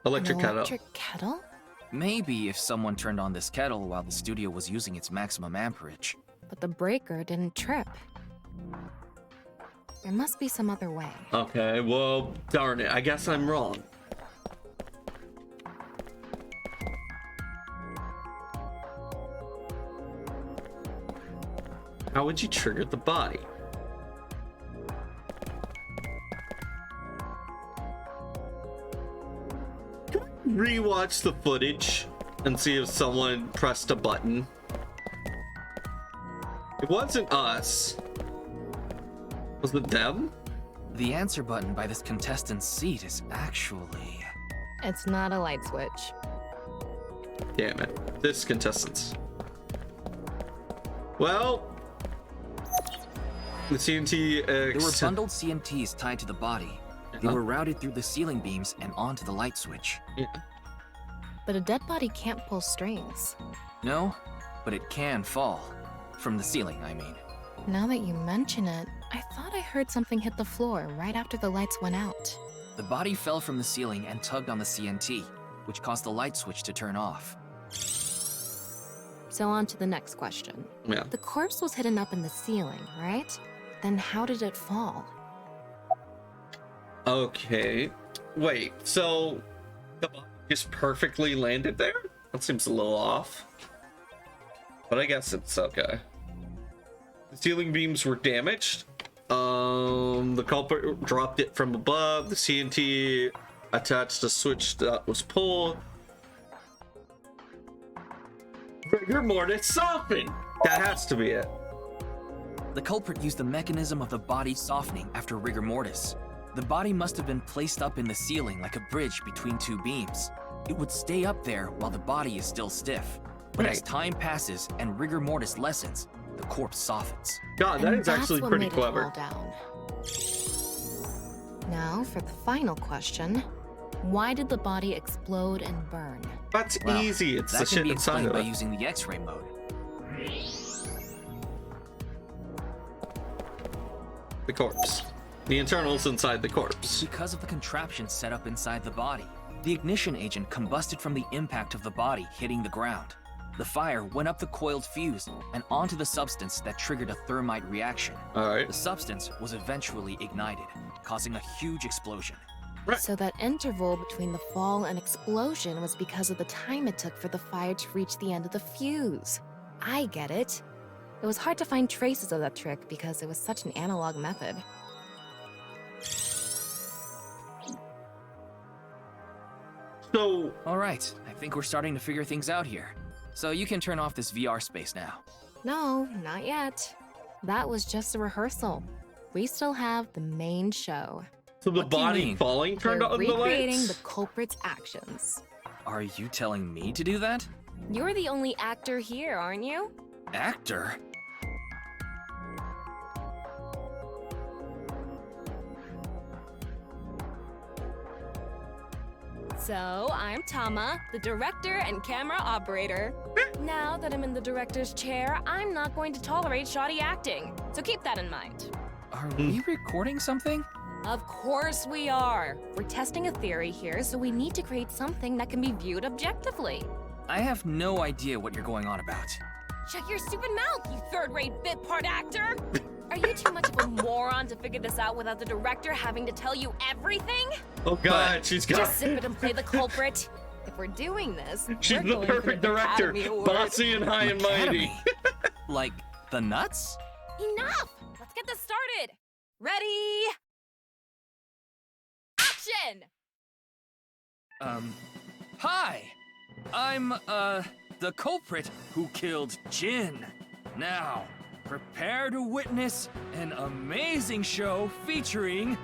Electric kettle? Maybe if someone turned on this kettle while the studio was using its maximum amperage. But the breaker didn't trip. There must be some other way. Okay, well, darn it. I guess I'm wrong. How would you trigger the body? Can I rewatch the footage and see if someone pressed a button? It wasn't us. Was it them? The answer button by this contestant's seat is actually... It's not a light switch. Damn it. This contestant's. Well, the CNT... There were bundled CNTs tied to the body. They were routed through the ceiling beams and onto the light switch. Yeah. But a dead body can't pull strings. No, but it can fall. From the ceiling, I mean. Now that you mention it, I thought I heard something hit the floor right after the lights went out. The body fell from the ceiling and tugged on the CNT, which caused the light switch to turn off. So on to the next question. Yeah. The corpse was hidden up in the ceiling, right? Then how did it fall? Okay. Wait, so the body just perfectly landed there? That seems a little off. But I guess it's okay. The ceiling beams were damaged. The culprit dropped it from above. The CNT attached a switch that was pulled. Rigor mortis softened. That has to be it. The culprit used the mechanism of the body softening after rigor mortis. The body must have been placed up in the ceiling like a bridge between two beams. It would stay up there while the body is still stiff. But as time passes and rigor mortis lessens, the corpse softens. God, that is actually pretty clever. It fall down. Now for the final question. Why did the body explode and burn? That's easy. It's the that can shit be inside explained of by it. using the X-ray mode. The corpse. The internals inside the corpse. Because of the contraption set up inside the body. The ignition agent combusted from the impact of the body hitting the ground. The fire went up the coiled fuse and onto the substance that triggered a thermite reaction. All right. The substance was eventually ignited, causing a huge explosion. Right. So that interval between the fall and explosion was because of the time it took for the fire to reach the end of the fuse. I get it. It was hard to find traces of that trick because it was such an analog method. So, all right, I think we're starting to figure things out here. So you can turn off this VR space now. No, not yet. That was just a rehearsal. We still have the main show. So the What do you body mean? falling turned We're on the recreating lights? the culprit's actions. Are you telling me to do that? You're the only actor here, aren't you? Actor? So, I'm Tama, the director and camera operator. Now that I'm in the director's chair, I'm not going to tolerate shoddy acting. So keep that in mind. Are we recording something? Of course we are. We're testing a theory here, so we need to create something that can be viewed objectively. I have no idea what you're going on about. Shut your stupid mouth, you third-rate bit part actor! Are you too much of a moron to figure this out without the director having to tell you everything? Oh god, she's got... Just sip it and play the culprit. If we're doing this, She's we're the going for perfect an director. Academy Award. Bossy and high and mighty. Like, the nuts? Enough! Let's get this started! Ready? Action! Hi! I'm, the culprit who killed Jin. Now, prepare to witness an amazing show featuring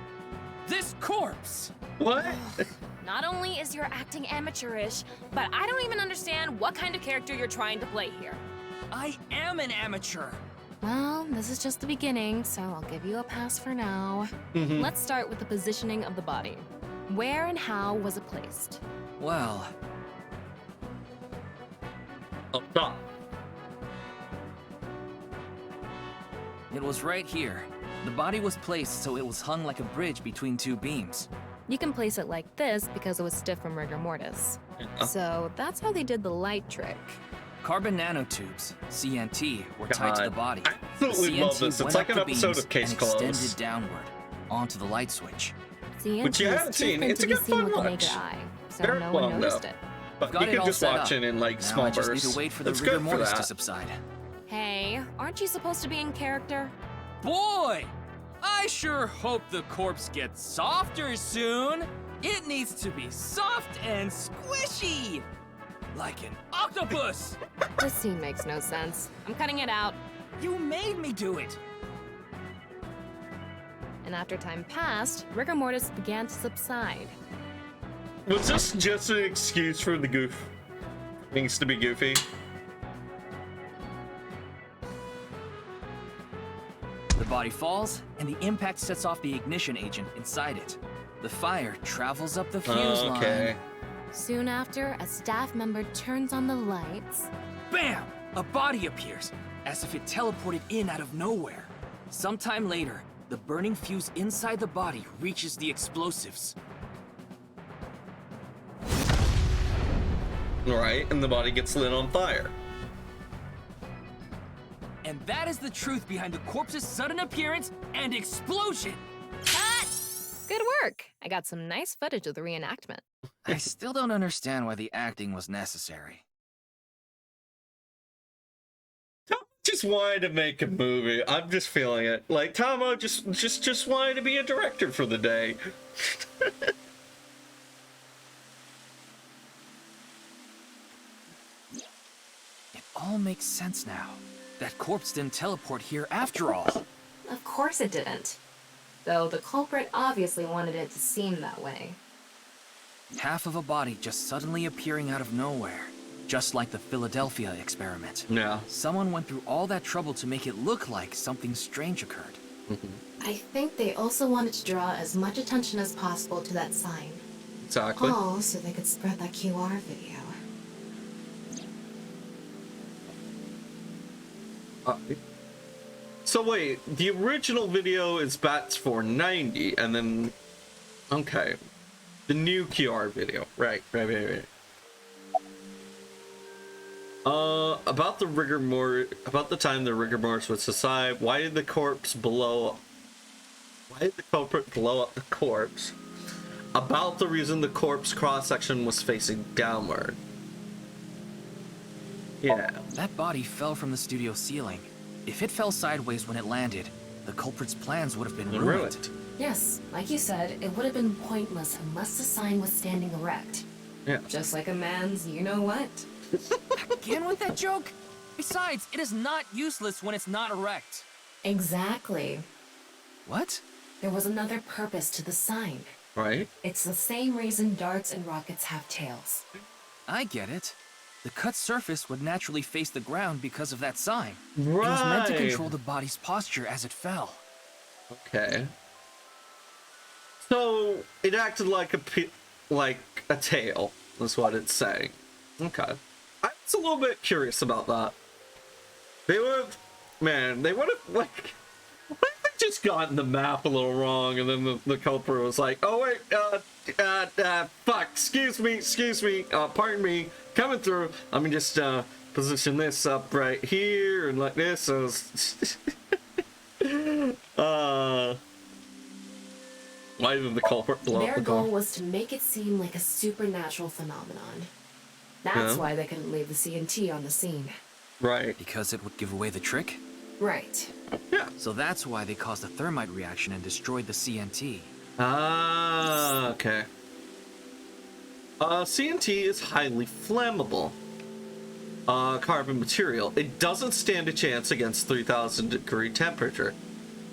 this corpse. What? Not only is your acting amateurish, but I don't even understand what kind of character you're trying to play here. I am an amateur. Well, this is just the beginning, so I'll give you a pass for now. Let's start with the positioning of the body. Where and how was it placed? Well, Up top. it was right here. The body was placed so it was hung like a bridge between two beams. You can place it like this because it was stiff from rigor mortis. So that's how they did the light trick. Carbon nanotubes, CNT, were tied to the body. I absolutely love this. It's like an episode of Case Closed. Extended downward onto the light switch. CNT Which you is haven't too seen. thin It's to a be good seen fun with the watch. naked eye, so Very no one long, noticed though. it. But Got you it can all just set watch up. it in like Now small I just bursts. need to wait for the It's rigor good for mortis to that. subside. Hey, aren't you supposed to be in character? Boy! I sure hope the corpse gets softer soon. It needs to be soft and squishy. Like an octopus. This scene makes no sense. I'm cutting it out. You made me do it. And after time passed, rigor mortis began to subside. Was this just an excuse for the goof? Things to be goofy. The body falls, and the impact sets off the ignition agent inside it. The fire travels up the fuse Okay. line. Soon after, a staff member turns on the lights. Bam! A body appears, as if it teleported in out of nowhere. Sometime later, the burning fuse inside the body reaches the explosives. Right, and the body gets lit on fire. And that is the truth behind the corpse's sudden appearance and explosion. Cut! Good work. I got some nice footage of the reenactment. I still don't understand why the acting was necessary. Just wanted to make a movie. I'm just feeling it. Like Tomo just wanted to be a director for the day. It all makes sense now. That corpse didn't teleport here after all. Of course it didn't. Though the culprit obviously wanted it to seem that way. Half of a body just suddenly appearing out of nowhere. Just like the Philadelphia experiment. Yeah. Someone went through all that trouble to make it look like something strange occurred. I think they also wanted to draw as much attention as possible to that sign. Exactly. All so they could spread that QR video. So wait, the original video is Bats 490, and then okay, the new QR video, right. About the about the time the rigor mortis would subside. Why did the corpse blow up? Why did the culprit blow up the corpse? About the reason the corpse cross section was facing downward. Yeah. That body fell from the studio ceiling. If it fell sideways when it landed, the culprit's plans would have been ruined. Yes, like you said, it would have been pointless unless the sign was standing erect. Yeah. Just like a man's you-know-what. Again with that joke? Besides, it is not useless when it's not erect. Exactly. What? There was another purpose to the sign. Right? It's the same reason darts and rockets have tails. I get it. The cut surface would naturally face the ground because of that sign. Right. It was meant to control the body's posture as it fell. Okay. So it acted like a tail. That's what it's saying. Okay. I was a little bit curious about that. They would have, what if they just gotten the map a little wrong, and then the culprit was like, oh wait, fuck, excuse me, pardon me, coming through. Let me just position this up right here and like this. So why did the culprit blow up Their the goal car? was to make it seem like a supernatural phenomenon. That's why they couldn't leave the CNT on the scene. Right. Because it would give away the trick? Right. Yeah. So that's why they caused a thermite reaction and destroyed the CNT. Ah, okay. CNT is highly flammable. Carbon material. It doesn't stand a chance against 3,000 degree temperature,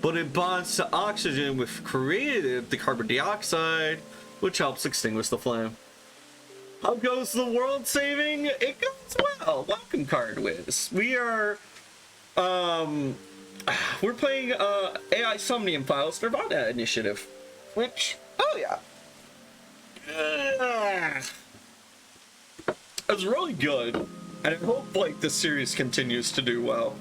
but it bonds to oxygen, which created the carbon dioxide, which helps extinguish the flame. How goes the world saving? It goes well. Welcome, Cardwiz. We are, we're playing AI Somnium Files Nirvana Initiative, which, oh yeah. It's really good, and I hope like this series continues to do well.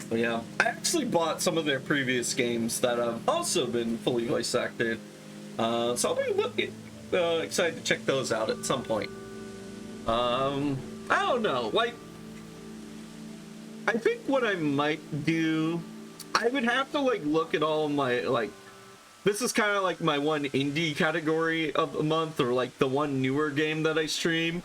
But yeah, I actually bought some of their previous games that have also been fully voice acted, so I'll be excited to check those out at some point. I don't know, like, I think what I might do, I would have to like look at all my like. This is kind of like my one indie category of the month, or like the one newer game that I stream.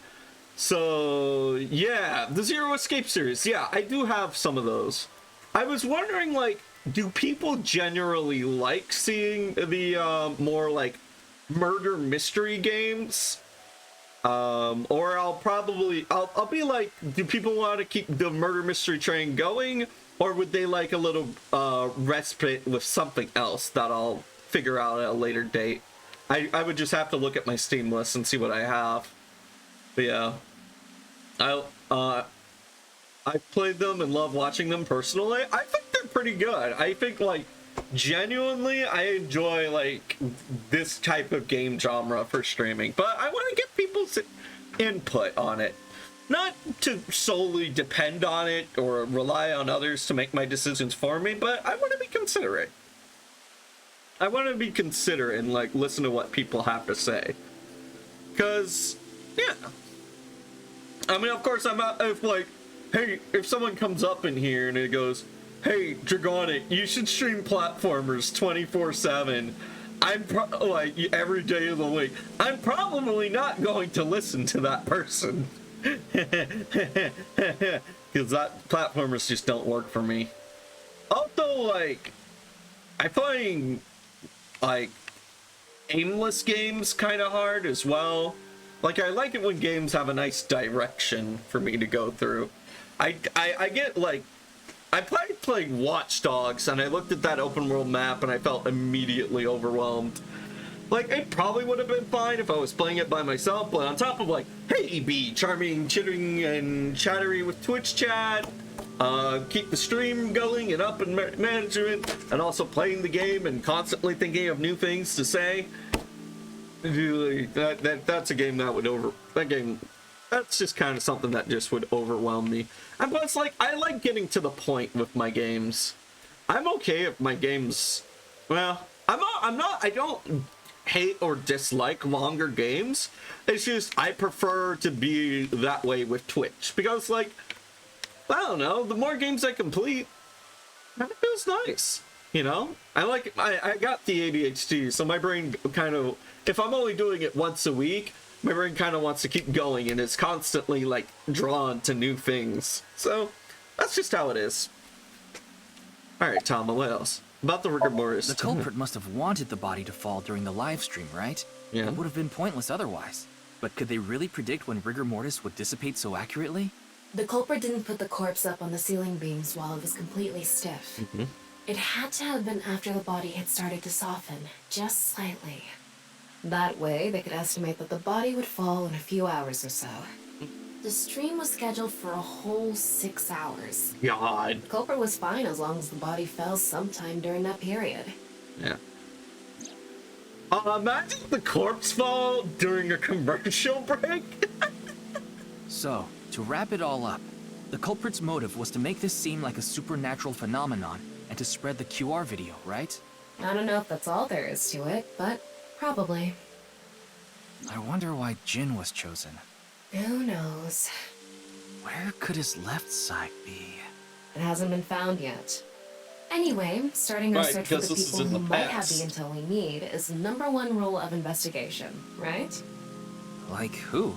So yeah, the Zero Escape series. Yeah, I do have some of those. I was wondering, like, do people generally like seeing the more like murder mystery games? Or I'll be like, do people want to keep the murder mystery train going, or would they like a little respite with something else that I'll figure out at a later date? I would just have to look at my Steam list and see what I have. But yeah, I've played them and love watching them personally. I think they're pretty good. I think, like, genuinely, I enjoy, like, this type of game genre for streaming. But I want to get people's input on it. Not to solely depend on it or rely on others to make my decisions for me, but I want to be considerate. I want to be considerate and, like, listen to what people have to say. Because, yeah. I mean, of course, I'm not, if, like, hey, if someone comes up in here and it goes, hey, Dragonic, you should stream platformers 24/7. I'm like, every day of the week. I'm probably not going to listen to that person. Because that platformers just don't work for me. Also, like, I find, like, aimless games kind of hard as well. Like, I like it when games have a nice direction for me to go through. I get, like, I played Watch Dogs, and I looked at that open world map, and I felt immediately overwhelmed. Like, it probably would have been fine if I was playing it by myself, but on top of, like, hey, be charming, chittering, and chattery with Twitch chat, keep the stream going and up in management, and also playing the game and constantly thinking of new things to say. That's a game that would that's just kind of something that just would overwhelm me. And plus, like, I like getting to the point with my games. I'm okay if my games, well, I don't hate or dislike longer games. It's just I prefer to be that way with Twitch, because, like, I don't know, the more games I complete, it feels nice, you know? I got the ADHD, so my brain kind of, if I'm only doing it once a week, my brain kind of wants to keep going, and it's constantly, like, drawn to new things. So that's just how it is. Alright, Tom, what else? About the rigor mortis. The culprit must have wanted the body to fall during the live stream, right? Yeah. It would have been pointless otherwise. But could they really predict when rigor mortis would dissipate so accurately? The culprit didn't put the corpse up on the ceiling beams while it was completely stiff. Mm-hmm. It had to have been after the body had started to soften, just slightly. That way, they could estimate that the body would fall in a few hours or so. The stream was scheduled for a whole 6 hours. God. The culprit was fine as long as the body fell sometime during that period. Yeah. Imagine the corpse fall during a commercial break. So, to wrap it all up, the culprit's motive was to make this seem like a supernatural phenomenon and to spread the QR video, right? I don't know if that's all there is to it, but probably. I wonder why Jin was chosen. Who knows? Where could his left side be? It hasn't been found yet. Anyway, starting our search for the people who might have the intel we need is the #1 rule of investigation, right? Like who?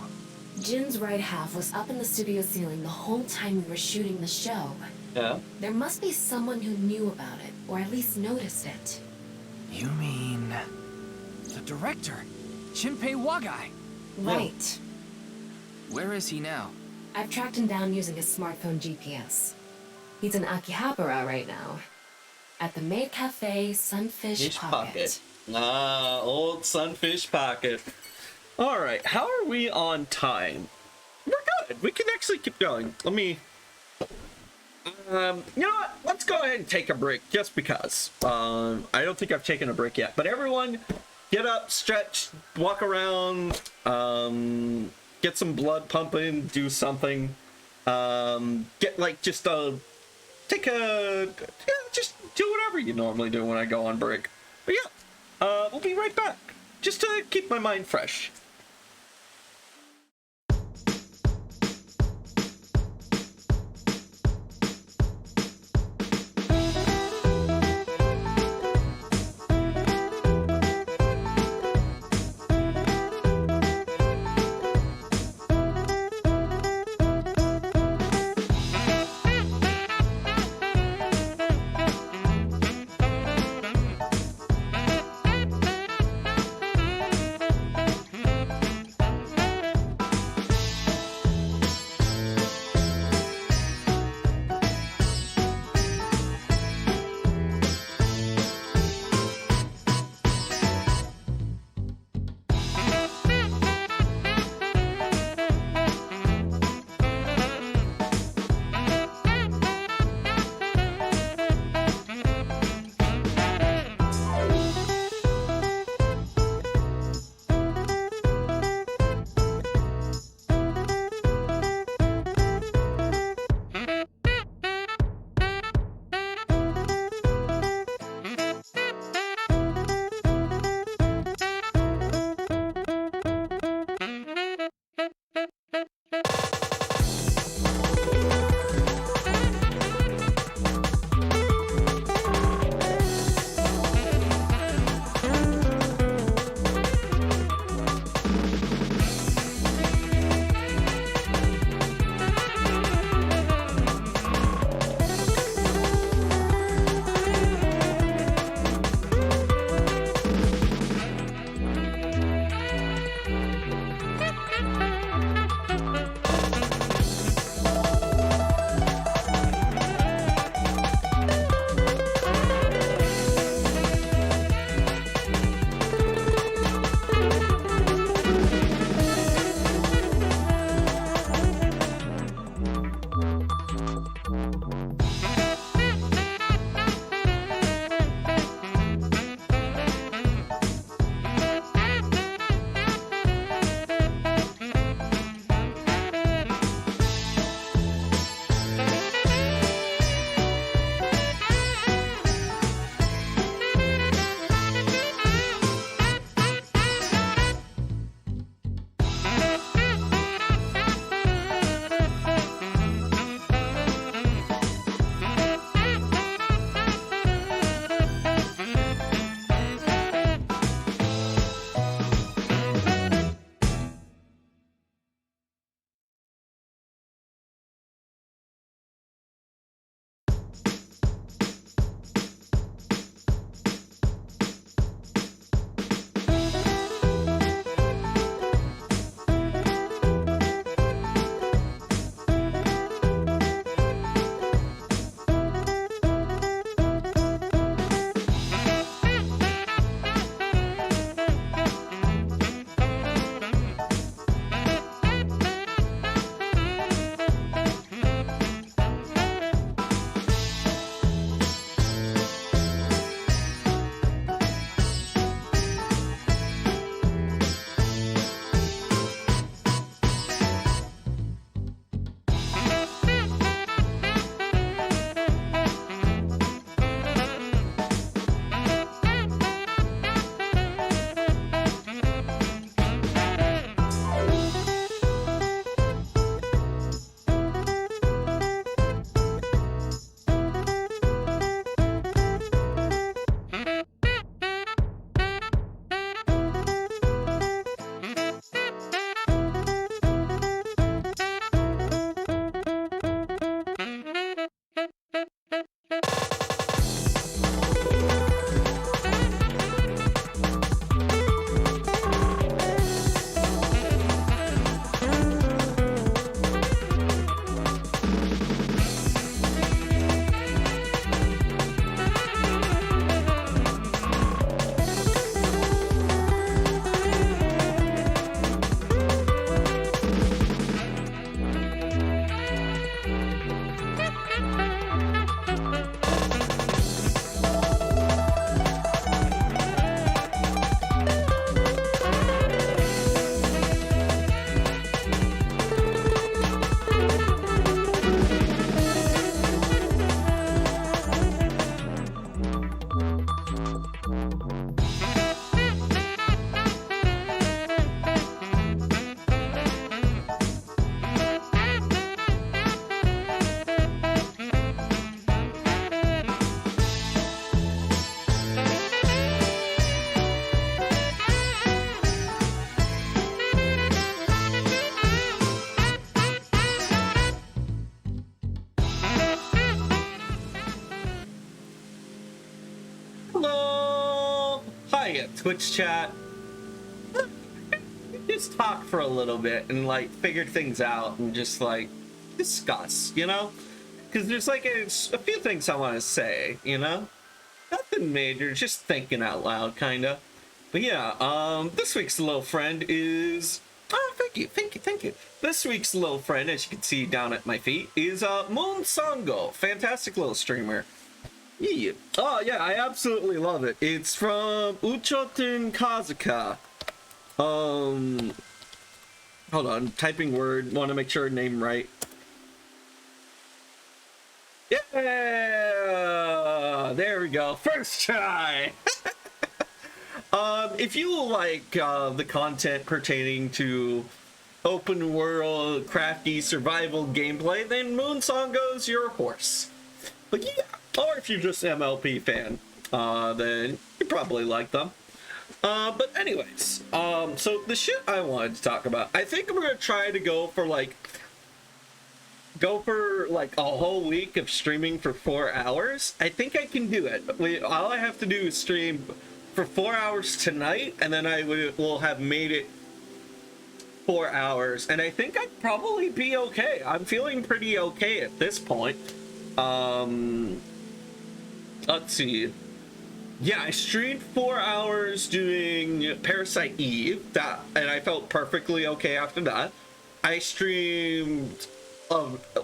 Jin's right half was up in the studio ceiling the whole time we were shooting the show. Yeah. There must be someone who knew about it, or at least noticed it. You mean... The director, Shinpei Wagai. Right. Where is he now? I've tracked him down using his smartphone GPS. He's in Akihabara right now. At the maid cafe Sunfish Pocket. Ah, old Sunfish Pocket. Alright, how are we on time? We're good. We can actually keep going. Let me... you know what? Let's go ahead and take a break, just because. I don't think I've taken a break yet. But everyone, get up, stretch, walk around, get some blood pumping, do something. Get, like, just take a... Yeah, just do whatever you normally do when I go on break. But yeah, we'll be right back. Just to keep my mind fresh. Hi, Twitch chat. Just talk for a little bit and like figure things out and just like discuss, you know? Because there's like a few things I want to say, you know? Nothing major, just thinking out loud, kind of. But yeah, this week's little friend is... Oh, thank you. This week's little friend, as you can see down at my feet, is Moon Songo. Fantastic little streamer. Yeah. Oh, yeah, I absolutely love it. It's from Uchoten Kazuka. Hold on, typing word, want to make sure name right. Yeah! There we go, first try! If you like the content pertaining to open world, crafty survival gameplay, then Moon Songo's your horse. But yeah, or if you're just an MLP fan, then you probably like them. But anyways, so the shit I wanted to talk about, I think we're gonna try to go for like a whole week of streaming for 4 hours. I think I can do it. All I have to do is stream for 4 hours tonight, and then I will have made it 4 hours, and I think I'd probably be okay. I'm feeling pretty okay at this point. Let's see. Yeah, I streamed 4 hours doing Parasite Eve, and I felt perfectly okay after that. I streamed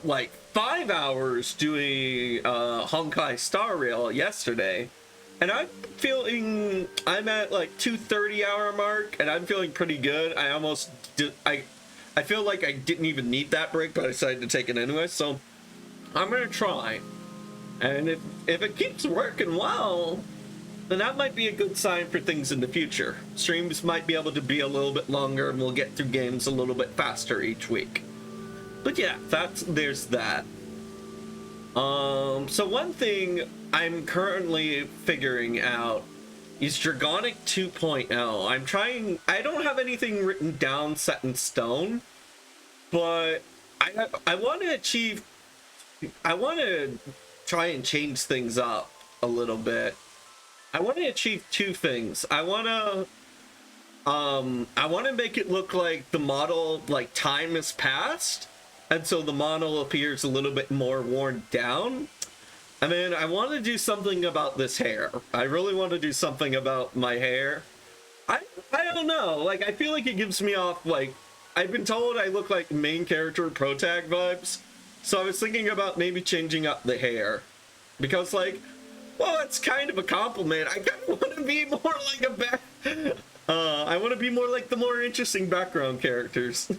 like 5 hours doing Honkai Star Rail yesterday, and I'm at like 2:30 hour mark, and I'm feeling pretty good. I feel like I didn't even need that break, but I decided to take it anyway, so I'm gonna try. And if it keeps working well, then that might be a good sign for things in the future. Streams might be able to be a little bit longer, and we'll get through games a little bit faster each week. But yeah, there's that. So one thing I'm currently figuring out is Dragonic 2.0. I don't have anything written down set in stone, but I want to try and change things up a little bit. I want to achieve two things. I want to make it look like the model, like time has passed, and so the model appears a little bit more worn down. And then I want to do something about this hair. I really want to do something about my hair. I don't know. Like, I feel like it gives me off, like, I've been told I look like main character protag vibes. So I was thinking about maybe changing up the hair. Because, like, well, it's kind of a compliment. I kind of want to be more like I want to be more like the more interesting background characters.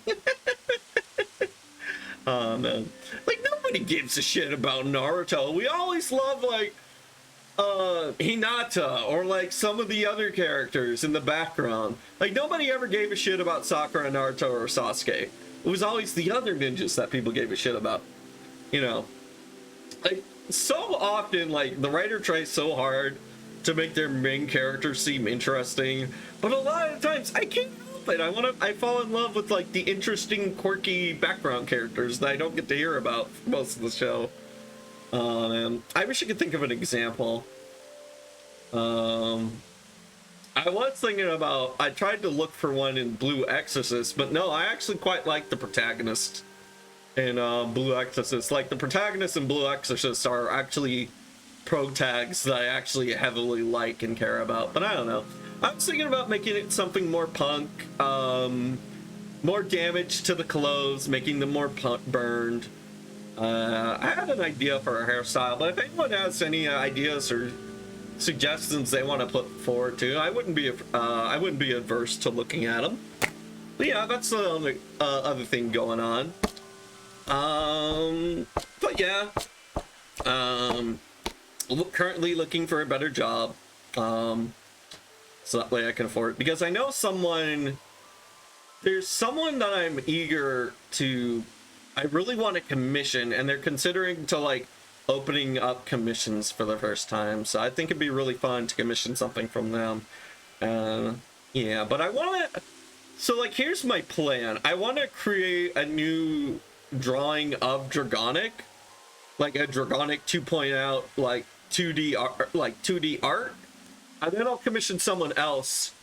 Oh, man. Like, nobody gives a shit about Naruto. We always love, like, Hinata, or, like, some of the other characters in the background. Like, nobody ever gave a shit about Sakura, Naruto, or Sasuke. It was always the other ninjas that people gave a shit about. You know? Like, so often, like, the writer tries so hard to make their main character seem interesting, but a lot of times, I can't help it. I fall in love with, like, the interesting, quirky background characters that I don't get to hear about for most of the show. Man. I wish I could think of an example. I was thinking about, I tried to look for one in Blue Exorcist, but no, I actually quite like the protagonist in Blue Exorcist. Like, the protagonist in Blue Exorcist are actually protags that I actually heavily like and care about, but I don't know. I was thinking about making it something more punk, more damage to the clothes, making them more burned. I had an idea for a hairstyle, but if anyone has any ideas or suggestions they want to put forward to, I wouldn't be adverse to looking at them. But yeah, that's the only other thing going on. But yeah, currently looking for a better job, so that way I can afford it, because I know there's someone that I'm eager to, I really want to commission, and they're considering to, like, opening up commissions for the first time, so I think it'd be really fun to commission something from them. Yeah, but I want to, so, like, here's my plan. I want to create a new drawing of Dragonic, like a Dragonic 2.0, like 2D art, And then I'll commission someone else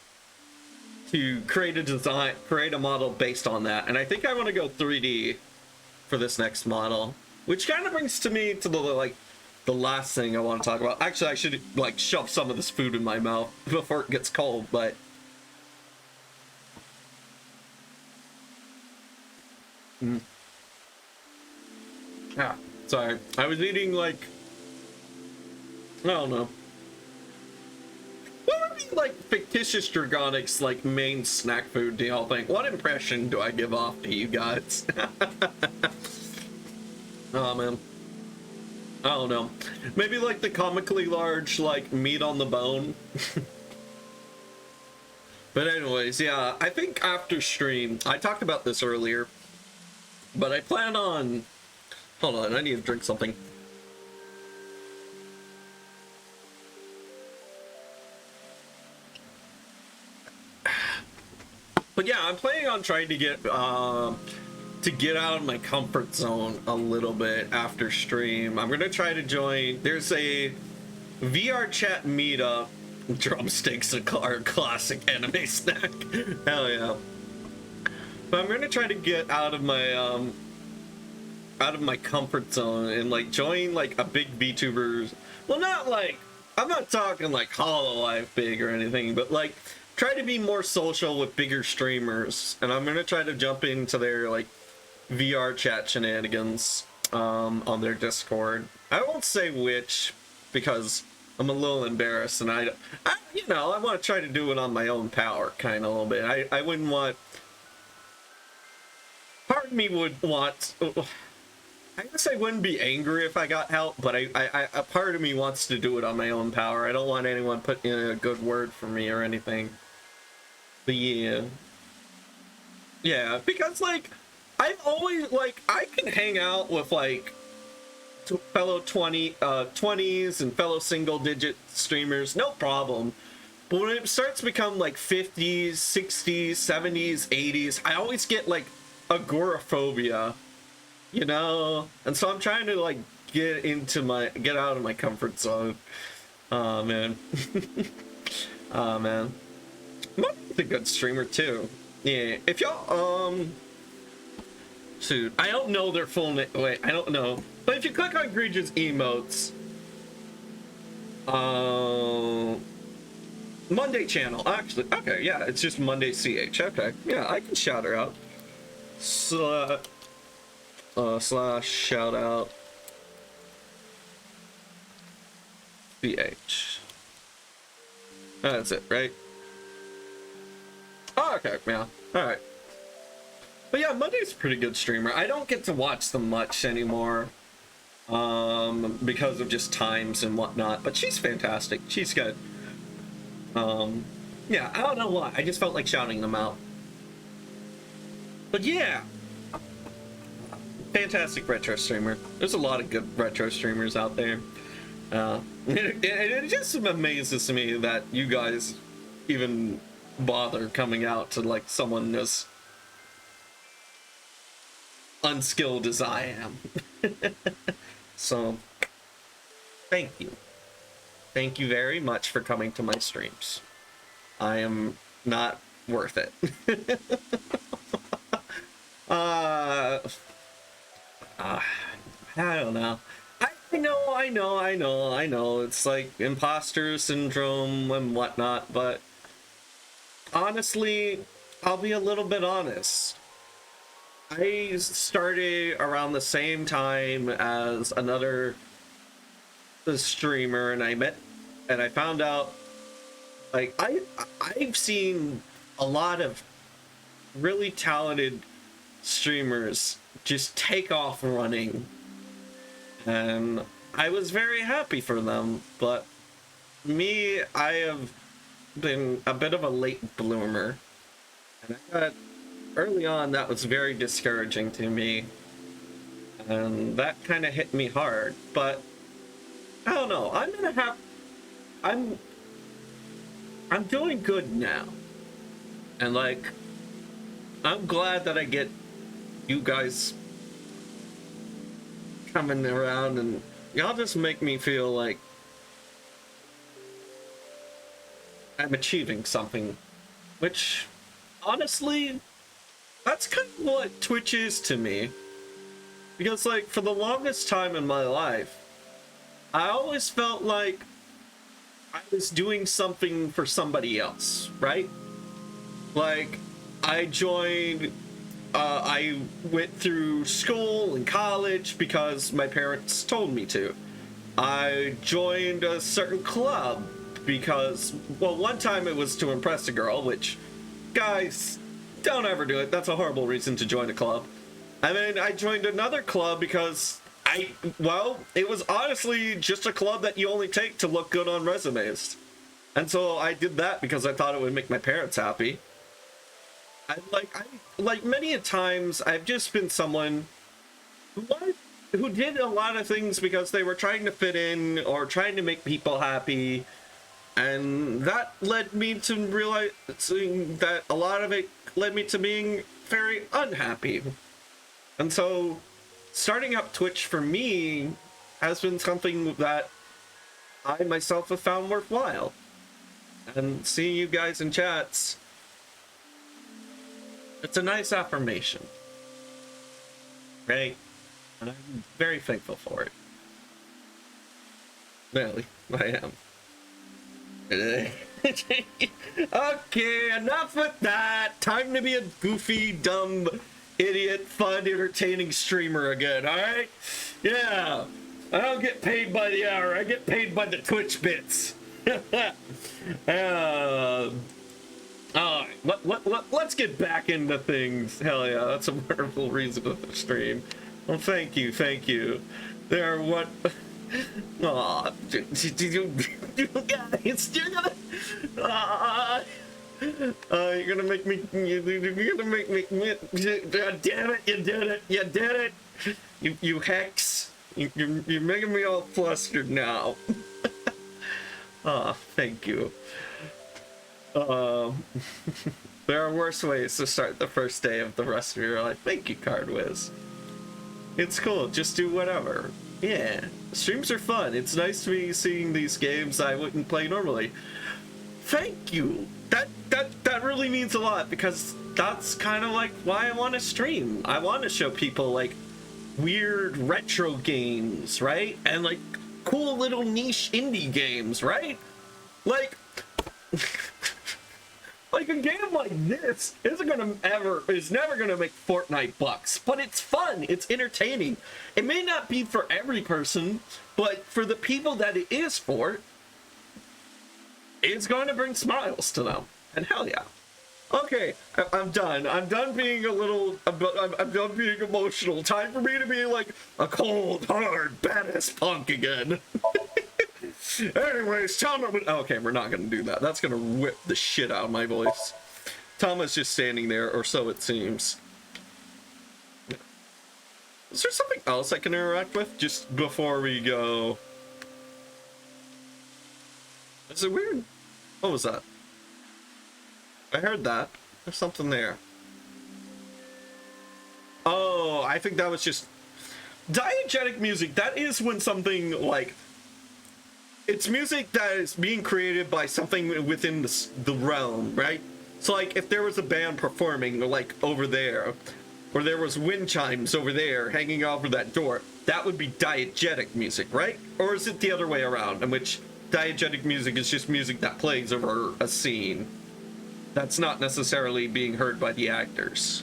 to create a design, create a model based on that. And I think I want to go 3D for this next model, which kind of brings to me to the last thing I want to talk about. Actually, I should like shove some of this food in my mouth before it gets cold, but yeah, sorry. I was eating like, I don't know. What would be like fictitious Dragonics like main snack food, do y'all think? What impression do I give off to you guys? Oh man. I don't know. Maybe like the comically large like meat on the bone. But anyways, yeah, I think after stream, I talked about this earlier, but I plan on, hold on, I need to drink something. But yeah, I'm planning on trying to get out of my comfort zone a little bit after stream. I'm gonna try to join. There's a VR chat meetup. Drumsticks are a classic anime snack. Hell yeah! But I'm gonna try to get out of my comfort zone and like join like a big VTubers. Well, not like, I'm not talking like Hololive big or anything, but like try to be more social with bigger streamers. And I'm gonna try to jump into their like VR chat shenanigans on their Discord. I won't say which because I'm a little embarrassed, and I you know, I want to try to do it on my own power, kind of a little bit. I wouldn't want. Part of me would want. I guess I wouldn't be angry if I got help, but a part of me wants to do it on my own power. I don't want anyone putting in a good word for me or anything. But yeah, because like. I've always, like, I can hang out with, like, fellow 20s and fellow single-digit streamers, no problem. But when it starts to become, like, 50s, 60s, 70s, 80s, I always get, like, agoraphobia, you know? And so I'm trying to, like, get out of my comfort zone. Oh, man. Oh, man. Money's a good streamer, too. Yeah, if y'all, dude, I don't know their full name. Wait, I don't know. But if you click on Egregious Emotes, Monday channel, actually, okay, yeah, it's just Monday CH. Okay, yeah, I can shout her out. Slash shout out CH. That's it, right? Oh, okay, yeah, all right. But yeah, Monday's a pretty good streamer. I don't get to watch them much anymore because of just times and whatnot, but she's fantastic. She's good. Yeah, I don't know why. I just felt like shouting them out. But yeah, fantastic retro streamer. There's a lot of good retro streamers out there. It just amazes me that you guys even bother coming out to like someone as unskilled as I am. So thank you very much for coming to my streams. I am not worth it. I don't know. I know it's like imposter syndrome and whatnot, but honestly, I'll be a little bit honest. I started around the same time as another streamer, and I found out, like, I've seen a lot of really talented streamers just take off running, and I was very happy for them. But me, I have been a bit of a late bloomer, and I got early on, that was very discouraging to me, and that kind of hit me hard. But I don't know, I'm doing good now, and like, I'm glad that I get you guys coming around, and y'all just make me feel like I'm achieving something, which honestly, that's kind of what Twitch is to me. Because like for the longest time in my life, I always felt like I was doing something for somebody else, right? Like I joined, I went through school and college because my parents told me to. I joined a certain club because, well, one time it was to impress a girl, which, guys, don't ever do it. That's a horrible reason to join a club. And then I joined another club because it was honestly just a club that you only take to look good on resumes. And so I did that because I thought it would make my parents happy. Like many a times, I've just been someone who did a lot of things because they were trying to fit in or trying to make people happy. And that led me to realizing that a lot of it led me to being very unhappy. And so starting up Twitch for me has been something that I myself have found worthwhile. And seeing you guys in chats, it's a nice affirmation, right? And I'm very thankful for it. Really, I am. Okay, enough with that. Time to be a goofy, dumb, idiot, fun, entertaining streamer again, alright? Yeah, I don't get paid by the hour, I get paid by the Twitch bits. Alright, let's get back into things. Hell yeah, that's a wonderful reason to stream. Well, thank you. There are what... Aw, you guys, you're gonna make me, God damn it, you did it, you hex, you're making me all flustered now. Thank you. There are worse ways to start the first day of the rest of your life. Thank you, Cardwiz. It's cool, just do whatever. Yeah, streams are fun. It's nice to be seeing these games I wouldn't play normally. Thank you. That really means a lot because that's kind of like why I want to stream. I want to show people like weird retro games, right? And like cool little niche indie games, right? Like like a game like this is never gonna make Fortnite bucks, but it's fun, it's entertaining. It may not be for every person, but for the people that it is for, it's going to bring smiles to them. And hell yeah. Okay, I'm done. I'm done being I'm done being emotional. Time for me to be like a cold, hard, badass punk again. Anyways, okay, we're not gonna do that. That's gonna whip the shit out of my voice. Tama's just standing there, or so it seems. Is there something else I can interact with just before we go? Is it weird? What was that? I heard that. There's something there. Oh, I think that was just diegetic music. That is when something like it's music that is being created by something within the realm, right? So like if there was a band performing like over there, or there was wind chimes over there hanging over that door, that would be diegetic music, right? Or is it the other way around, in which diegetic music is just music that plays over a scene that's not necessarily being heard by the actors?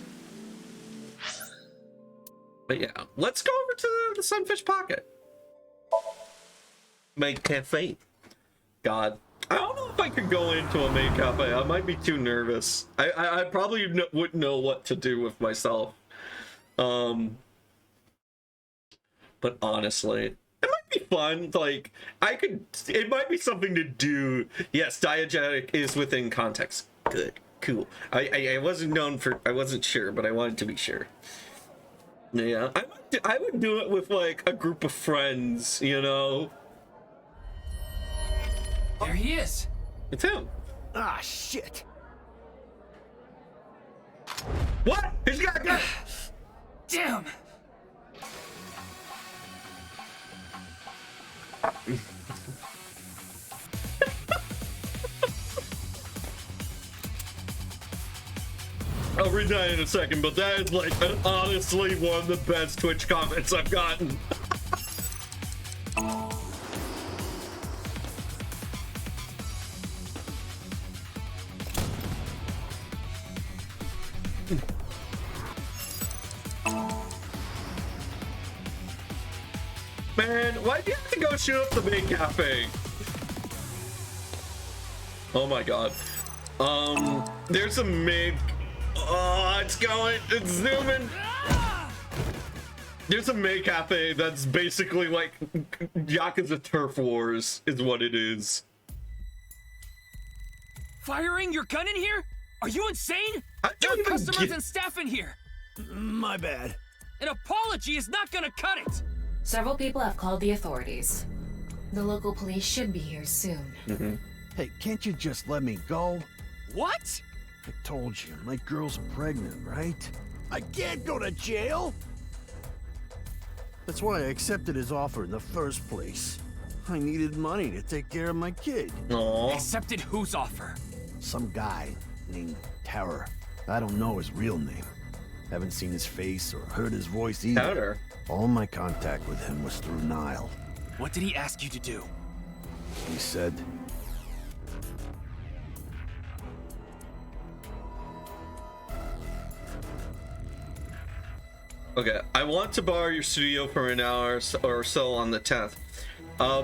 But yeah, let's go over to the Sunfish Pocket. Maid cafe. God, I don't know if I could go into a maid cafe. I might be too nervous. I probably wouldn't know what to do with myself. But honestly, it might be fun. Like it might be something to do. Yes, diegetic is within context. Good, cool. I wasn't sure, but I wanted to be sure. Yeah, I would do it with like a group of friends, you know. There he is. It's him. Ah, shit. What? He's got a gun. Damn. I'll read that in a second, but that is like honestly one of the best Twitch comments I've gotten. Man, why'd you have to go shoot up the main cafe? Oh my god. There's a MiG. Oh, it's going, it's zooming. There's a MiG cafe that's basically like Yakuza Turf Wars is what it is. Firing your gun in here? Are you insane? There are customers and staff in here. My bad. An apology is not gonna cut it. Several people have called the authorities. The local police should be here soon. Hey, can't you just let me go? What? I told you, my girl's pregnant, right? I can't go to jail. That's why I accepted his offer in the first place. I needed money to take care of my kid. Aww. Accepted whose offer? Some guy named Terror. I don't know his real name. Haven't seen his face or heard his voice either. Terror? All my contact with him was through Nile. What did he ask you to do? He said... Okay, I want to borrow your studio for an hour or so on the 10th.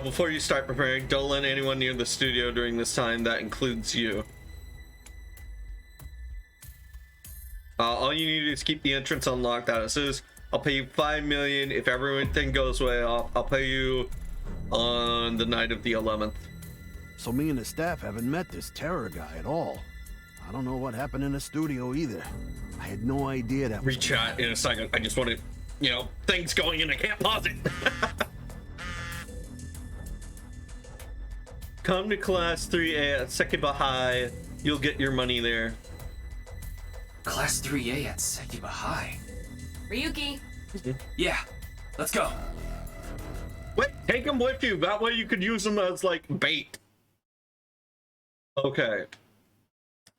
Before you start preparing, don't let anyone near the studio during this time. That includes you. All you need is keep the entrance unlocked as is. I'll pay you $5 million. If everything goes way off, I'll pay you on the night of the 11th. So me and the staff haven't met this Terror guy at all. I don't know what happened in the studio either. I had no idea that was... Rechat in a second. I just wanted, you know, things going and I can't pause it. Come to class 3A at Sekiba High. You'll get your money there. Class 3A at Sekiba High. Ryuki! Yeah, let's go. Wait, take him with you. That way you could use him as, like, bait. Okay.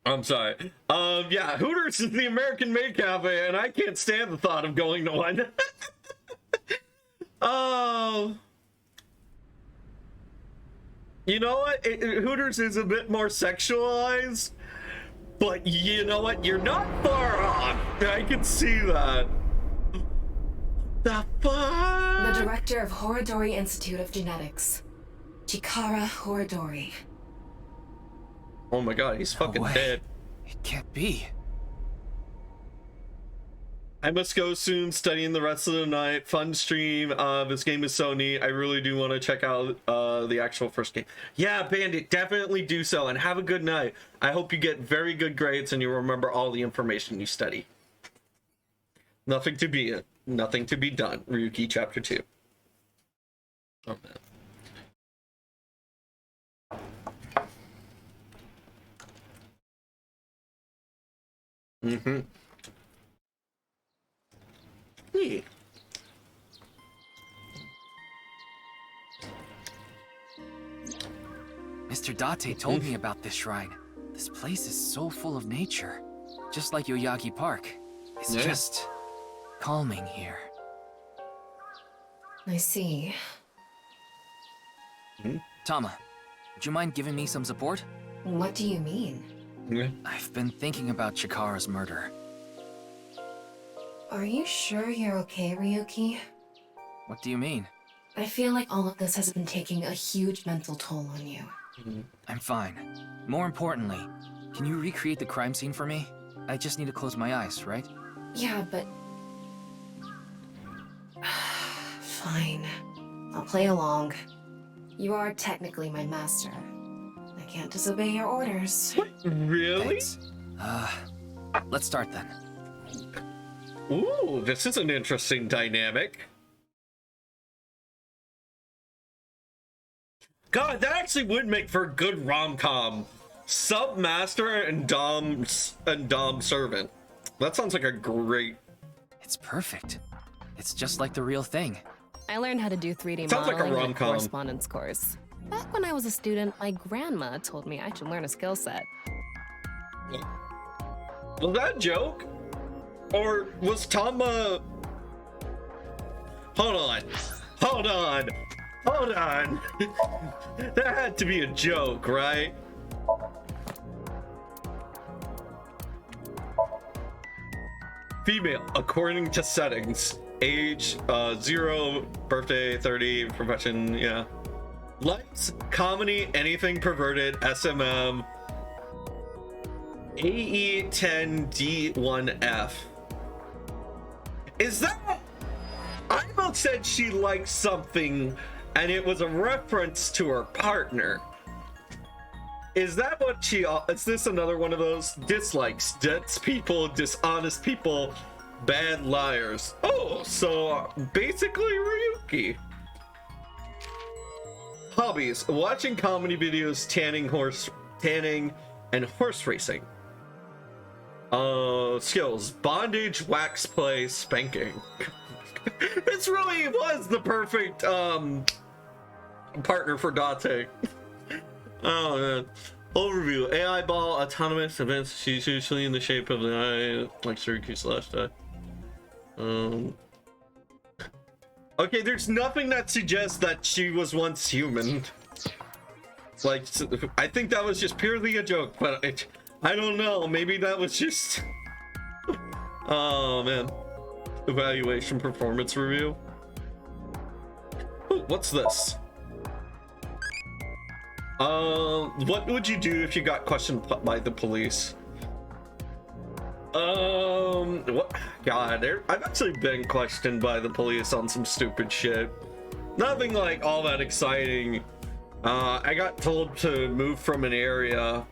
I'm sorry. Yeah, Hooters is the American-made cafe, and I can't stand the thought of going to one. Oh. You know what? Hooters is a bit more sexualized, but you know what? You're not far off. I can see that. The fuck? The director of Horodori Institute of Genetics, Chikara Horodori. Oh my god, he's fucking dead. It can't be. I must go soon, studying the rest of the night. Fun stream. This game is so neat. I really do want to check out the actual first game. Yeah, Bandit, definitely do so, and have a good night. I hope you get very good grades and you remember all the information you study. Nothing to be done. Ryuki chapter 2. Oh man. Yeah. Mr. Date told me about this shrine. This place is so full of nature. Just like Yoyagi Park. It's just calming here. I see. Tama, would you mind giving me some support? What do you mean? I've been thinking about Chikara's murder. Are you sure you're okay, Ryuki? What do you mean? I feel like all of this has been taking a huge mental toll on you. I'm fine. More importantly, can you recreate the crime scene for me? I just need to close my eyes, right? Yeah, but... Fine. I'll play along. You are technically my master. I can't disobey your orders. What? Really? Thanks. Let's start then. Ooh, this is an interesting dynamic. God, that actually would make for a good rom-com. Sub-master and Dom servant. That sounds like a great... It's perfect. It's just like the real thing. I learned how to do 3D Sounds like a modeling in a rom-com. correspondence course. Back when I was a student, my grandma told me I should learn a skill set. Was that a joke? Or was Tama... Hold on. Hold on. Hold on. That had to be a joke, right? Female, according to settings. Age, 0, birthday, 30, profession, yeah. Likes, comedy, anything perverted, SMM, AE10D1F. Is that... I about said she liked something and it was a reference to her partner. Is that what she... Is this another one of those dislikes? Dense people, dishonest people, bad liars. Oh, so basically Ryuki. Hobbies: watching comedy videos, tanning, and horse racing. Skills: bondage, wax play, spanking. This really was the perfect partner for Date. Oh man. Overview: AI ball, autonomous events. She's usually in the shape of the eye, like Syracuse last eye. Okay, there's nothing that suggests that she was once human. Like, I think that was just purely a joke, but I don't know. Maybe that was just... Oh, man. Evaluation performance review. Ooh, what's this? What would you do if you got questioned by the police? What? God, I've actually been questioned by the police on some stupid shit. Nothing like all that exciting. I got told to move from an area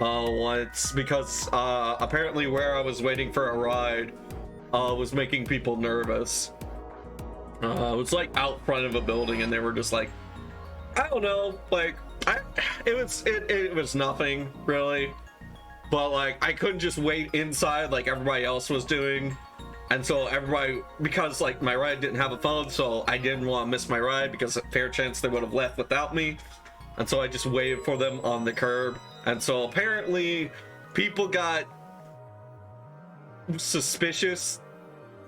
once because apparently where I was waiting for a ride was making people nervous. It was like out front of a building and they were just like, I don't know, like it was nothing really. But like I couldn't just wait inside like everybody else was doing, and so everybody, because like my ride didn't have a phone, so I didn't want to miss my ride because a fair chance they would have left without me, and so I just waited for them on the curb. And so apparently people got suspicious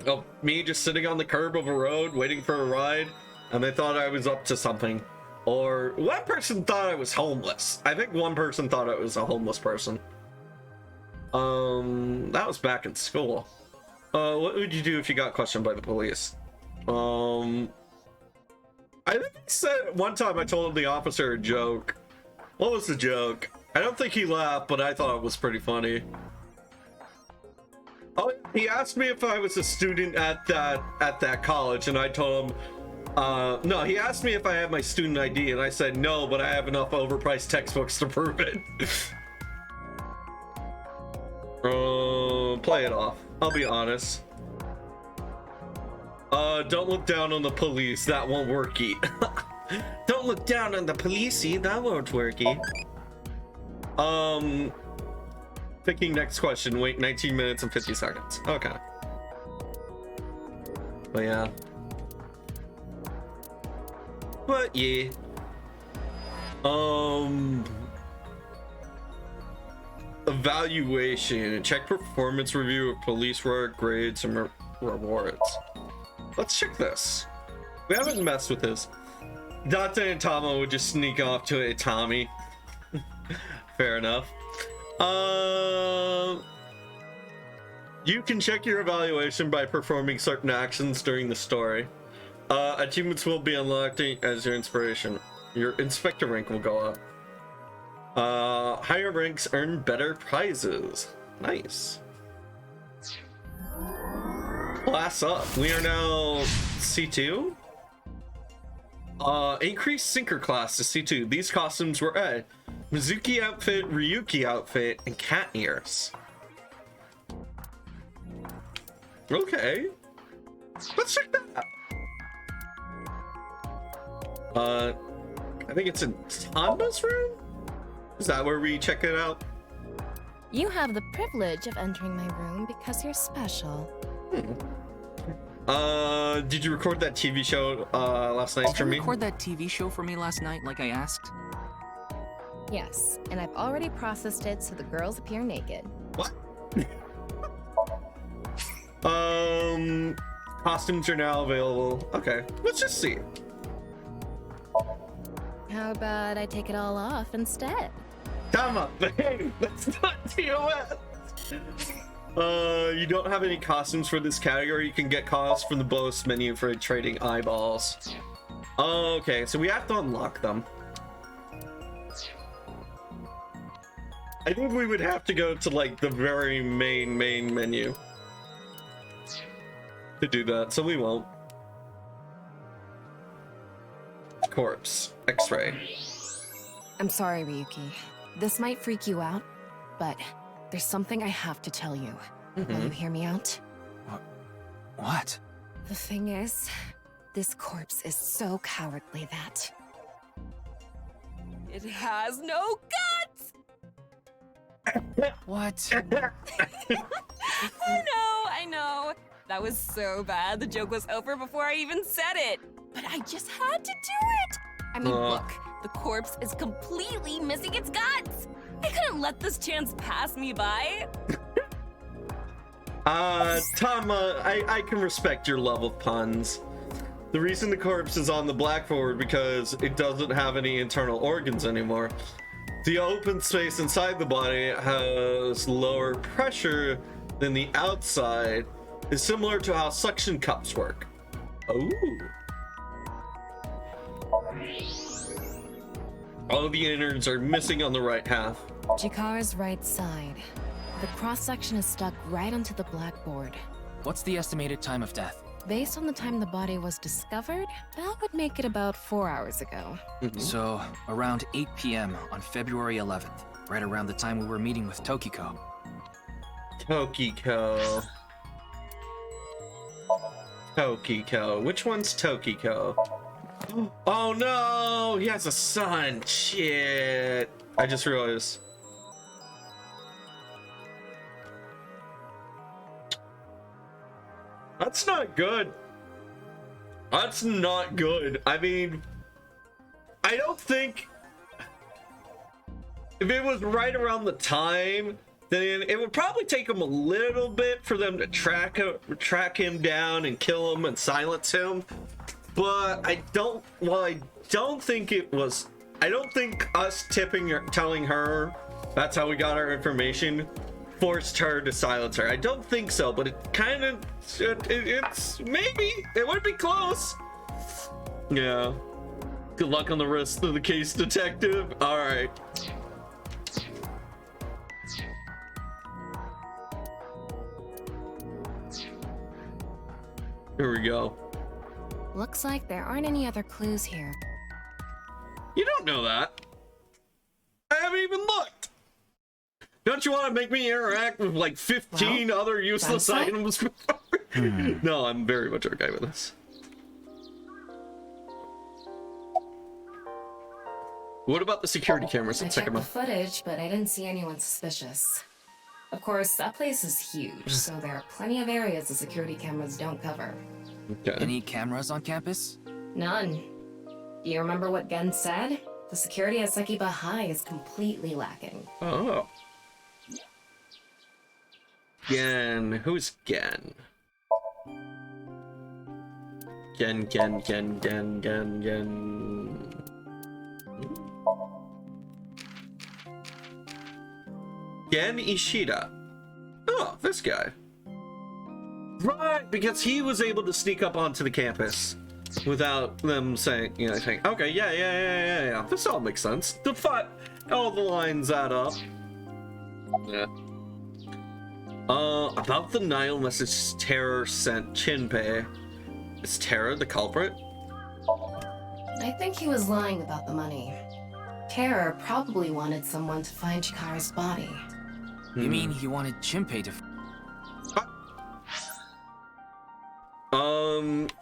of me just sitting on the curb of a road waiting for a ride, and they thought I was up to something. Or one person thought I was homeless. I think one person thought I was a homeless person. That was back in school. What would you do if you got questioned by the police? I think he said one time I told the officer a joke. What was the joke? I don't think he laughed, but I thought it was pretty funny. Oh, he asked me if I was a student at that college, and I told him, no, he asked me if I had my student ID, and I said no, but I have enough overpriced textbooks to prove it. Play it off. I'll be honest. Don't look down on the police. That won't worky. Don't look down on the policey. That won't worky. Picking next question. Wait 19 minutes and 50 seconds. Okay. But yeah. But yeah. Evaluation. Check performance review of police work, grades, and rewards. Let's check this. We haven't messed with this. Date and Tama would just sneak off to Itami. Fair enough. You can check your evaluation by performing certain actions during the story. Achievements will be unlocked as your inspiration. Your inspector rank will go up. Higher ranks earn better prizes. Nice. Class up. We are now C2. Increase Sinker class to C2. These costumes were Mizuki outfit, Ryuki outfit, and cat ears. Okay. Let's check that out. I think it's in Tanba's room? Is that where we check it out? You have the privilege of entering my room because you're special. Did you record that TV show last night for me? Did you record that TV show for me last night like I asked? Yes, and I've already processed it so the girls appear naked. What? Costumes are now available. Okay, let's just see. How about I take it all off instead? Come up, hey, that's not TOS. You don't have any costumes for this category. You can get costs from the bonus menu for trading eyeballs. Okay, so we have to unlock them. I think we would have to go to like the very main menu to do that, so we won't. Corpse, X-ray. I'm sorry, Ryuki. This might freak you out, but there's something I have to tell you. Will you hear me out? What? The thing is, this corpse is so cowardly that it has no guts! What? Oh no, I know. That was so bad. The joke was over before I even said it. But I just had to do it. I mean, look, the corpse is completely missing its guts. I couldn't let this chance pass me by. Tama, I can respect your love of puns. The reason the corpse is on the blackboard because it doesn't have any internal organs anymore. The open space inside the body has lower pressure than the outside. It's similar to how suction cups work. Oh. All the innards are missing on the right half. Chikara's right side. The cross-section is stuck right onto the blackboard. What's the estimated time of death? Based on the time the body was discovered, that would make it about 4 hours ago. So, around 8 p.m. on February 11th, right around the time we were meeting with Tokiko. Tokiko. Tokiko. Which one's Tokiko? Oh no! He has a son! Shit! I just realized. That's not good. That's not good. I mean, I don't think... If it was right around the time, then it would probably take them a little bit for them to track him down and kill him and silence him. But I don't think it was... I don't think us telling her that's how we got our information forced her to silence her. I don't think so, but it kind of... It's... Maybe. It would be close. Yeah. Good luck on the rest of the case, detective. Alright. Here we go. Looks like there aren't any other clues here. You don't know that. I haven't even looked. Don't you want to make me interact with like 15 other useless items before? No, I'm very much okay with this. What about the security cameras? I Let's check checked them the out. footage, but I didn't see anyone suspicious. Of course, that place is huge, so there are plenty of areas the security cameras don't cover. Okay. Any cameras on campus? None. Do you remember what Gen said? The security at Sekiba High is completely lacking. Oh. Gen. Who's Gen? Gen. Gen Ishida. Oh, this guy. Right, because he was able to sneak up onto the campus without them saying, okay, yeah. This all makes sense. All the lines add up. Yeah. About the Nile message Terror sent Shinpei. Is Terror the culprit? I think he was lying about the money. Terror probably wanted someone to find Chikara's body. You mean he wanted Shinpei to...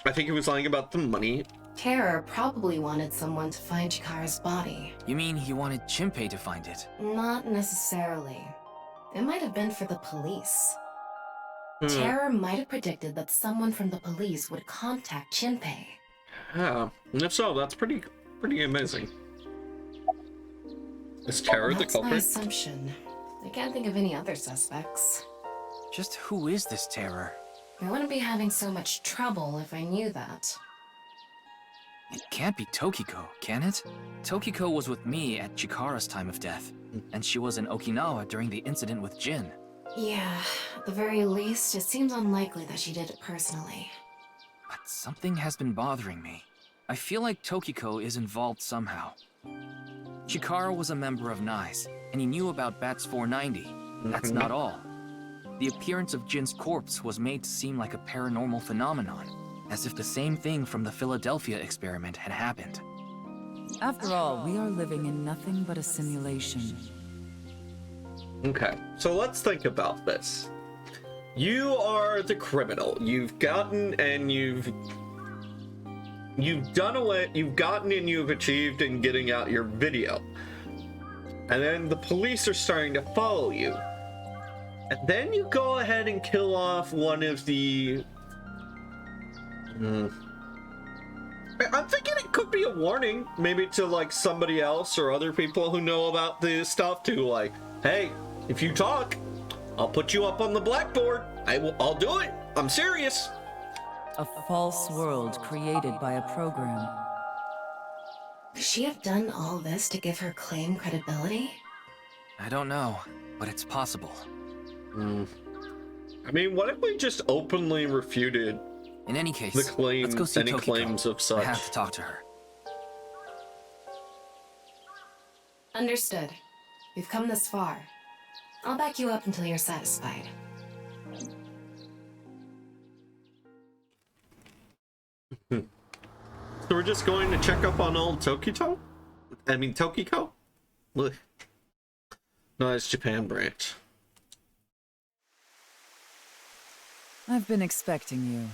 I think he was lying about the money. Terror probably wanted someone to find Chikara's body. You mean he wanted Shinpei to find it? Not necessarily. It might have been for the police. Terror might have predicted that someone from the police would contact Shinpei. Yeah, and if so, that's pretty amazing. Is Terror the culprit? That's my assumption. I can't think of any other suspects. Just who is this Terror? I wouldn't be having so much trouble if I knew that. It can't be Tokiko, can it? Tokiko was with me at Chikara's time of death, and she was in Okinawa during the incident with Jin. Yeah, at the very least, it seems unlikely that she did it personally. But something has been bothering me. I feel like Tokiko is involved somehow. Chikara was a member of NICE, and he knew about Bats 490. That's not all. The appearance of Jin's corpse was made to seem like a paranormal phenomenon, as if the same thing from the Philadelphia experiment had happened. After all, we are living in nothing but a simulation. Okay, so let's think about this. You are the criminal. You've gotten and you've done away, you've gotten and you've achieved in getting out your video. And then the police are starting to follow you. And then you go ahead and kill off one of the... I'm thinking it could be a warning, maybe to like somebody else or other people who know about this stuff to like, hey, if you talk, I'll put you up on the blackboard. I'll do it. I'm serious. A false world created by a program. Could she have done all this to give her claim credibility? I don't know, but it's possible. I mean, what if we just openly refuted in any case, the claim, let's go see any Tokiko. claims of such? I have to talk to her. Understood. We've come this far. I'll back you up until you're satisfied. So we're just going to check up on old Tokiko? I mean, Tokiko? Look. No, it's Japan branch. I've been expecting you.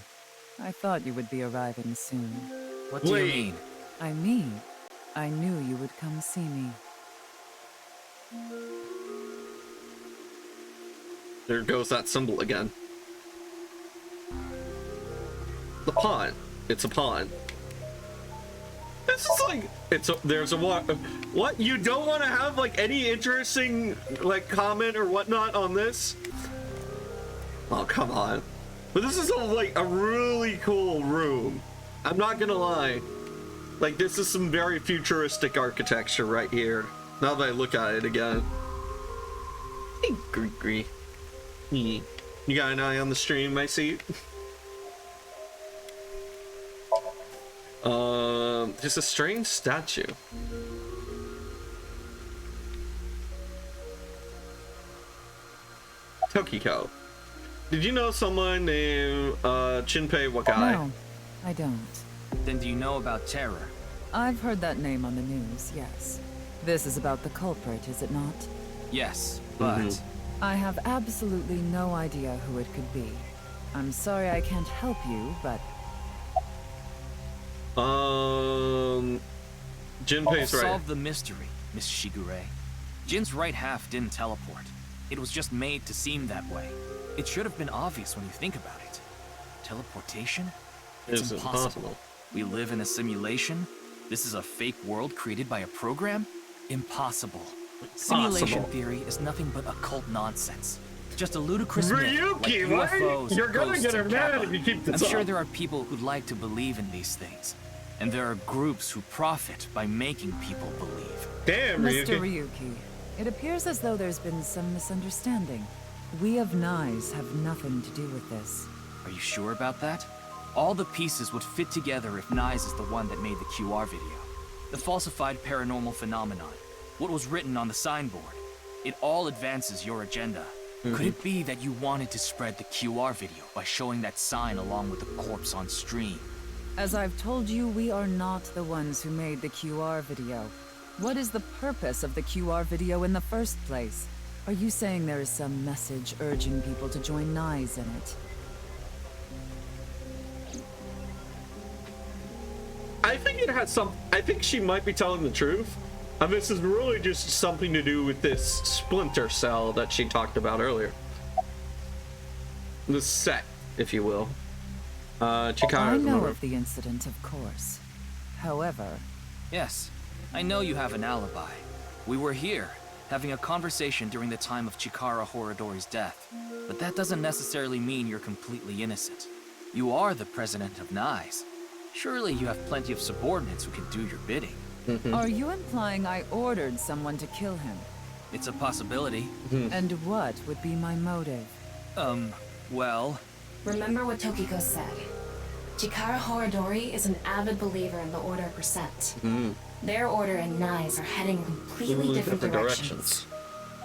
I thought you would be arriving soon. What do you mean? I mean, I knew you would come see me. There goes that symbol again. The pawn. It's a pawn. This is like, there's a what? You don't want to have like any interesting like comment or whatnot on this? Oh, come on. But this is like a really cool room. I'm not gonna lie. Like, this is some very futuristic architecture right here. Now that I look at it again. Hey, Gree. You got an eye on the stream, I see. There's a strange statue. Tokiko. Did you know someone named Shinpei Wakai? No, I don't. Then do you know about Terror? I've heard that name on the news, yes. This is about the culprit, is it not? Yes, but... I have absolutely no idea who it could be. I'm sorry I can't help you, but... Jinpei's right. Solve the mystery, Miss Shigure. Jin's right half didn't teleport. It was just made to seem that way. It should have been obvious when you think about it. Teleportation? It's impossible. We live in a simulation? This is a fake world created by a program? Impossible. Simulation theory is nothing but occult nonsense. Just a ludicrous myth, like UFOs, You're gonna ghosts, get her and mad Kappa. if you keep this I'm up. sure there are people who'd like to believe in these things. And there are groups who profit by making people believe. Damn, Mr. Ryuki, it appears as though there's been some misunderstanding. We of NICE have nothing to do with this. Are you sure about that? All the pieces would fit together if NICE is the one that made the QR video. The falsified paranormal phenomenon. What was written on the signboard. It all advances your agenda. Could it be that you wanted to spread the QR video by showing that sign along with the corpse on stream? As I've told you, we are not the ones who made the QR video. What is the purpose of the QR video in the first place? Are you saying there is some message urging people to join NICE in it? I think it has some. I think she might be telling the truth. And this is really just something to do with this splinter cell that she talked about earlier. The set, if you will. Chikara. I know of the incident, of course. However... Yes, I know you have an alibi. We were here. having a conversation during the time of Chikara Horadori's death. But that doesn't necessarily mean you're completely innocent. You are the president of NICE. Surely you have plenty of subordinates who can do your bidding. Are you implying I ordered someone to kill him? It's a possibility. And what would be my motive? Well... Remember what Tokiko said. Chikara Horadori is an avid believer in the Order of Percent. Their order and NICE are heading in completely different directions.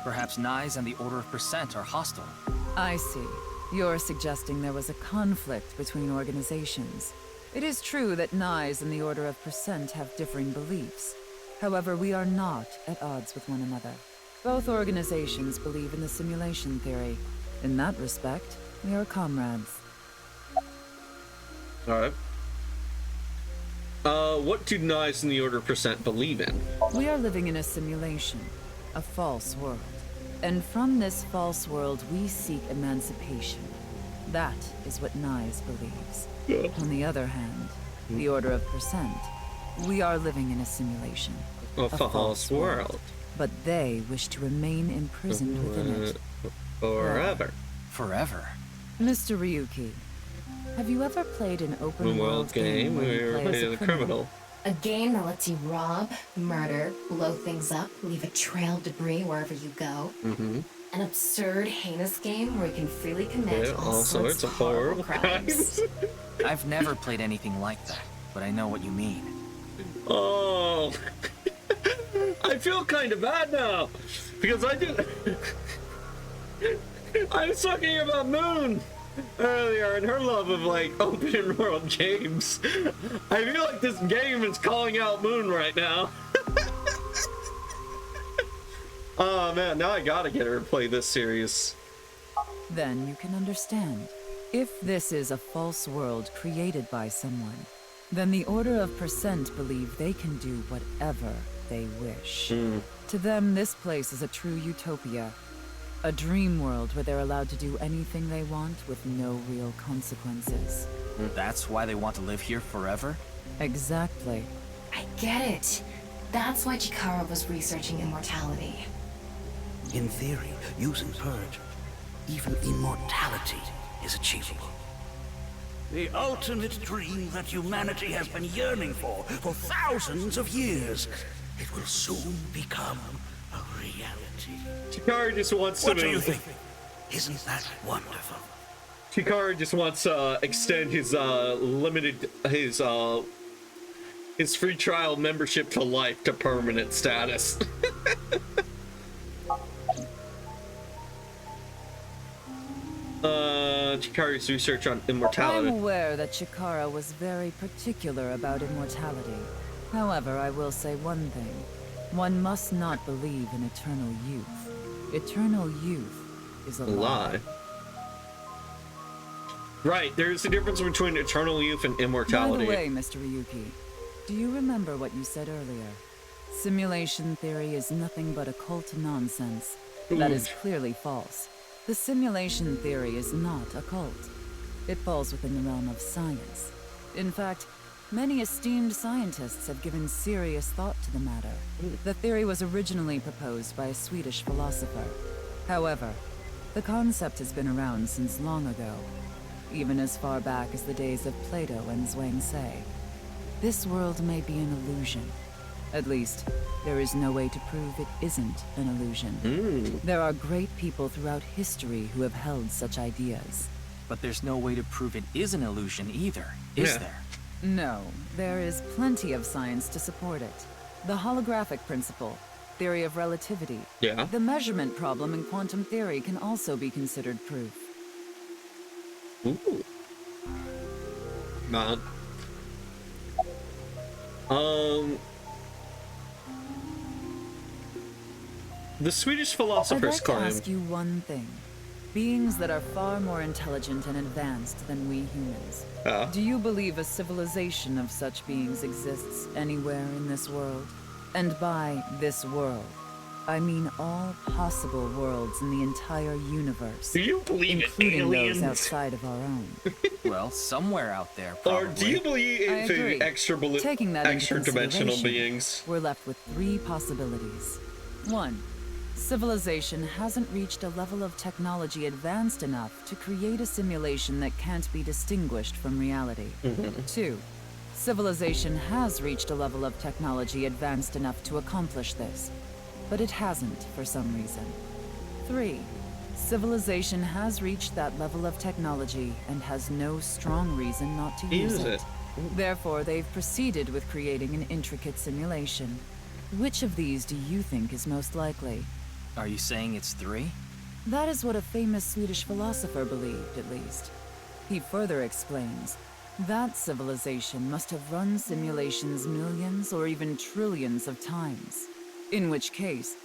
Perhaps NICE and the Order of Percent are hostile. I see. You're suggesting there was a conflict between organizations. It is true that NICE and the Order of Percent have differing beliefs. However, we are not at odds with one another. Both organizations believe in the simulation theory. In that respect, we are comrades. Alright. What do NICE and the Order of Percent believe in? We are living in a simulation, a false world. And from this false world, we seek emancipation. That is what NICE believes. On the other hand, the Order of Percent, we are living in a simulation, A false world. But they wish to remain imprisoned within it. Forever. Forever? Mr. Ryuki, have you ever played an open World game where where you you're play as playing a a criminal. A game that lets you rob, murder, blow things up, leave a trail of debris wherever you go. An absurd, heinous game where you can freely commit all sorts of horrible crimes. I've never played anything like that, but I know what you mean. Oh, I feel kind of bad now because I do. I was talking about Moon earlier and her love of like open world games. I feel like this game is calling out Moon right now. Oh man, now I gotta get her to play this series. Then you can understand. If this is a false world created by someone, then the Order of Percent believe they can do whatever they wish. To them, this place is a true utopia. A dream world where they're allowed to do anything they want with no real consequences. That's why they want to live here forever? Exactly. I get it. That's why Chikara was researching immortality. In theory, using Purge, even immortality is achievable. The ultimate dream that humanity has been yearning for thousands of years. It will soon become a reality. Chikara just wants to. What do you think? Isn't that wonderful? Chikara just wants to extend his his free trial membership to life to permanent status. Chikara's research on immortality. I'm aware that Chikara was very particular about immortality. However, I will say one thing. One must not believe in eternal youth. Eternal youth is a lie. Right, there's a difference between eternal youth and immortality. By the way, Mr. Ryuki, do you remember what you said earlier? Simulation theory is nothing but occult nonsense. That is clearly false. The simulation theory is not occult. It falls within the realm of science. In fact, many esteemed scientists have given serious thought to the matter. The theory was originally proposed by a Swedish philosopher. However, the concept has been around since long ago, even as far back as the days of Plato and Zhuangzi. This world may be an illusion. At least, there is no way to prove it isn't an illusion. There are great people throughout history who have held such ideas. But there's no way to prove it is an illusion either, is there? No, there is plenty of science to support it. The holographic principle, theory of relativity, the measurement problem in quantum theory can also be considered proof. Ooh. Man. The Swedish philosophers I'd like claim. to ask you one thing. Beings that are far more intelligent and advanced than we humans. Do you believe a civilization of such beings exists anywhere in this world? And by this world, I mean all possible worlds in the entire universe. Do you believe including in aliens? those outside of our own? Well, somewhere out there, probably. Or do you believe in agree. Taking that into extra dimensional consideration, beings? We're left with three possibilities. 1. Civilization hasn't reached a level of technology advanced enough to create a simulation that can't be distinguished from reality. 2. Civilization has reached a level of technology advanced enough to accomplish this, but it hasn't for some reason. 3. Civilization has reached that level of technology and has no strong reason not to use it. Therefore, they've proceeded with creating an intricate simulation. Which of these do you think is most likely? Are you saying it's 3? That is what a famous Swedish philosopher believed, at least. He further explains, that civilization must have run simulations millions or even trillions of times. In which case,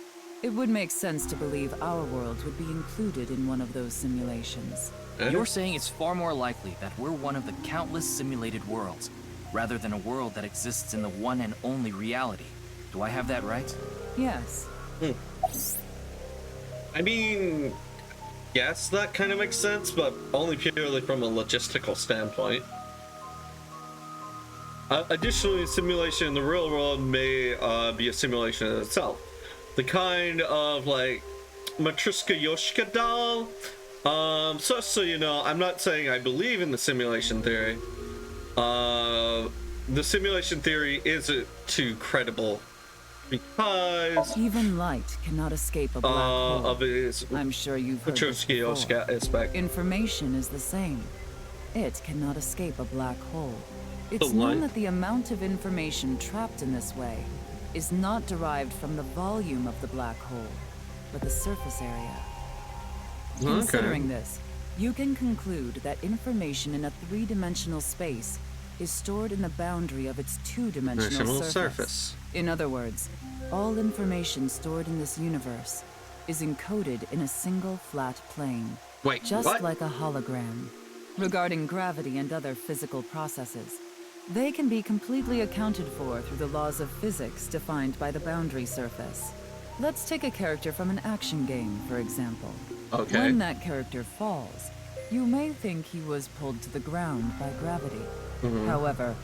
it would make sense to believe our world would be included in one of those simulations. You're saying it's far more likely that we're one of the countless simulated worlds, rather than a world that exists in the one and only reality. Do I have that right? Yes. I mean, yes, that kind of makes sense, but only purely from a logistical standpoint. Additionally, simulation in the real world may be a simulation in itself. The kind of like Matryoshka Yoshika doll. So you know, I'm not saying I believe in the simulation theory. The simulation theory isn't too credible because even light cannot escape a black hole. Of its I'm sure you've heard this Matryoshka before. Yoshika aspect. Information is the same. It cannot escape a black hole. It's The known light- that the amount of information trapped in this way is not derived from the volume of the black hole, but the surface area. Considering this, you can conclude that information in a three-dimensional space is stored in the boundary of its two-dimensional Dimensional surface. In other words, all information stored in this universe is encoded in a single flat plane. Wait, just what? like a hologram. Regarding gravity and other physical processes, they can be completely accounted for through the laws of physics defined by the boundary surface. Let's take a character from an action game, for example. Okay. When that character falls, you may think he was pulled to the ground by gravity. However,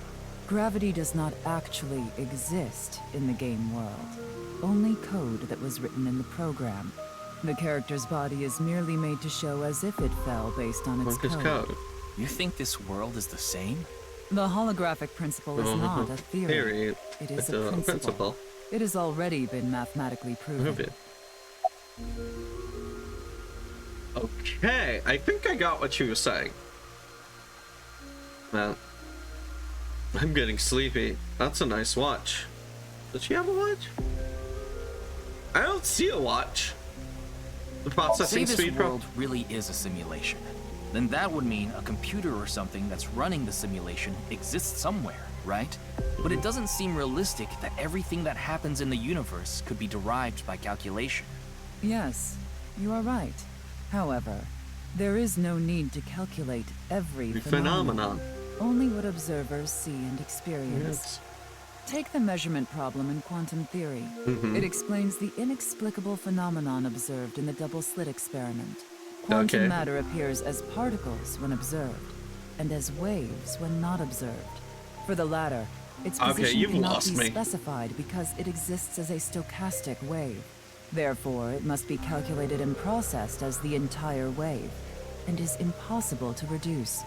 gravity does not actually exist in the game world. Only code that was written in the program. The character's body is merely made to show as if it fell based on its code. You think this world is the same? The holographic principle is not a theory. It is It's a a principle. It has already been mathematically proven. Okay, I think I got what you were saying. Man, I'm getting sleepy. That's a nice watch. Does she have a watch? I don't see a watch. The processing Say speed this world really is a simulation. Then that would mean a computer or something that's running the simulation exists somewhere, right? But it doesn't seem realistic that everything that happens in the universe could be derived by calculation. Yes, you are right. However, there is no need to calculate every phenomenon. Only what observers see and experience. Take the measurement problem in quantum theory. It explains the inexplicable phenomenon observed in the double-slit experiment. Quantum matter appears as particles when observed, and as waves when not observed. For the latter, its position cannot be specified because it exists as a stochastic wave. Therefore, it must be calculated and processed as the entire wave, and is impossible to reduce.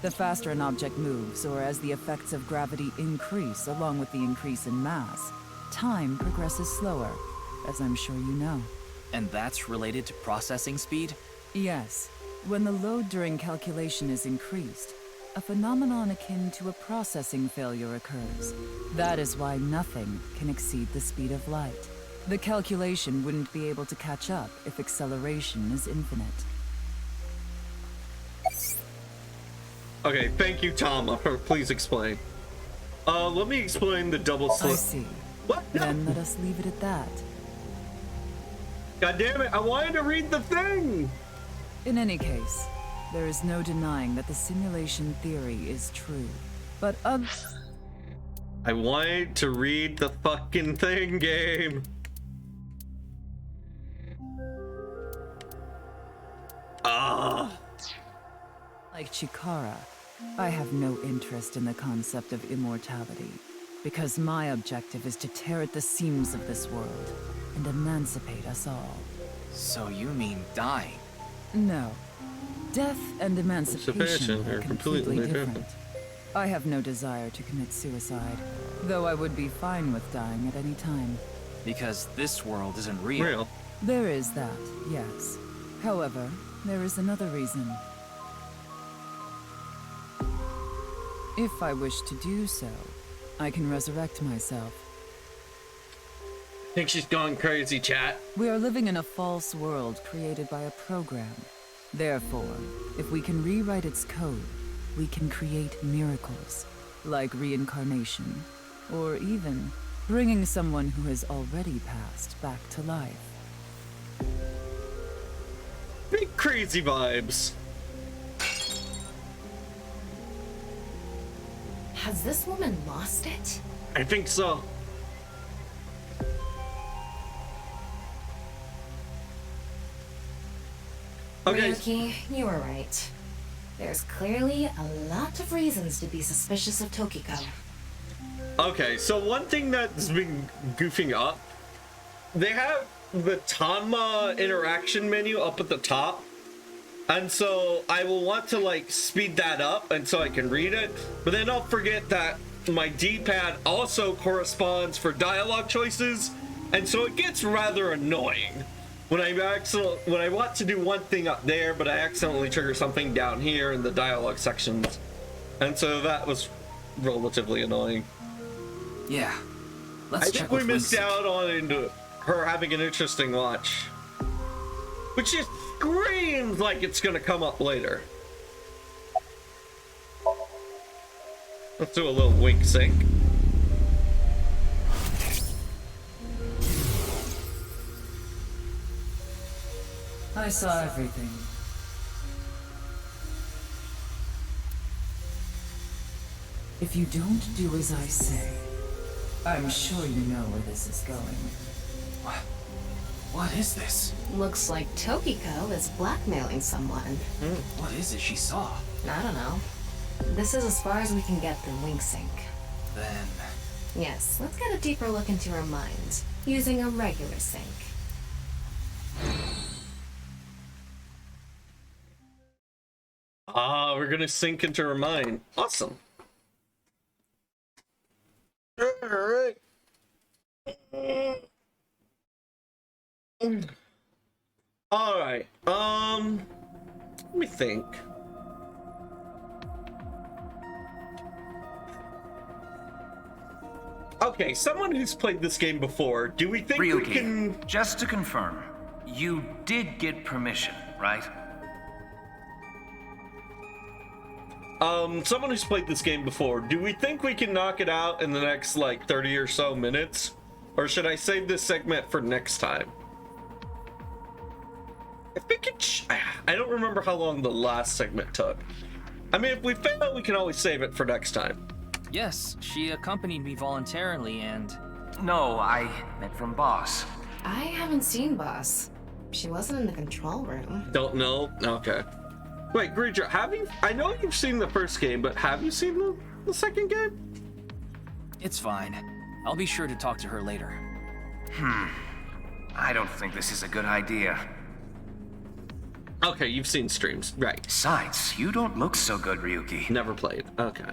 The faster an object moves, or as the effects of gravity increase along with the increase in mass, time progresses slower, as I'm sure you know. And that's related to processing speed? Yes. When the load during calculation is increased, a phenomenon akin to a processing failure occurs. That is why nothing can exceed the speed of light. The calculation wouldn't be able to catch up if acceleration is infinite. Okay, thank you, Tom. Please explain. Let me explain the double slit. I see. What? Then let us leave it at that. God damn it, I wanted to read the thing! In any case, there is no denying that the simulation theory is true. But I wanted to read the fucking thing, game. like Chikara, I have no interest in the concept of immortality. Because my objective is to tear at the seams of this world and emancipate us all. So you mean dying? No. Death and emancipation are completely different. I have no desire to commit suicide, though I would be fine with dying at any time. Because this world isn't real. There is that, yes. However, there is another reason. If I wish to do so, I can resurrect myself. I think she's gone crazy, chat. We are living in a false world created by a program. Therefore, if we can rewrite its code, we can create miracles, like reincarnation, or even bringing someone who has already passed back to life. Big crazy vibes. Has this woman lost it? I think so. Okay. Ryuki, you were right. There's clearly a lot of reasons to be suspicious of Tokiko. Okay, so one thing that's been goofing up, they have the Tanma interaction menu up at the top. And so I will want to like speed that up and so I can read it. But then I'll forget that my D-pad also corresponds for dialogue choices. And so it gets rather annoying when I want to do one thing up there, but I accidentally trigger something down here in the dialogue sections. And so that was relatively annoying. Yeah. I think we missed out on her having an interesting watch. Which just screams like it's gonna come up later. Let's do a little wink sync. I saw everything. If you don't do as I say, I'm sure you know where this is going. What is this? Looks like Tokiko is blackmailing someone. What is it she saw? I don't know. This is as far as we can get through WinkSync. Then... Yes, let's get a deeper look into her mind, using a regular sync. Ah, we're gonna sync into her mind. Awesome. Alright. Alright, let me think. Okay, someone who's played this game before, do we think Ryuki, we can... just to confirm, you did get permission, right? Someone who's played this game before, do we think we can knock it out in the next, like, 30 or so minutes? Or should I save this segment for next time? I think I don't remember how long the last segment took. I mean, if we fail, we can always save it for next time. Yes, she accompanied me voluntarily and... No, I meant from Boss. I haven't seen Boss. She wasn't in the control room. Don't know? Okay. Wait, Greedra, have you... I know you've seen the first game, but have you seen the second game? It's fine. I'll be sure to talk to her later. I don't think this is a good idea. Okay, you've seen streams, right. Besides, you don't look so good, Ryuki. Never played, okay.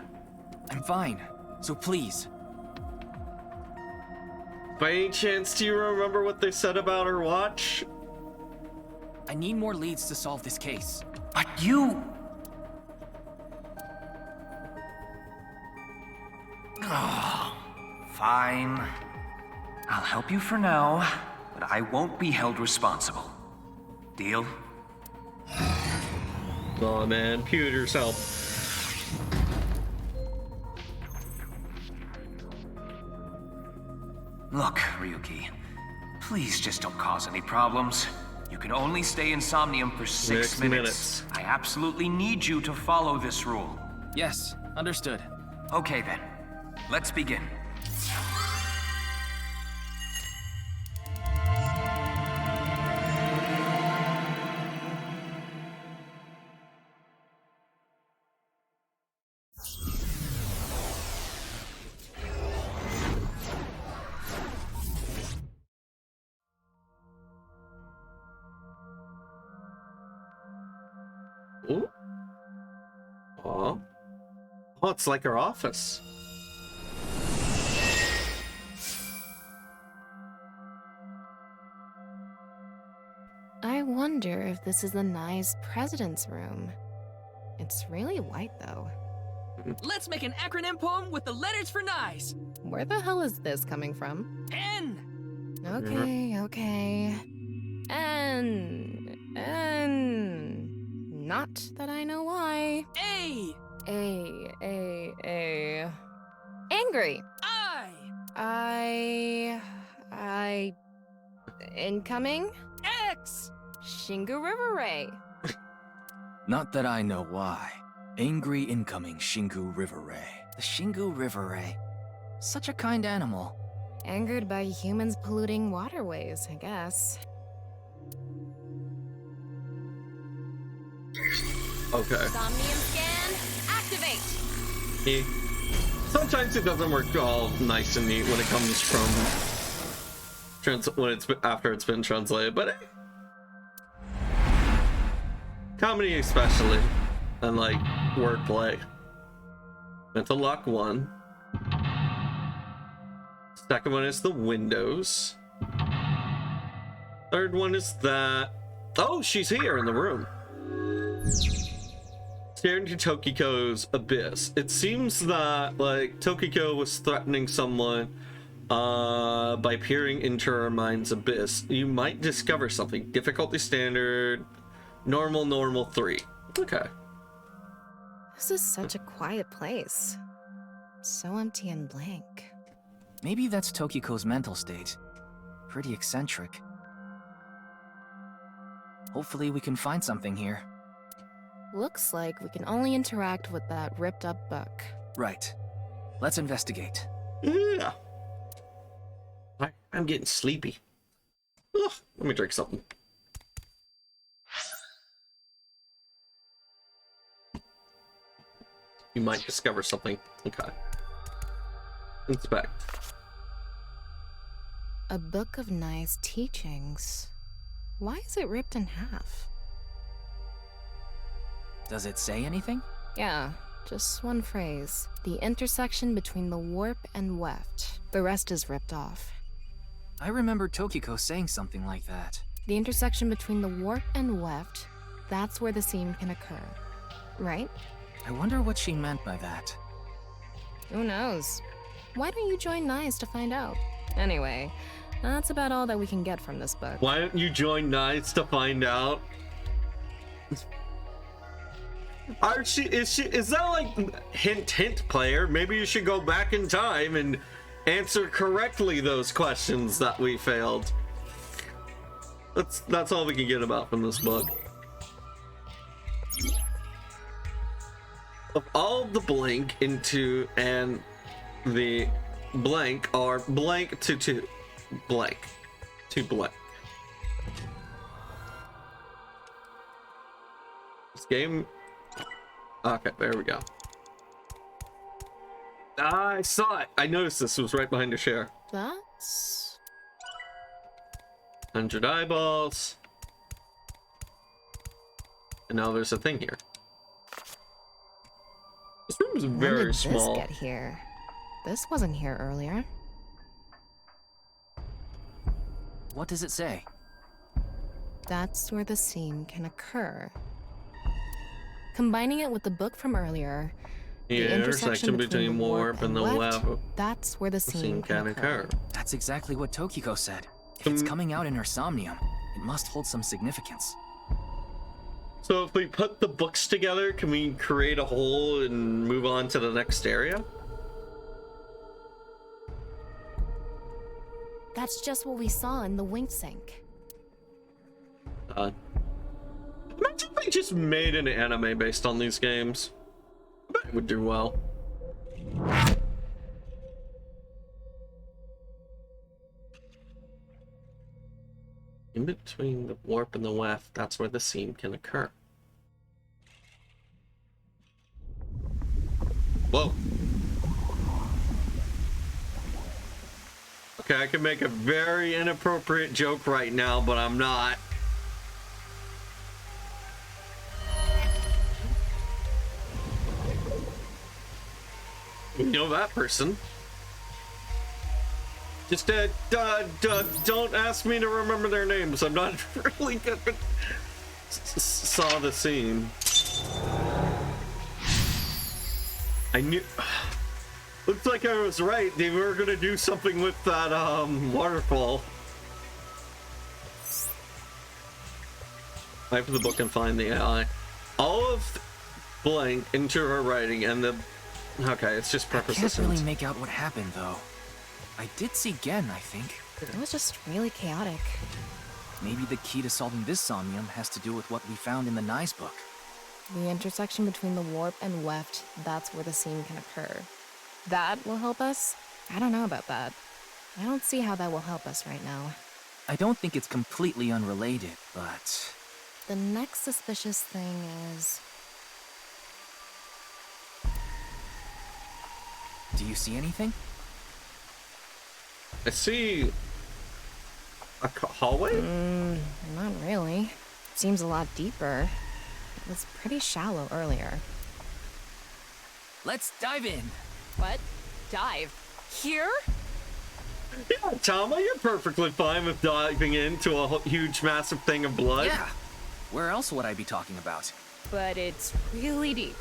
I'm fine, so please. By any chance, do you remember what they said about her watch? I need more leads to solve this case. But you... Oh, fine. I'll help you for now, but I won't be held responsible. Deal? Oh man, Pewter's help. Look, Ryuki, please just don't cause any problems. You can only stay in Somnium for 6 minutes. I absolutely need you to follow this rule. Yes, understood. Okay then, let's begin. Ooh. Oh. Oh, it's like our office. I wonder if this is the nice president's room. It's really white, though. Let's make an acronym poem with the letters for nice. Where the hell is this coming from? N. Okay. Not that I know why. A. Angry. I. Incoming? X. Shingu River Ray. Not that I know why. Angry incoming Shingu River Ray. The Shingu River Ray. Such a kind animal. Angered by humans polluting waterways, I guess. Okay. Somnium scan, activate. Sometimes it doesn't work all nice and neat when it comes from after it's been translated, but hey. Comedy especially, and like wordplay. Mental lock 1. Second one is the windows. Third one is that. Oh, she's here in the room. Staring into Tokiko's abyss. It seems that like Tokiko was threatening someone by peering into her mind's abyss. You might discover something. Difficulty standard, normal 3. Okay. This is such a quiet place. So empty and blank. Maybe that's Tokiko's mental state. Pretty eccentric. Hopefully we can find something here. Looks like we can only interact with that ripped up book. Right. Let's investigate. Yeah. I'm getting sleepy. Ugh, let me drink something. You might discover something. Okay. Inspect. A book of nice teachings. Why is it ripped in half? Does it say anything? Yeah, just one phrase. The intersection between the warp and weft. The rest is ripped off. I remember Tokiko saying something like that. The intersection between the warp and weft, that's where the seam can occur. Right? I wonder what she meant by that. Who knows? Why don't you join NICE to find out? Anyway, that's about all that we can get from this book. Why don't you join NICE to find out? Is that like hint player? Maybe you should go back in time and answer correctly those questions that we failed. That's all we can get about from this book. Of all the blank into and the blank are blank to blank to blank. This game. Okay, there we go. I saw it. I noticed this was right behind the chair. That's 100 eyeballs. And now there's a thing here. This room is very when did small. This get here? This wasn't here earlier. What does it say? That's where the seam can occur. Combining it with the book from earlier, The intersection between warp and the weft. That's where the seam can occur. That's exactly what Tokiko said. If it's coming out in her somnium, it must hold some significance. So if we put the books together, can we create a hole and move on to the next area? That's just what we saw in the wink sink. Imagine if they just made an anime based on these games. I bet it would do well. In between the warp and the weft, that's where the seam can occur. Whoa. Okay, I can make a very inappropriate joke right now, but I'm not. You know that person. Just don't ask me to remember their names. I'm not really good. Saw the scene. I knew. Looks like I was right. They were gonna do something with that waterfall. I have the book and find the AI. All of blank into her writing and the. Okay, it's just I purpose. can't really make out what happened though. I did see Gen, I think. It was just really chaotic. Maybe the key to solving this somnium has to do with what we found in the Nye's book. The intersection between the warp and weft, that's where the scene can occur. That will help us? I don't know about that. I don't see how that will help us right now. I don't think it's completely unrelated, but... The next suspicious thing is... Do you see anything? I see a hallway? Not really. Seems a lot deeper. It was pretty shallow earlier. Let's dive in. What? Dive? Here? Yeah, Tama, you're perfectly fine with diving into a huge, massive thing of blood. Yeah. Where else would I be talking about? But it's really deep.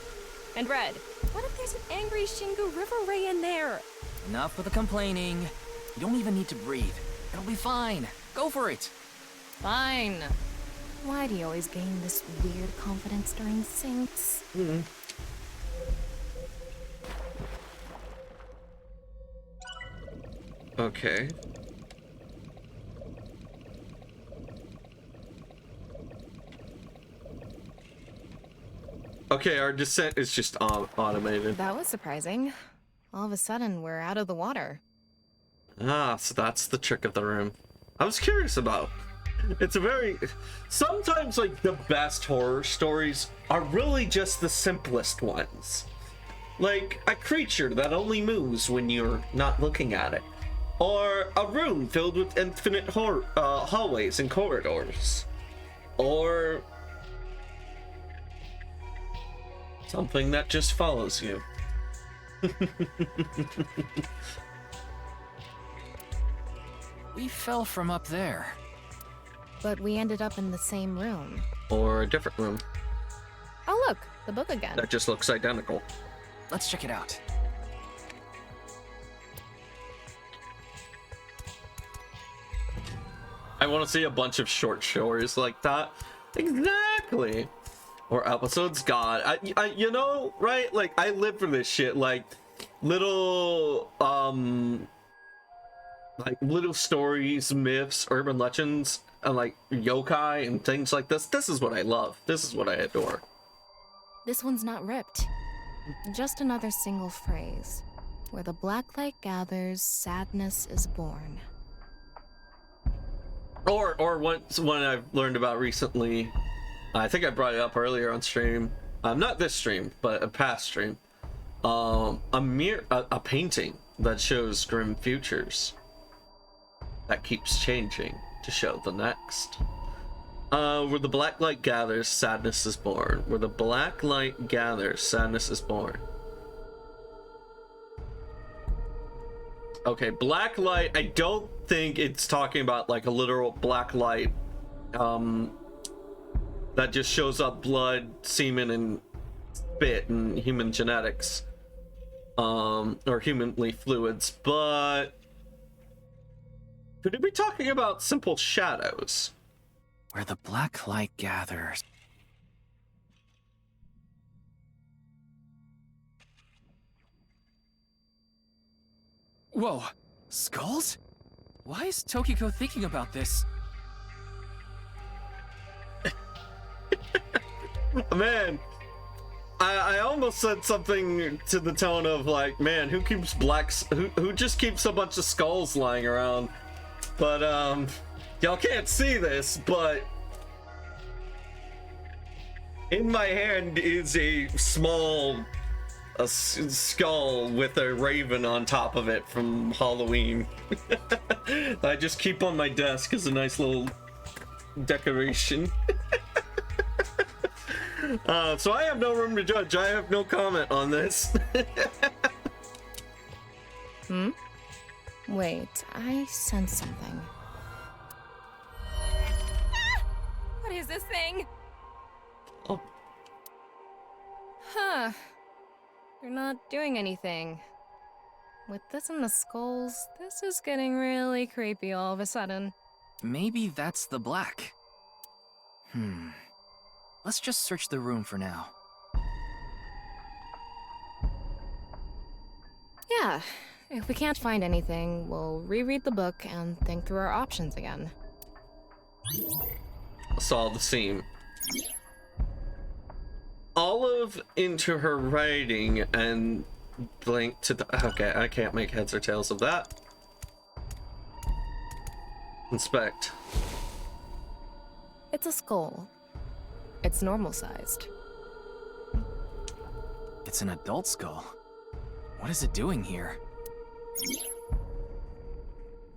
And Red, what if there's an angry Shingu River Ray in there? Enough with the complaining. You don't even need to breathe. It'll be fine. Go for it. Fine. Why do you always gain this weird confidence during syncs? Okay. Okay, our descent is just automated. That was surprising. All of a sudden, we're out of the water. Ah, so that's the trick of the room. I was curious about. It's a very... Sometimes, like, the best horror stories are really just the simplest ones. Like, a creature that only moves when you're not looking at it. Or a room filled with infinite hallways and corridors. Or... something that just follows you. We fell from up there. But we ended up in the same room. Or a different room Oh look, the book again. that just looks identical. Let's check it out. I want to see a bunch of short stories like that. Exactly. Or episodes. God, I you know, right? Like, I live for this shit. Like, little stories, myths, urban legends, and like yokai and things like this. This is what I love. This is what I adore. This one's not ripped. Just another single phrase. Where the black light gathers, sadness is born. Or one I've learned about recently. I think I brought it up earlier on stream. Not this stream, but a past stream. A painting that shows grim futures that keeps changing to show the next. Where the black light gathers, sadness is born. Where the black light gathers, sadness is born. Okay, black light, I don't think it's talking about like a literal black light that just shows up blood, semen, and spit and human genetics, or humanly fluids, but could it be talking about simple shadows? Where the black light gathers. Whoa, skulls? Why is Tokiko thinking about this? Man, I almost said something to the tone of like, man, who just keeps a bunch of skulls lying around? But y'all can't see this, but in my hand is a small skull with a raven on top of it from Halloween. I just keep on my desk as a nice little decoration. So I have no room to judge. I have no comment on this. Wait, I sense something. What is this thing? Oh. Huh. You're not doing anything. With this in the skulls, this is getting really creepy all of a sudden. Maybe that's the black. Let's just search the room for now. Yeah, if we can't find anything, we'll reread the book and think through our options again. Saw the seam. Olive into her writing and blank to the... Okay, I can't make heads or tails of that. Inspect. It's a skull. It's normal-sized. It's an adult skull. What is it doing here?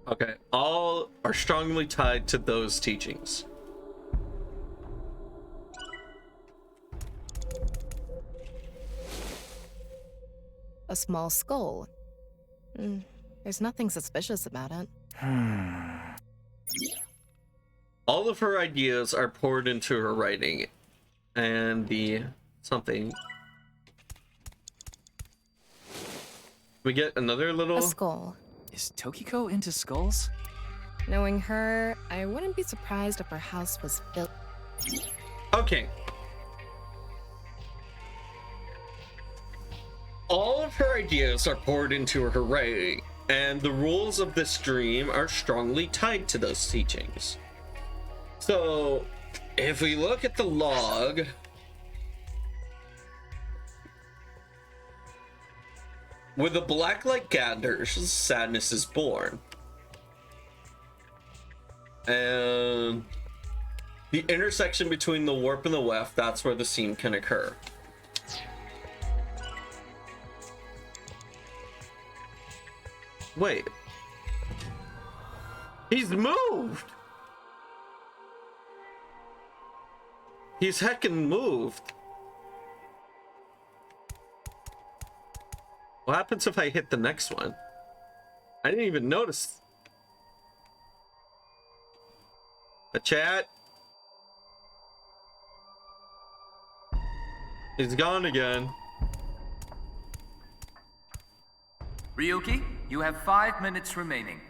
Okay, all are strongly tied to those teachings. A small skull. There's nothing suspicious about it. All of her ideas are poured into her writing, and the something. We get another little... A skull. Is Tokiko into skulls? Knowing her, I wouldn't be surprised if her house was built. Okay. All of her ideas are poured into her writing, and the rules of this dream are strongly tied to those teachings. So, if we look at the log, where the black light gathers, sadness is born. And the intersection between the warp and the weft, that's where the seam can occur. Wait. He's moved! He's heckin' moved. What happens if I hit the next one? I didn't even notice. The chat. He's gone again. Ryuki, you have 5 minutes remaining.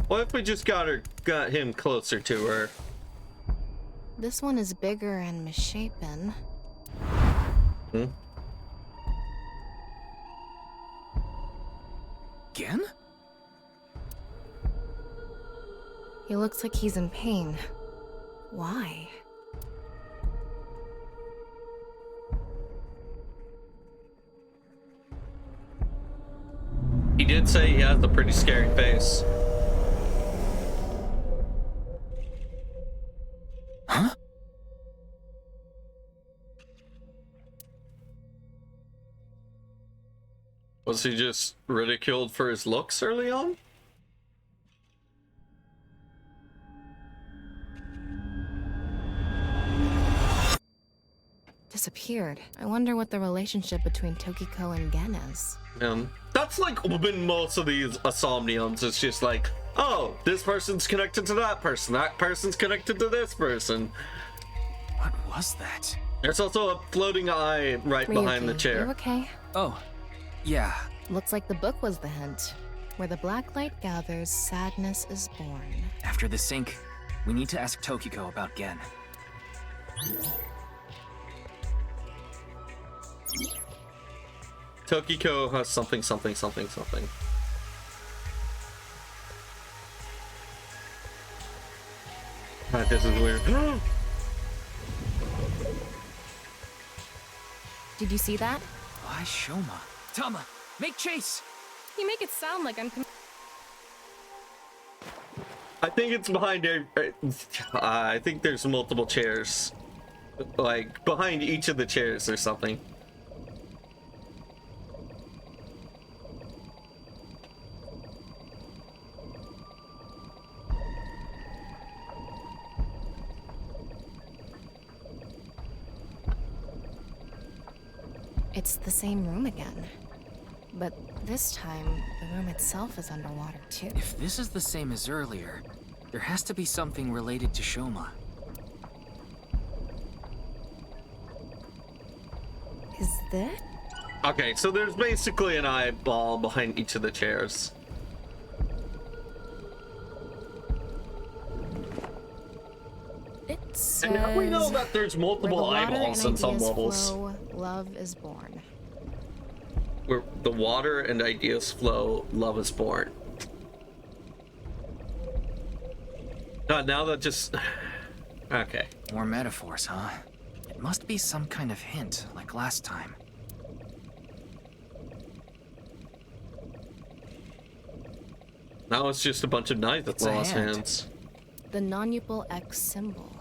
What if we just got him closer to her? This one is bigger and misshapen. Again? He looks like he's in pain. Why? He did say he has a pretty scary face. Huh? Was he just ridiculed for his looks early on? Disappeared. I wonder what the relationship between Tokiko and Gen is. That's like been most of these Insomniums. It's just like, oh, this person's connected to that person's connected to this person. What was that? There's also a floating eye right behind the chair. You okay? Oh, yeah. Looks like the book was the hint. Where the black light gathers, sadness is born. After the sync, we need to ask Tokiko about Gen. Tokiko has something. God, this is weird. Did you see that? Why Shoma? Tama, make chase! You make it sound like I'm... I think it's behind I think there's multiple chairs. Like, behind each of the chairs or something. It's the same room again. But this time, the room itself is underwater too. If this is the same as earlier, there has to be something related to Shoma. Is that? Okay, so there's basically an eyeball behind each of the chairs. It says, And now we know that there's multiple where the water eyeballs and in some ideas levels. flow, love is born. Where the water and ideas flow, love is born. God, now that just... Okay. More metaphors, huh? It must be some kind of hint, like last time. Now it's just a bunch of knives that It's a lost hand. hands. The non-upal X symbol.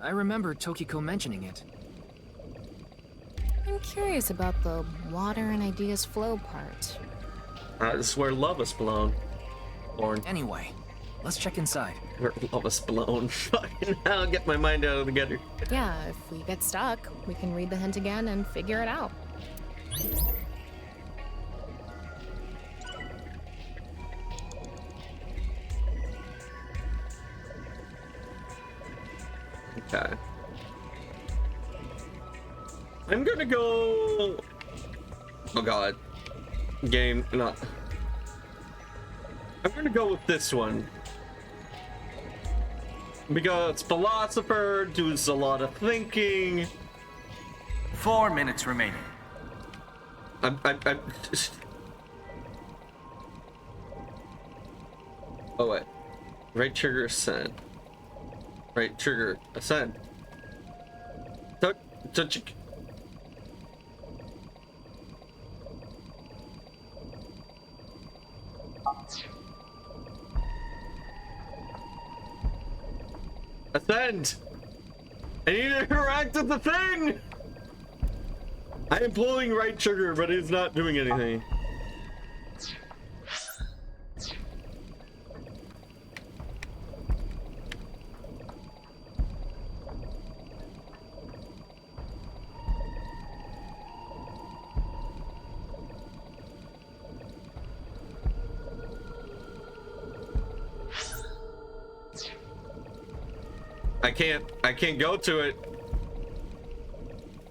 I remember Tokiko mentioning it. I'm curious about the water and ideas flow part. This is where love is blown. Born. Anyway, let's check inside. Where love is blown. Fucking hell, get my mind out of the gutter. Yeah, if we get stuck, we can read the hint again and figure it out. Okay. I'm gonna go... Oh god. Game, not... I'm gonna go with this one. Because philosopher does a lot of thinking. 4 minutes remaining. I'm Oh wait. Right trigger ascend. Right trigger ascend. Touch. Ascend! I need to interact with the thing! I am pulling right trigger, but it's not doing anything. I can't go to it.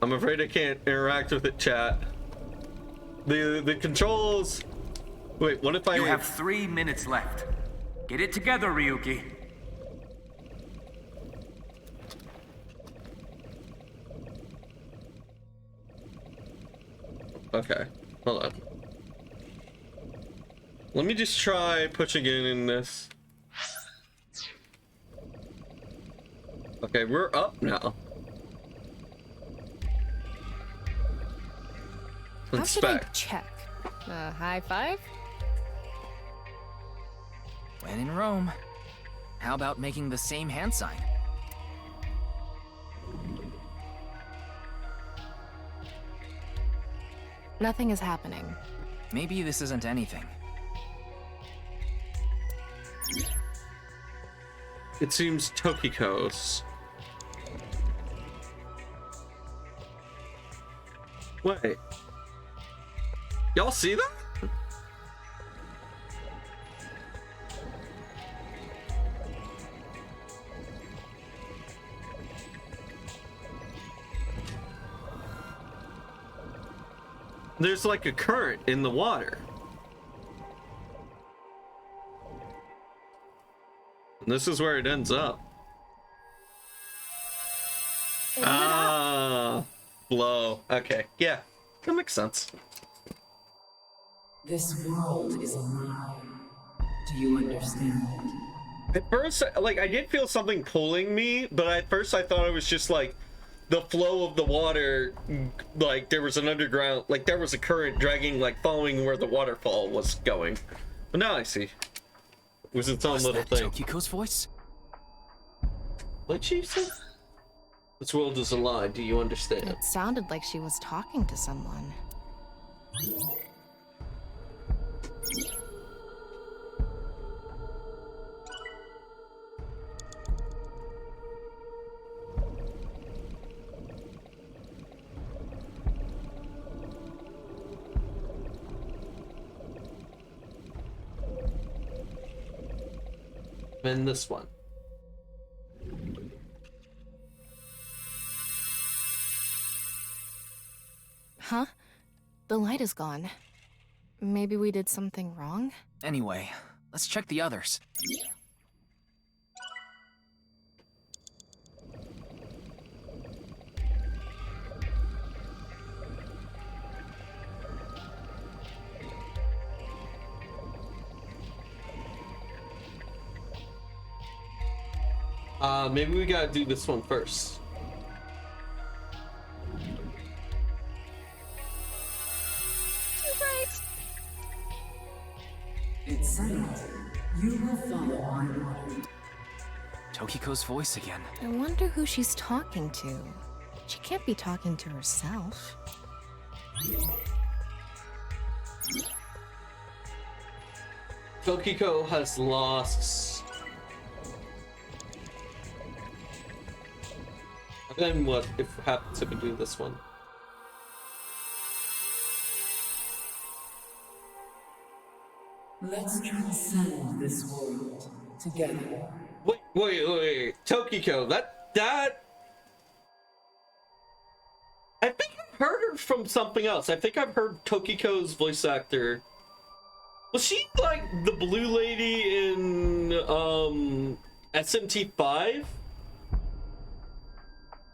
I'm afraid I can't interact with it, chat. The controls. Wait, what if I... You have 3 minutes left. Get it together, Ryuki. Okay, hold on. Let me just try pushing in this. Okay, we're up now. How should I Inspect. check? High five? When in Rome, how about making the same hand sign? Nothing is happening. Maybe this isn't anything. It seems Tokiko's. Wait. Y'all see that? There's like a current in the water. And this is where it ends up. Ah, blow. Okay, yeah, that makes sense. This world is alive. Do you understand? At first, like, I did feel something pulling me, but at first I thought it was just like the flow of the water, like there was an underground, like there was a current dragging, like following where the waterfall was going. But now I see. It was its own Was little that thing. Tokiko's voice? What she said? This world is a lie, do you understand? It sounded like she was talking to someone. And this one. Huh? The light is gone. Maybe we did something wrong? Anyway, let's check the others. Maybe we gotta do this one first. Too bright. It's settled. You will follow my order. Tokiko's voice again. I wonder who she's talking to. She can't be talking to herself. Tokiko has lost. Then what if happens if we do this one? Let's transcend this world together. Wait. Tokiko, that I think I've heard her from something else. I think I've heard Tokiko's voice actor. Was she like the blue lady in SMT5?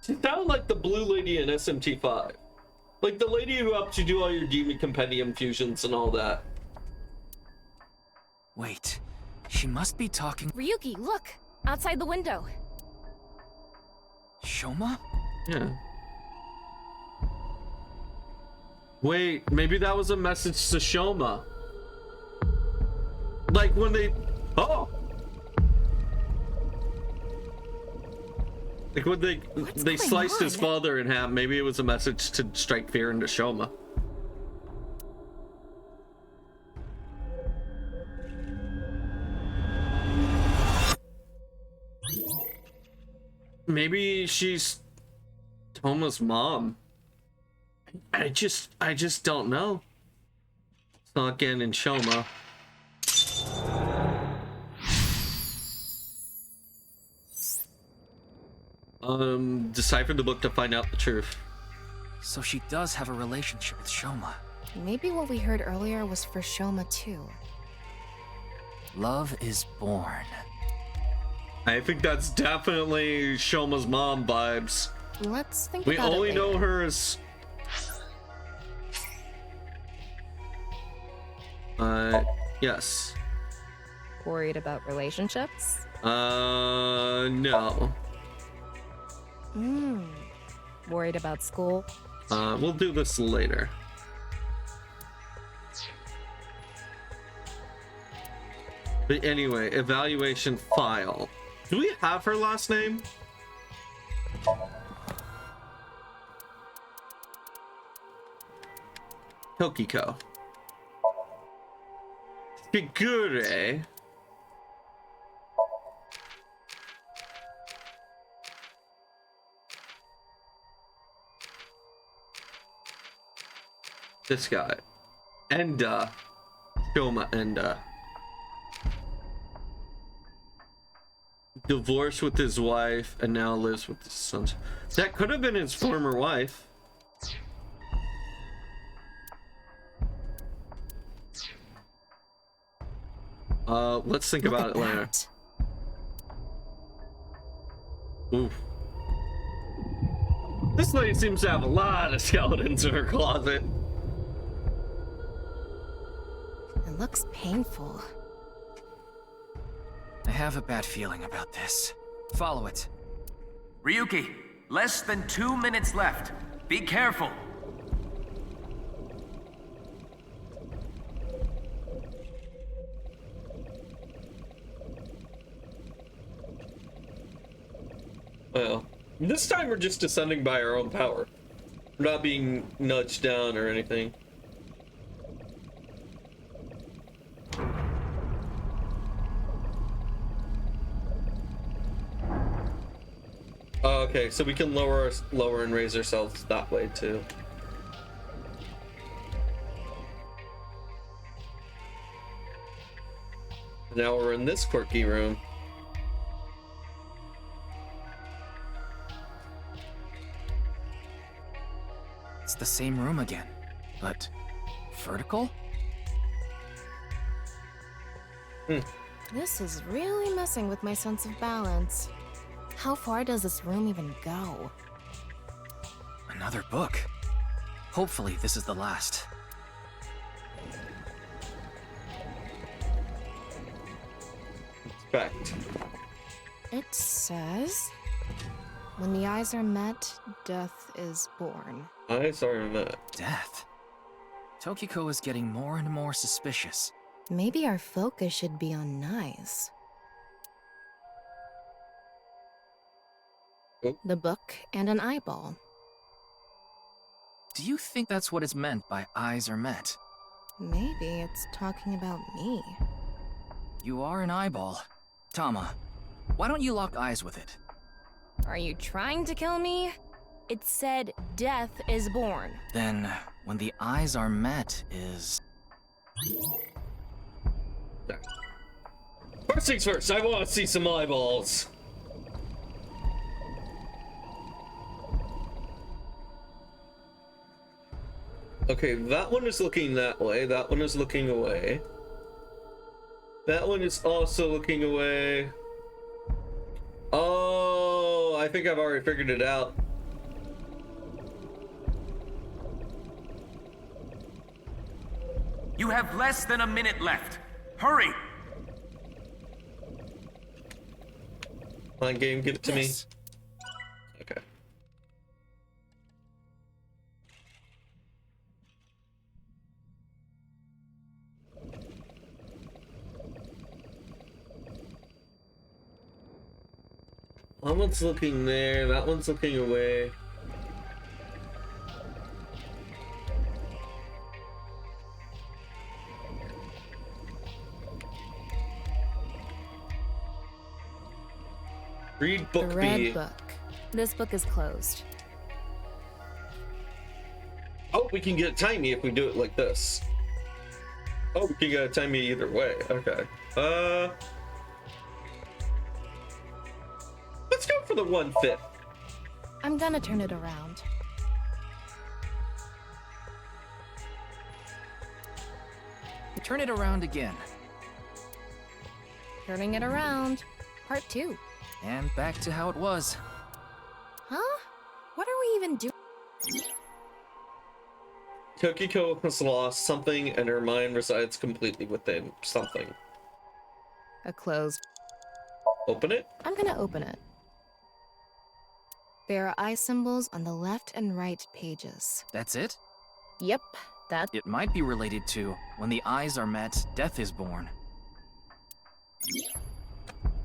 She sounded like the blue lady in SMT5. Like the lady who helps you do all your demon compendium fusions and all that. Wait, she must be talking. Ryuki, look! Outside the window. Shoma? Yeah. Wait, maybe that was a message to Shoma. Like when they... Oh! Like when they sliced his father in half, maybe it was a message to strike fear into Shoma. Maybe she's Toma's mom. I just don't know. It's not getting in Shoma. Decipher the book to find out the truth. So she does have a relationship with Shoma. Maybe what we heard earlier was for Shoma too. Love is born. I think that's definitely Shoma's mom vibes. Let's think We about it only later. know her as... yes. Worried about relationships? No. Worried about school? We'll do this later. But anyway, evaluation file. Do we have her last name? Tokiko. Figure. This guy. Enda. Shoma Enda. Divorced with his wife and now lives with his sons. That could have been his former wife. Let's think about it later. Oof. This lady seems to have a lot of skeletons in her closet. It looks painful. I have a bad feeling about this. Follow it. Ryuki, less than 2 minutes left. Be careful. Well, this time we're just descending by our own power. We're not being nudged down or anything. Okay, so we can lower and raise ourselves that way too. Now we're in this quirky room. the same room again, but vertical? This is really messing with my sense of balance. How far does this room even go? Another book. Hopefully this is the last. Fact. It says, when the eyes are met, death is born. Eyes are met. Death? Tokiko is getting more and more suspicious. Maybe our focus should be on knives. Oh. The book and an eyeball. Do you think that's what is meant by eyes are met? Maybe it's talking about me. You are an eyeball. Tama, why don't you lock eyes with it? Are you trying to kill me? It said death is born. Then, when the eyes are met is... First things first, I want to see some eyeballs. Okay, that one is looking that way. That one is looking away. That one is also looking away. Oh, I think I've already figured it out. You have less than a minute left. Hurry! Come on, game, give it to me. Okay. That one's looking there, that one's looking away. Read book The red B. book. This book is closed. Oh, we can get timey if we do it like this. Oh, we can get a timey either way. Okay. Let's go for the 1/5. I'm gonna turn it around. Turn it around again. Turning it around. Part 2. And back to how it was. Huh? What are we even doing? Tokiko has lost something and her mind resides completely within something. A closed. Open it? I'm gonna open it. There are eye symbols on the left and right pages. That's it? Yep, that. It might be related to when the eyes are met, death is born.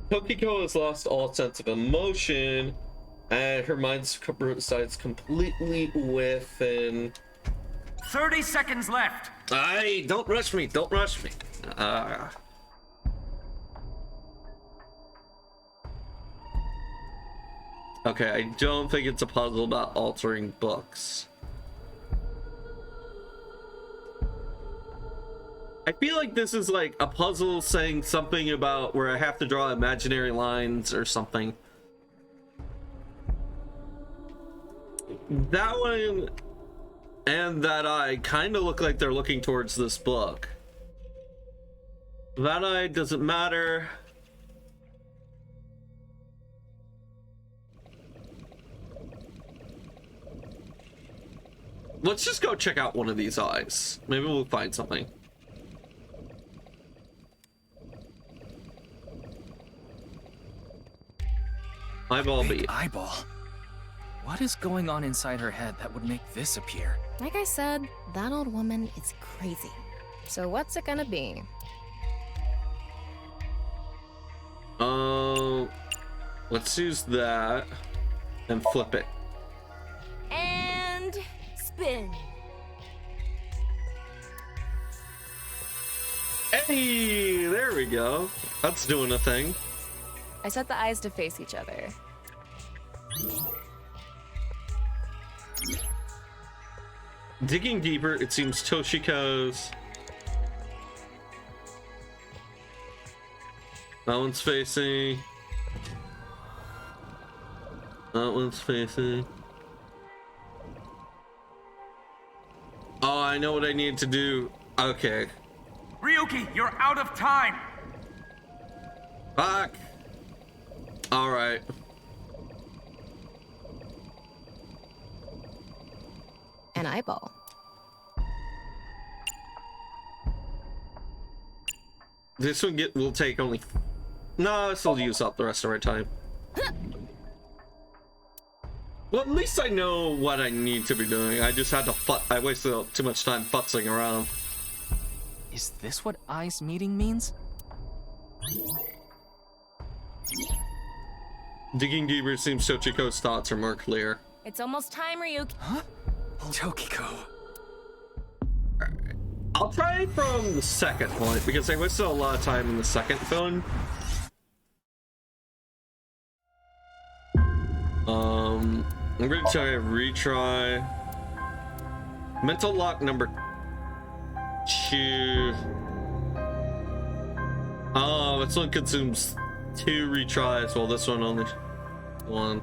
Tokiko has lost all sense of emotion and her mind resides completely within. 30 seconds left. Don't rush me, don't rush me. Okay, I don't think it's a puzzle about altering books. I feel like this is like a puzzle saying something about where I have to draw imaginary lines or something. That one and that eye kind of look like they're looking towards this book. That eye doesn't matter. Let's just go check out one of these eyes. Maybe we'll find something. Eyeball B. Eyeball. What is going on inside her head that would make this appear? Like I said, that old woman is crazy. So what's it gonna be? Let's use that and flip it. And spin. Hey, there we go. That's doing a thing. I set the eyes to face each other. Digging deeper, it seems Toshiko's. That one's facing. That one's facing. I know what I need to do. Okay. Ryuki, you're out of time! Fuck. Alright. An eyeball. This one will take only... No, this will use up the rest of our time. Well, at least I know what I need to be doing. I just had to I wasted too much time futzing around. Is this what eyes meeting means? Digging deeper seems Shochiko's thoughts are more clear. It's almost time, Ryuk. Huh? Tokiko. I'll try from the second point, because I wasted a lot of time in the second film. I'm gonna try a retry. Mental lock number 2. Oh, this one consumes 2 retries, while this one only 1.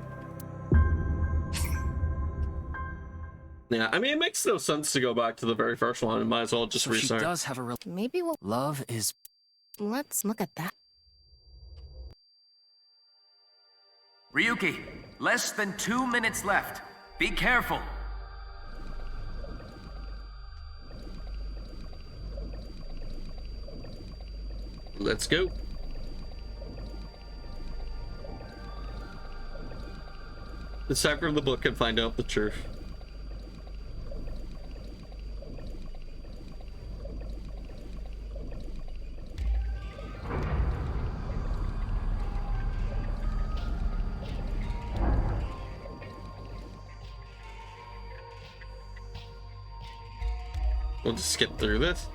Yeah, I mean, it makes no sense to go back to the very first one. It might as well just So restart. she does have a real... Maybe we'll... Love is... Let's look at that. Ryuki, less than 2 minutes left. Be careful. Let's go. Decipher the book and find out the truth. We'll just skip through this.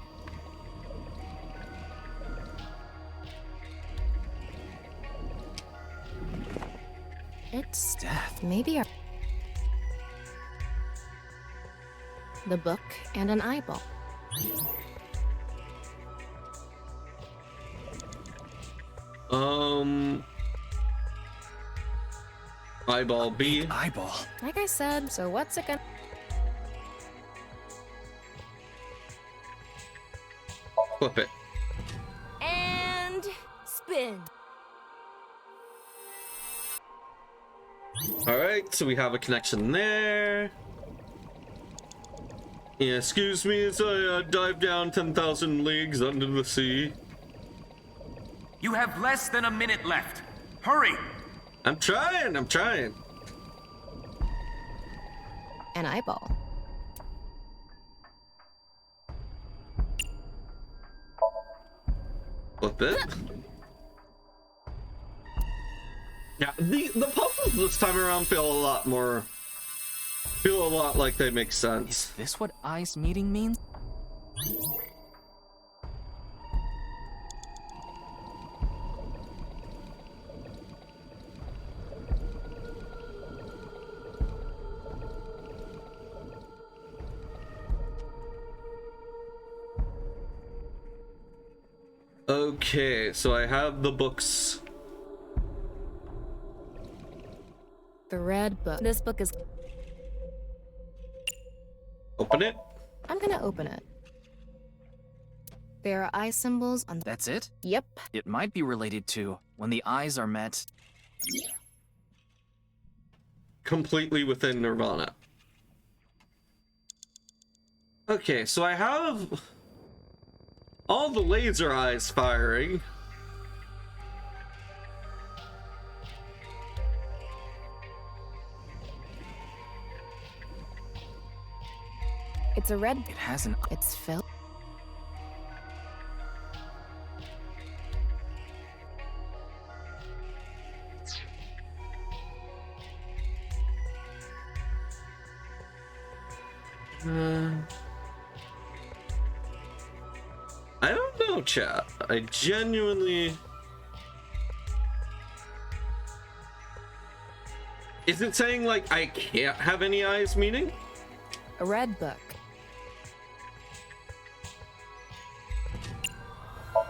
It's death. Maybe our... The book and an eyeball. Eyeball B. Eyeball. Like I said, so what's it gonna... Flip it. And spin. Alright, so we have a connection there. Yeah, excuse me as I dive down 10,000 leagues under the sea. You have less than a minute left. Hurry! I'm trying. An eyeball. Flip it. Yeah, the puzzles this time around feel a lot like they make sense. Is this what eyes meeting means? Okay, so I have the books. The red book. This book is... Open it. I'm gonna open it. There are eye symbols on... That's it? Yep. It might be related to when the eyes are met. Completely within Nirvana. Okay, so I have all the laser eyes firing. It's a red... It has an... It's filled... I don't know, chat. I genuinely... Is it saying, like, I can't have any eyes meeting? A red book.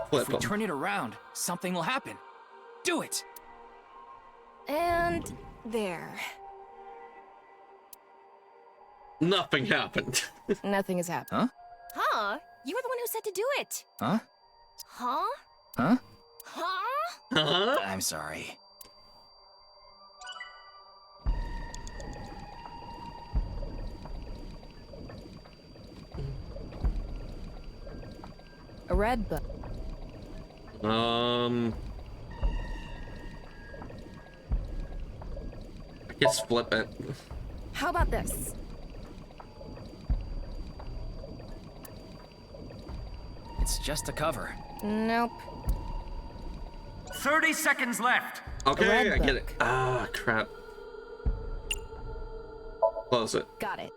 Flip If we 'em. turn it around, something will happen. Do it! And... there. Nothing happened. Nothing has happened. Huh? Huh? You were the one who said to do it. Huh? Huh? Huh? Huh? Huh? I'm sorry. A red book. I guess flip it. How about this? It's just a cover. Nope. 30 seconds left. Okay, red I get book. it. Ah, crap. Close it. Got it.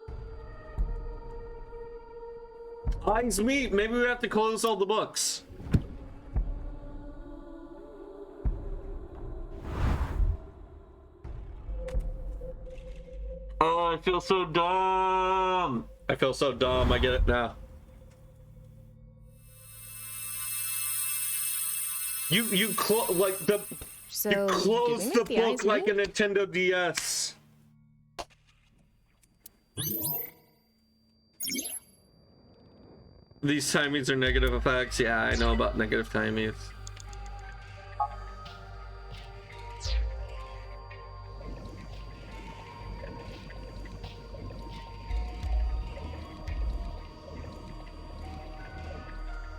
Eyes meet. Maybe we have to close all the books. Oh, I feel so dumb. I feel so dumb. I get it now. You close like the. So you close do we the make the book eyes like a meet? Nintendo DS. These timings are negative effects. Yeah, I know about negative timings.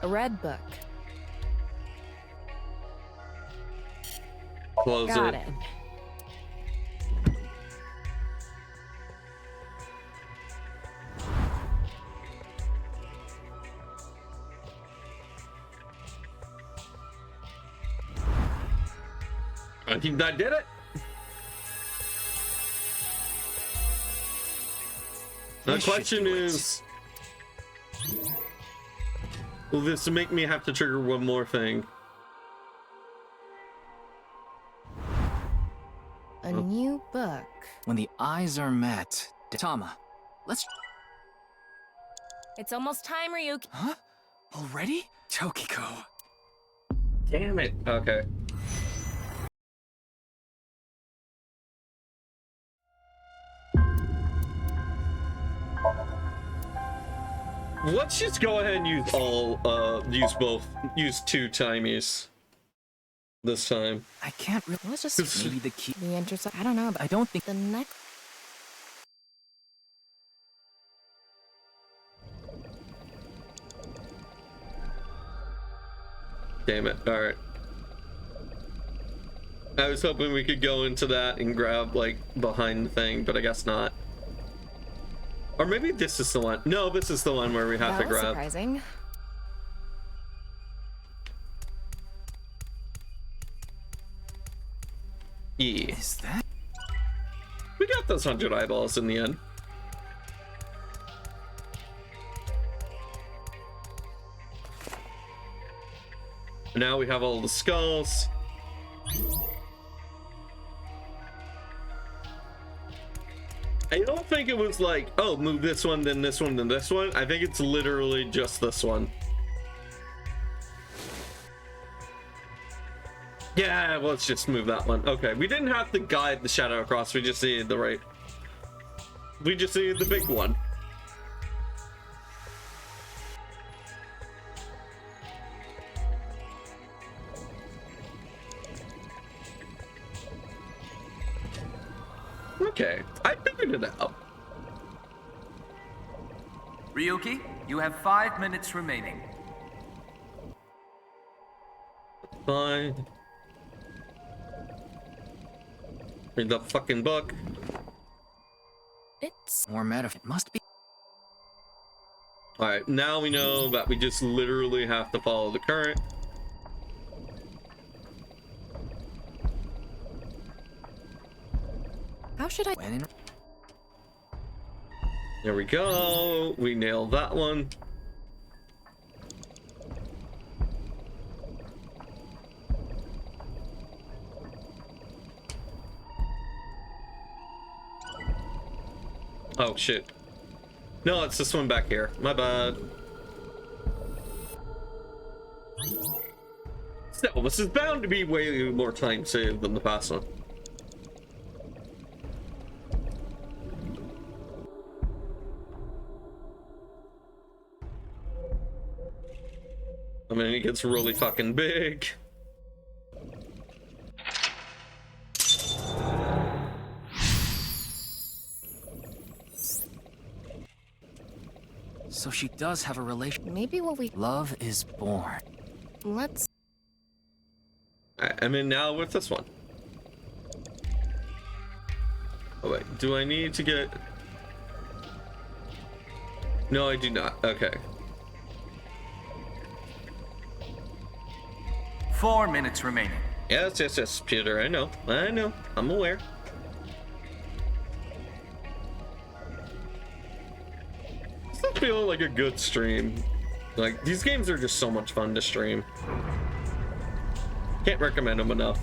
A red book. Close Got it. it. I think I did it. The This should question do it. is, will this make me have to trigger one more thing? A new book. When the eyes are met. Tama, let's. It's almost time, Ryuk. Huh? Already? Tokiko. Damn it. Okay. Let's just go ahead and use use two timies this time. I can't really. Let's just Maybe the key. the intercept. I don't know, but I don't think. the next. Damn it. All right. I was hoping we could go into that and grab like behind the thing, but I guess not. Or maybe this is the one. No, this is the one where we have That to was grab. surprising. Yeah. Is that? We got those 100 eyeballs in the end. And now we have all the skulls. I don't think it was like, oh, move this one, then this one, then this one. I think it's literally just this one. Yeah, let's just move that one. Okay, we didn't have to guide the shadow across. We just needed the right. We just needed the big one. Okay, I figured it out. Ryuki, you have 5 minutes remaining. Fine. Read the fucking book. It's More meta. It must be. Alright, now we know that we just literally have to follow the current. how should I? When in. There we go. We nailed that one. Oh shit. No, it's this one back here. My bad. Still, this is bound to be way more time saved than the past one. I mean, it gets really fucking big. So she does have a relation. Maybe what we... Love is born. Let's... I mean, now with this one. Oh wait, do I need to get... No, I do not. Okay. 4 minutes remaining. Yes, Peter, I know. I'm aware. Does that feel like a good stream? Like, these games are just so much fun to stream. Can't recommend them enough.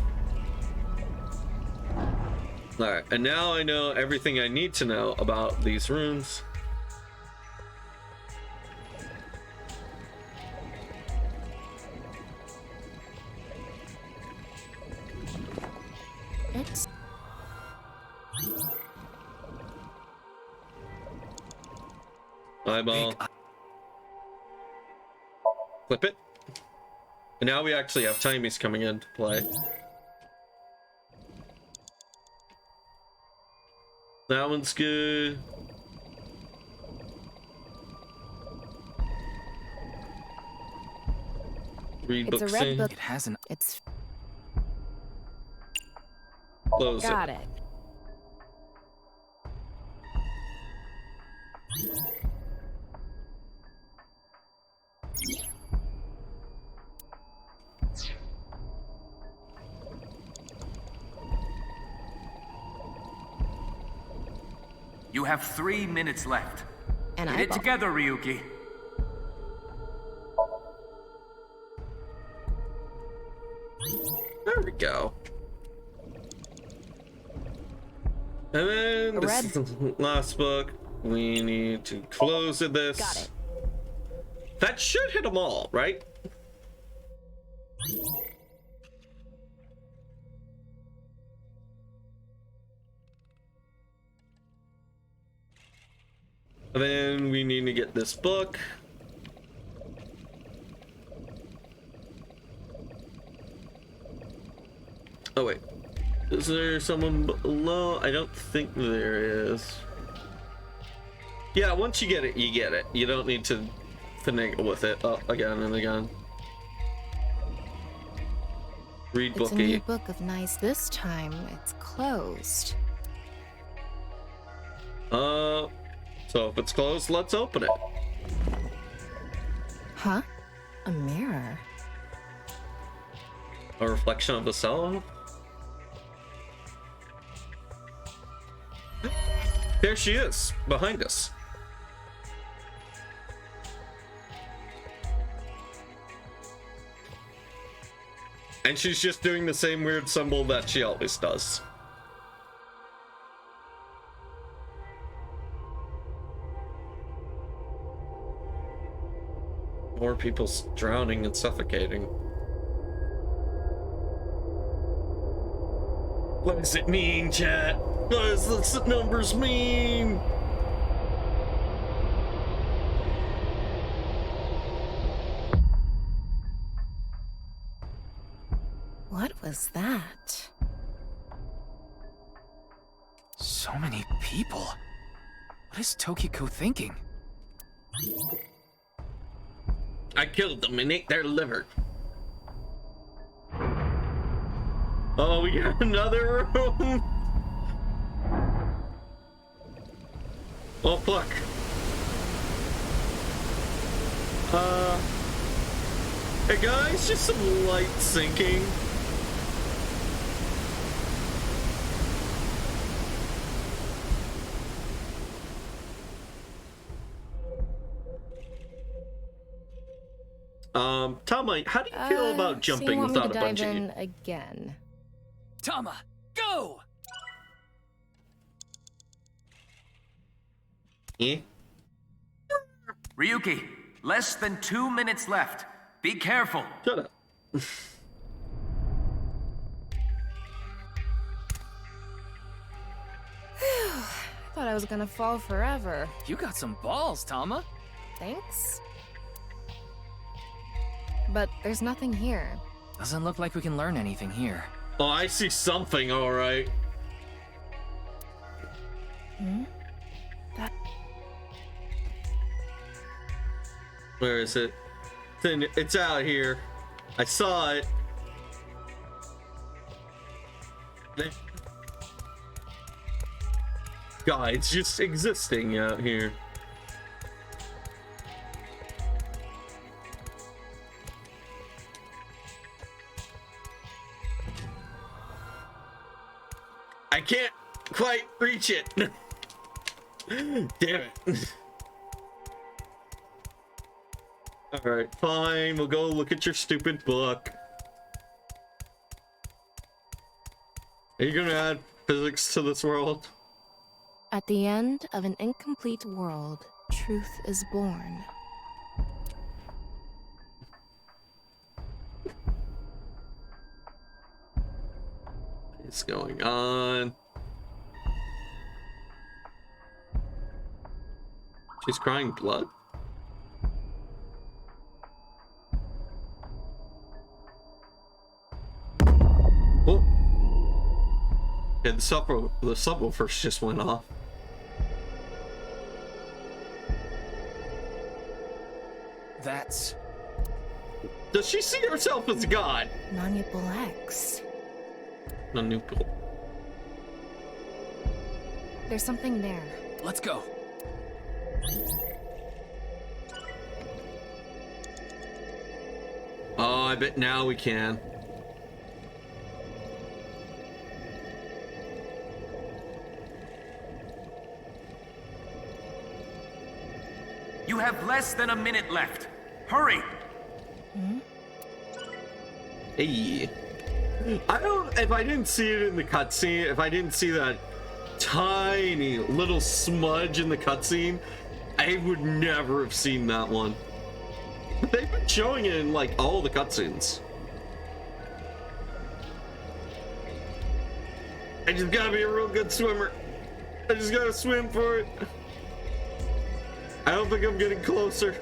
Alright, and now I know everything I need to know about these rooms. It's... Eyeball. Flip it. And now we actually have timies coming into play. That one's good. Read It's a books red in. book. It hasn't. It's... Close Got it. it. You have 3 minutes left. And Get it eyeball. together, Ryuki. There we go. And then this is the last book. We need to close this. Got it. That should hit them all, right? And then we need to get this book. Oh wait, is there someone below? I don't think there is. Yeah, once you get it, you get it. You don't need to finagle with it again and again. Read It's a new bookie. book of nice. This time, it's closed. So if it's closed, let's open it. Huh? A mirror. A reflection of the self. There she is, behind us. And she's just doing the same weird symbol that she always does. More people drowning and suffocating. What does it mean, chat? What does the numbers mean? What was that? So many people. What is Tokiko thinking? I killed them and ate their liver. Oh, we got another room. Oh, fuck. Hey guys, just some light sinking. Tama, how do you feel about jumping so you want without me to a dive bungee? in again? Tama, go! Eh? Ryuki, less than 2 minutes left. Be careful. Shut up. I thought I was gonna fall forever. You got some balls, Tama. Thanks. but there's nothing here. Doesn't look like we can learn anything here. Oh, I see something, all right. That... Where is it? It's out here. I saw it. God, it's just existing out here. I can't quite reach it. Damn it. Alright, fine. We'll go look at your stupid book. Are you gonna add physics to this world? At the end of an incomplete world, truth is born. What's going on? She's crying blood? Oh! Yeah, the subwoofers just went off. That's... Does she see herself as God? Non-Nupal X. Non-Nupal. There's something there. Let's go. Oh, I bet now we can. You have less than a minute left. Hurry! Hey. I don't, if I didn't see it in the cutscene, if I didn't see that tiny little smudge in the cutscene, I would never have seen that one. But they've been showing it in like all the cutscenes. I just gotta be a real good swimmer. I just gotta swim for it. I don't think I'm getting closer.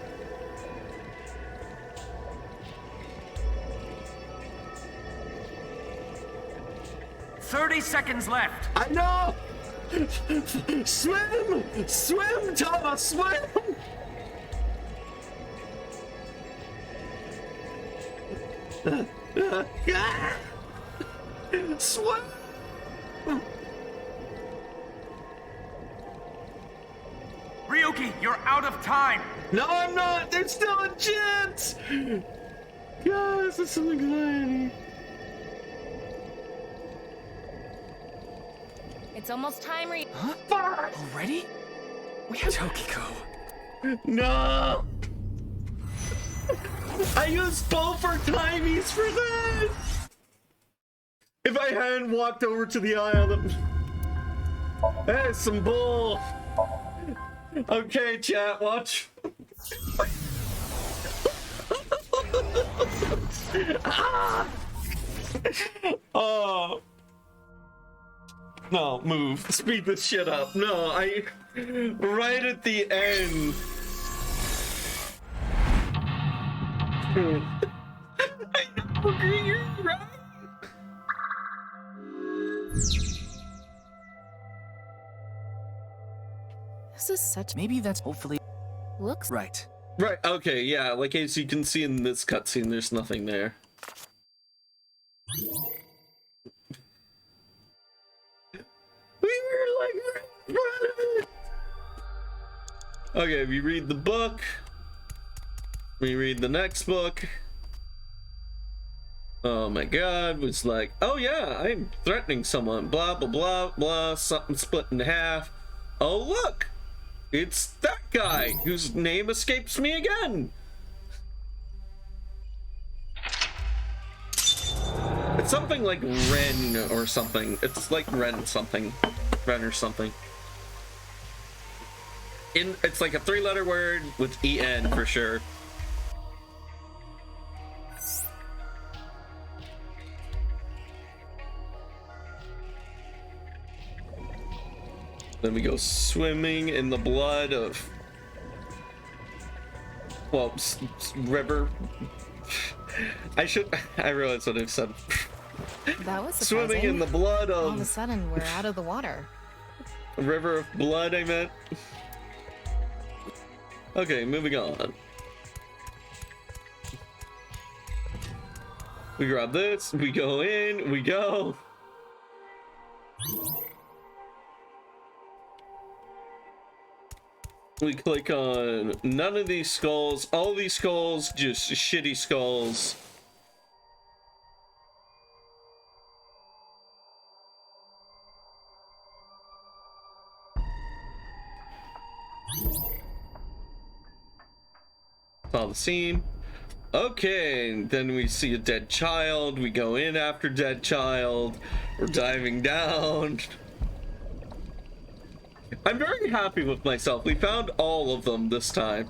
"30 seconds left. I know! Swim! Swim, Thomas, swim! Swim! Ryuki, you're out of time. No, I'm not! There's still a chance! Guys, this is anxiety. It's almost time, Huh? Fuck! Already? We have Tokiko. No! I used both our timies for this! If I hadn't walked over to the island. That is some bull. Okay, chat, watch. Oh. No, move. Speed this shit up. No, right at the end. I know, you're right. This is such... Maybe that's hopefully... Looks... Right. Right, okay, yeah, like as you can see in this cutscene, there's nothing there. We were like right in front of it! Okay, we read the book. We read the next book. Oh my god, was like, oh yeah, I'm threatening someone, blah blah blah blah, something split in half. Oh look! It's that guy whose name escapes me again. It's something like Ren or something. It's like Ren something. Ren or something. It's like a 3-letter word with EN for sure. Then we go swimming in the blood of, well, river. I realize what I've said. That was Swimming in surprising. the blood All of a of sudden, we're out of the water. a river of blood, I meant. Okay, moving on. We grab this, we go in, we go. We click on none of these skulls. All these skulls, just shitty skulls. Saw the scene. Okay, then we see a dead child. We go in after dead child. We're diving down. I'm very happy with myself. We found all of them this time.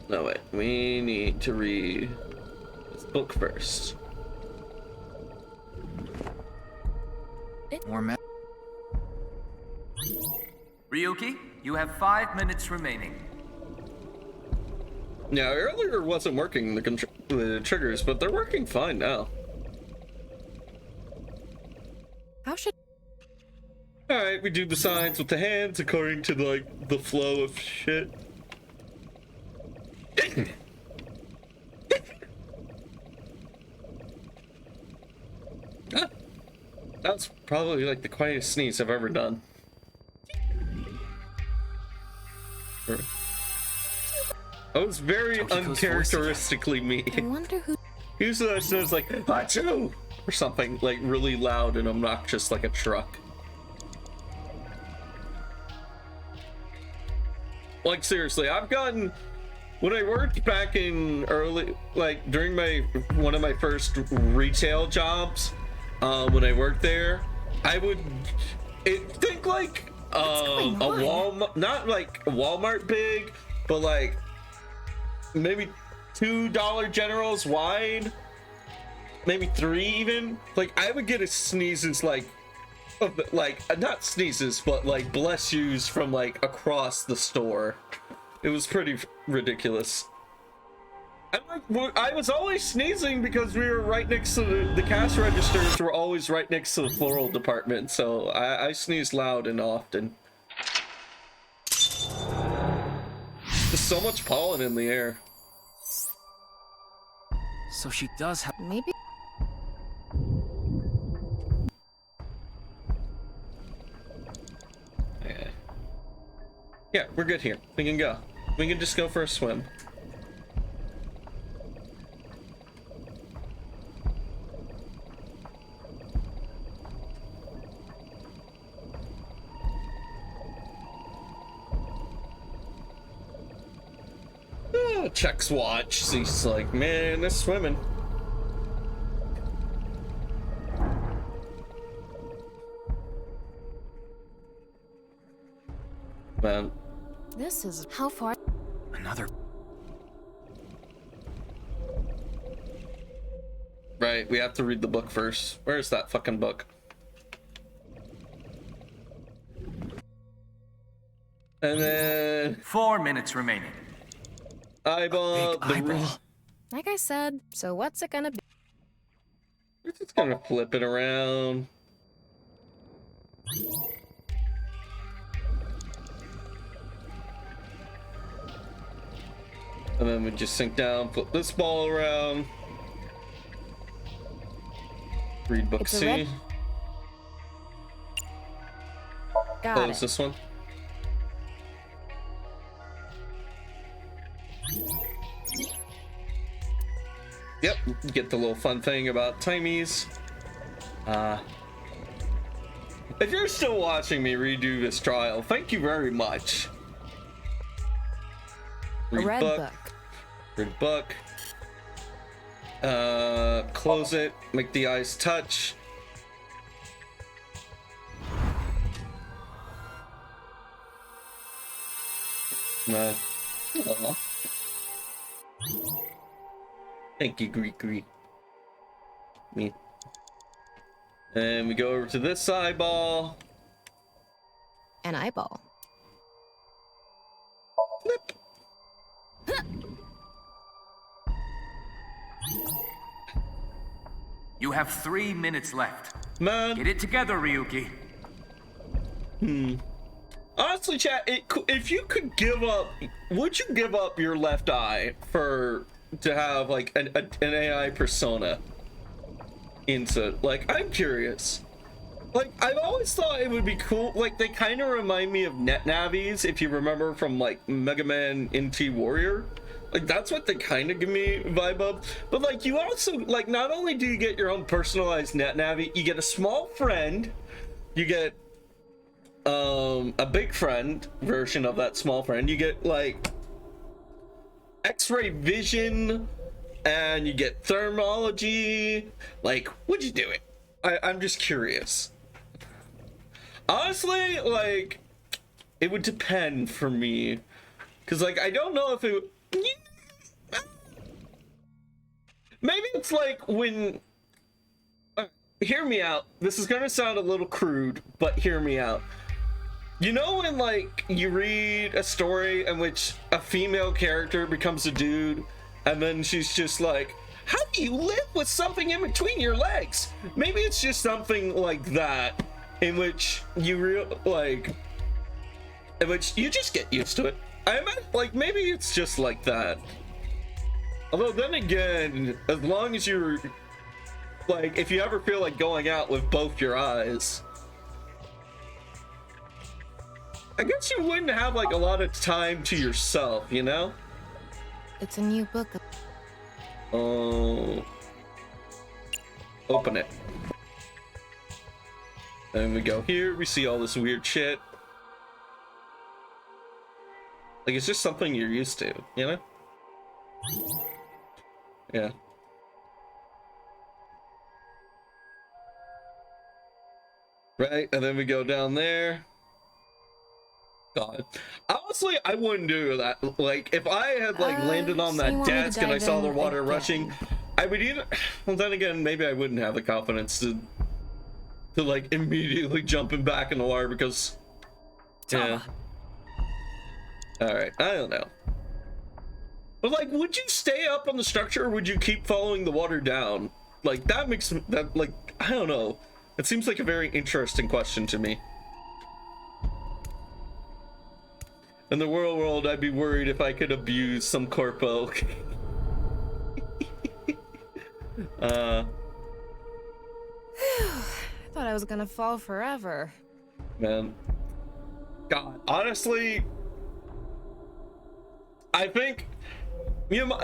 No, wait. We need to read this book first. More Ryuki, you have 5 minutes remaining. Yeah, earlier wasn't working, the triggers, but they're working fine now. How should... Alright, we do the signs with the hands according to, like, the flow of shit. That's probably, like, the quietest sneeze I've ever done. That was very uncharacteristically me. I wonder who... Usually I sounds like, achoo! Or something, like, really loud and obnoxious like a truck. Like, seriously, I've gotten... When I worked back in early... Like, during one of my first retail jobs, when I worked there, I would... think like... a Walmart... Not like Walmart big, but like... maybe $2 Generals wide, maybe 3 even. Like, I would get a sneezes like not sneezes, but like bless yous from like across the store. It was pretty ridiculous. I was always sneezing because we were right next to the cash registers were always right next to the floral department, so I sneezed loud and often. There's so much pollen in the air. So she does have... Maybe... Yeah, we're good here. We can go. We can just go for a swim. Checks watch. He's like, man, they're swimming. Man. This is... How far... Another... Right, we have to read the book first. Where's that fucking book? And then... 4 minutes remaining. Eyeball. Like I said, so what's it gonna be? We're just gonna flip it around. And then we just sink down, flip this ball around. Read book C. Close this one. Yep, get the little fun thing about timies. If you're still watching me redo this trial, thank you very much. Read book. Read book. Close it, make the eyes touch. Aww. Thank you, Greek. Me. And we go over to this eyeball. An eyeball. You have 3 minutes left. Man. Get it together, Ryuki. Honestly, chat, if you could give up, would you give up your left eye to have like an AI persona into? Like, I'm curious. Like, I've always thought it would be cool. Like, they kind of remind me of net navies, if you remember from like Mega Man NT Warrior. Like, that's what they kind of give me vibe of. But like, you also, like, not only do you get your own personalized net navi, you get a small friend, you get a big friend version of that small friend, you get like X-ray vision, and you get thermology. Like, would you do it? I'm just curious. Honestly, like, it would depend for me, because like, I don't know if it, maybe it's like when, hear me out, this is gonna sound a little crude, but hear me out. You know when, like, you read a story in which a female character becomes a dude, and then she's just like, how do you live with something in between your legs? Maybe it's just something like that, in which you in which you just get used to it. I meant, like, maybe it's just like that. Although then again, as long as you're, like, if you ever feel like going out with both your eyes, I guess you wouldn't have like a lot of time to yourself, you know? It's a new book. Oh. Open it. And we go here, we see all this weird shit. Like, it's just something you're used to, you know? Yeah. Right, and then we go down there. God. Honestly, I wouldn't do that. Like, if I had, like, landed on so you that want me to desk and I dive saw the in water again? rushing, I would either... Well, then again, maybe I wouldn't have the confidence to like, immediately jumping back in the water because... Yeah. Alright, I don't know. But, like, would you stay up on the structure or would you keep following the water down? Like, that makes... that, like, I don't know. It seems like a very interesting question to me. In the real world, I'd be worried if I could abuse some corpo. I thought I was gonna fall forever. Man. God, honestly, I think, you know,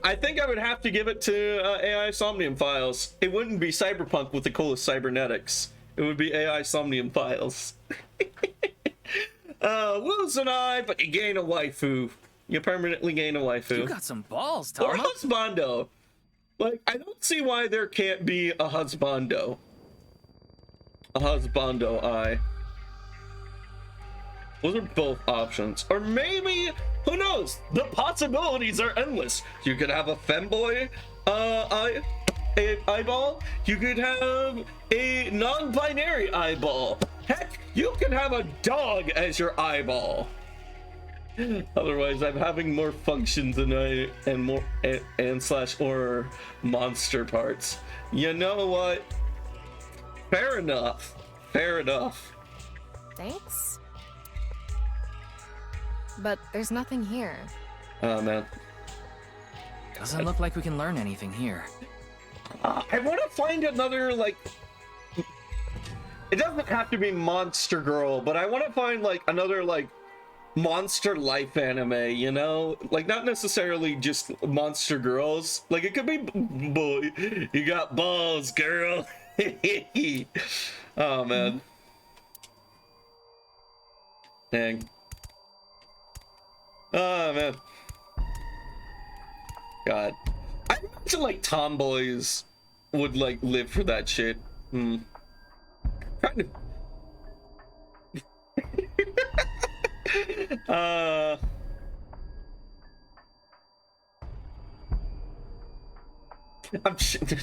I think I would have to give it to AI Somnium Files. It wouldn't be Cyberpunk with the coolest cybernetics. It would be AI Somnium Files. Lose an eye, but you gain a waifu. You permanently gain a waifu. You got some balls, Or Tama. husbando. Like, I don't see why there can't be a husbando. A husbando eye. Those are both options. Or maybe, who knows? The possibilities are endless. You could have a femboy eyeball. You could have a non-binary eyeball. Heck, you can have a dog as your eyeball. Otherwise, I'm having more functions and more or monster parts. You know what? Fair enough. Fair enough. Thanks. But there's nothing here. Oh man. Doesn't look like we can learn anything here. I want to find another, like, it doesn't have to be Monster Girl, but I want to find like another like monster life anime, you know, like not necessarily just monster girls. Like it could be boy, you got balls, girl. Oh man. Dang. Oh man. God. I imagine like tomboys would like live for that shit. Kind of.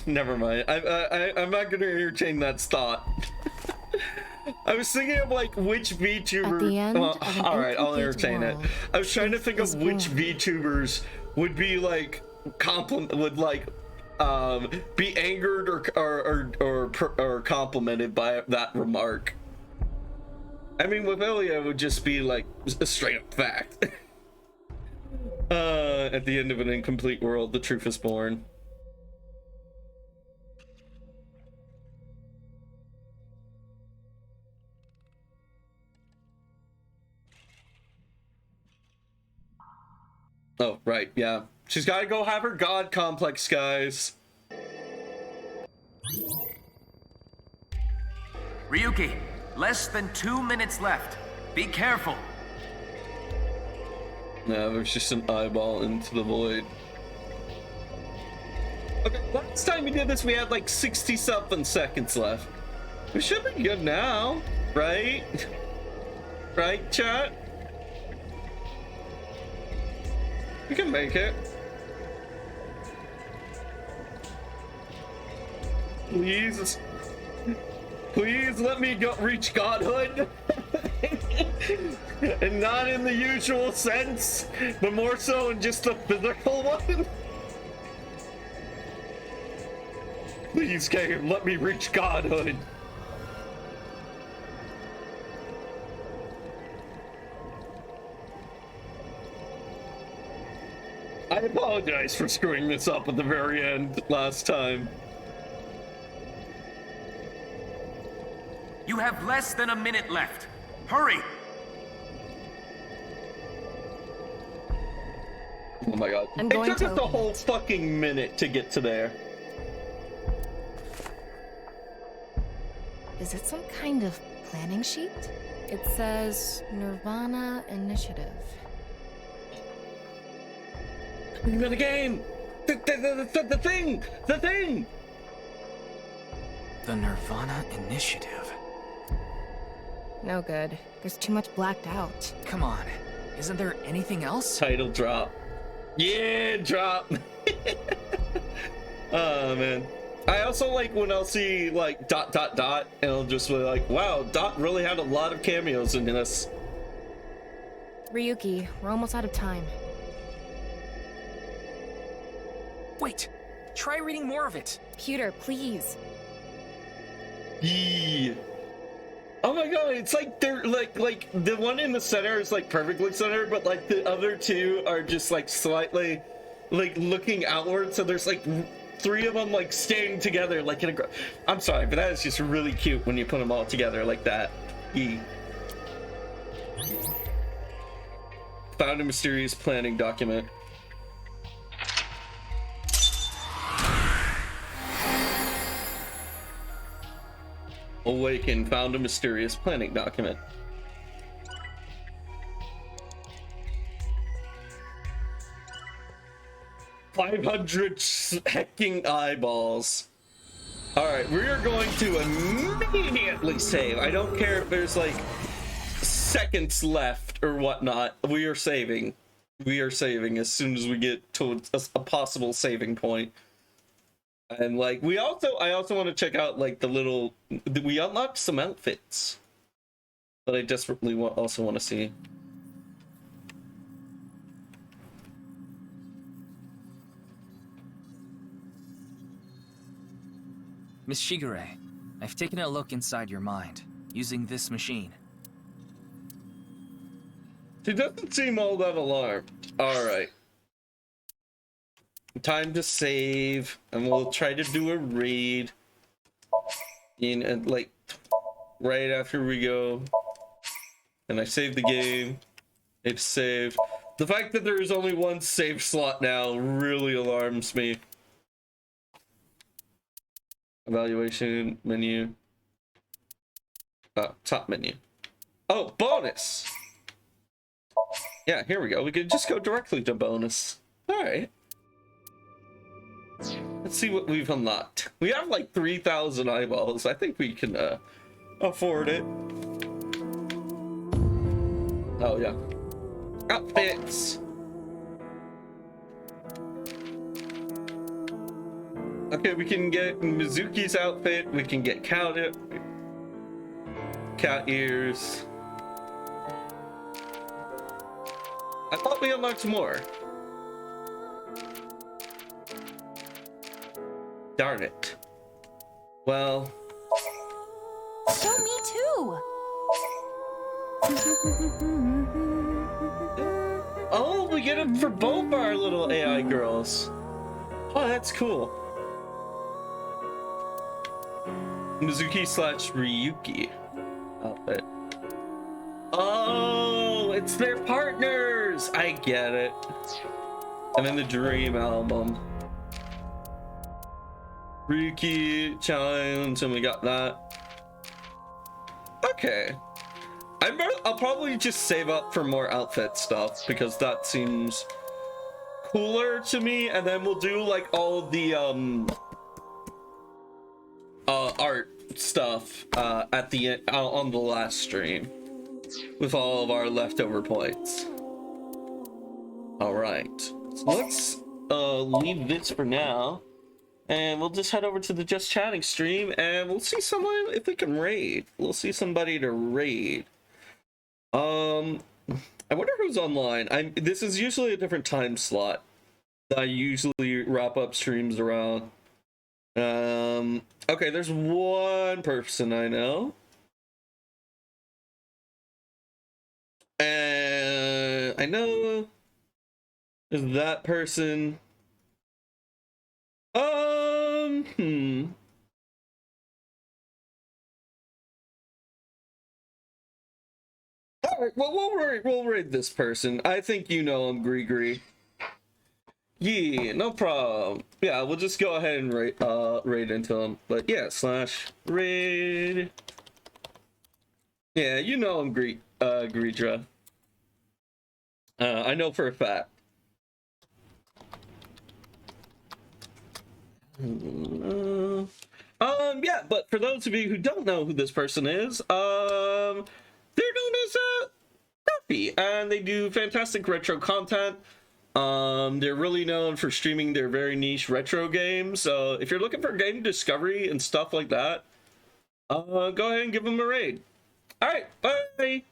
Never mind. I'm not gonna entertain that thought. I was thinking of like which VTuber. At the end of an all right, I'll incomplete entertain it. world, I was trying to think is of which born. VTubers would be like would like be angered or complimented by that remark. I mean, with Ilya, it would just be like a straight up fact. At the end of an incomplete world, the truth is born. Oh, right, yeah. She's gotta go have her god complex, guys. Ryuki, less than 2 minutes left. Be careful. No, there's just an eyeball into the void. Okay, last time we did this, we had like 60-something seconds left. We should be good now, right? Right, chat? We can make it. Please. Please let me go reach godhood. And not in the usual sense, but more so in just the physical one. Please, game, let me reach godhood. I apologize for screwing this up at the very end last time. You have less than a minute left. Hurry! Oh my god. I'm It going took to us a open whole it. fucking minute to get to there. Is it some kind of planning sheet? It says Nirvana Initiative. The game! The thing! The thing! The Nirvana Initiative. No good. There's too much blacked out. Come on, isn't there anything else? Title drop. Yeah, drop. Oh man. I also like when I'll see like ... and I'll just be like, wow, Dot really had a lot of cameos in this. Ryuki, we're almost out of time. Wait, try reading more of it. Pewter, please. Yeah. Oh my god, it's like they're like the one in the center is like perfectly centered, but like the other two are just like slightly like looking outward, so there's like 3 of them like staying together like in a I'm sorry, but that is just really cute when you put them all together like that. Found a mysterious planning document. Awaken, found a mysterious planning document. $500 hecking eyeballs. Alright, we are going to immediately save. I don't care if there's like seconds left or whatnot. We are saving. We are saving as soon as we get to a possible saving point. And like I also want to check out like the little, we unlocked some outfits that I desperately also want to see. Miss Shigure, I've taken a look inside your mind, using this machine. She doesn't seem all that alarmed. Alright. Time to save, and we'll try to do a raid. In like right after we go. And I save the game. It's saved. The fact that there is only one save slot now really alarms me. Evaluation menu. Top menu. Oh, bonus! Yeah, here we go. We could just go directly to bonus. Alright. Let's see what we've unlocked. We have like 3,000 eyeballs. I think we can afford it. Oh, yeah. Outfits! Okay, we can get Mizuki's outfit. We can get cat ears. I thought we unlocked more. Darn it. Well. Show me too. Oh, we get it for both our little AI girls. Oh, that's cool. Mizuki/Ryuki outfit. Oh, it's their partners. I get it. And then the Dream album. Ryuki challenge, and we got that. Okay. I'll probably just save up for more outfit stuff because that seems cooler to me, and then we'll do like all the art stuff at the end on the last stream with all of our leftover points. All right, so let's leave this for now, and we'll just head over to the Just Chatting stream, and we'll see someone if we can raid. We'll see somebody to raid. I wonder who's online. This is usually a different time slot that I usually wrap up streams around. Okay, there's one person I know. And I know is that person. Alright, well, we'll raid this person. I think you know him, Gree. Yeah, no problem. Yeah, we'll just go ahead and raid into him. But yeah, /raid. Yeah, you know him, Greedra. I know for a fact. Yeah, but for those of you who don't know who this person is, they're known as Murphy, and they do fantastic retro content. They're really known for streaming their very niche retro games. So if you're looking for game discovery and stuff like that, go ahead and give them a raid. All right, bye.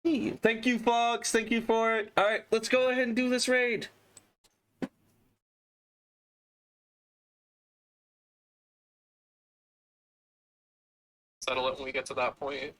Thank you, Fox. Thank you for it. All right, let's go ahead and do this raid. Settle it when we get to that point.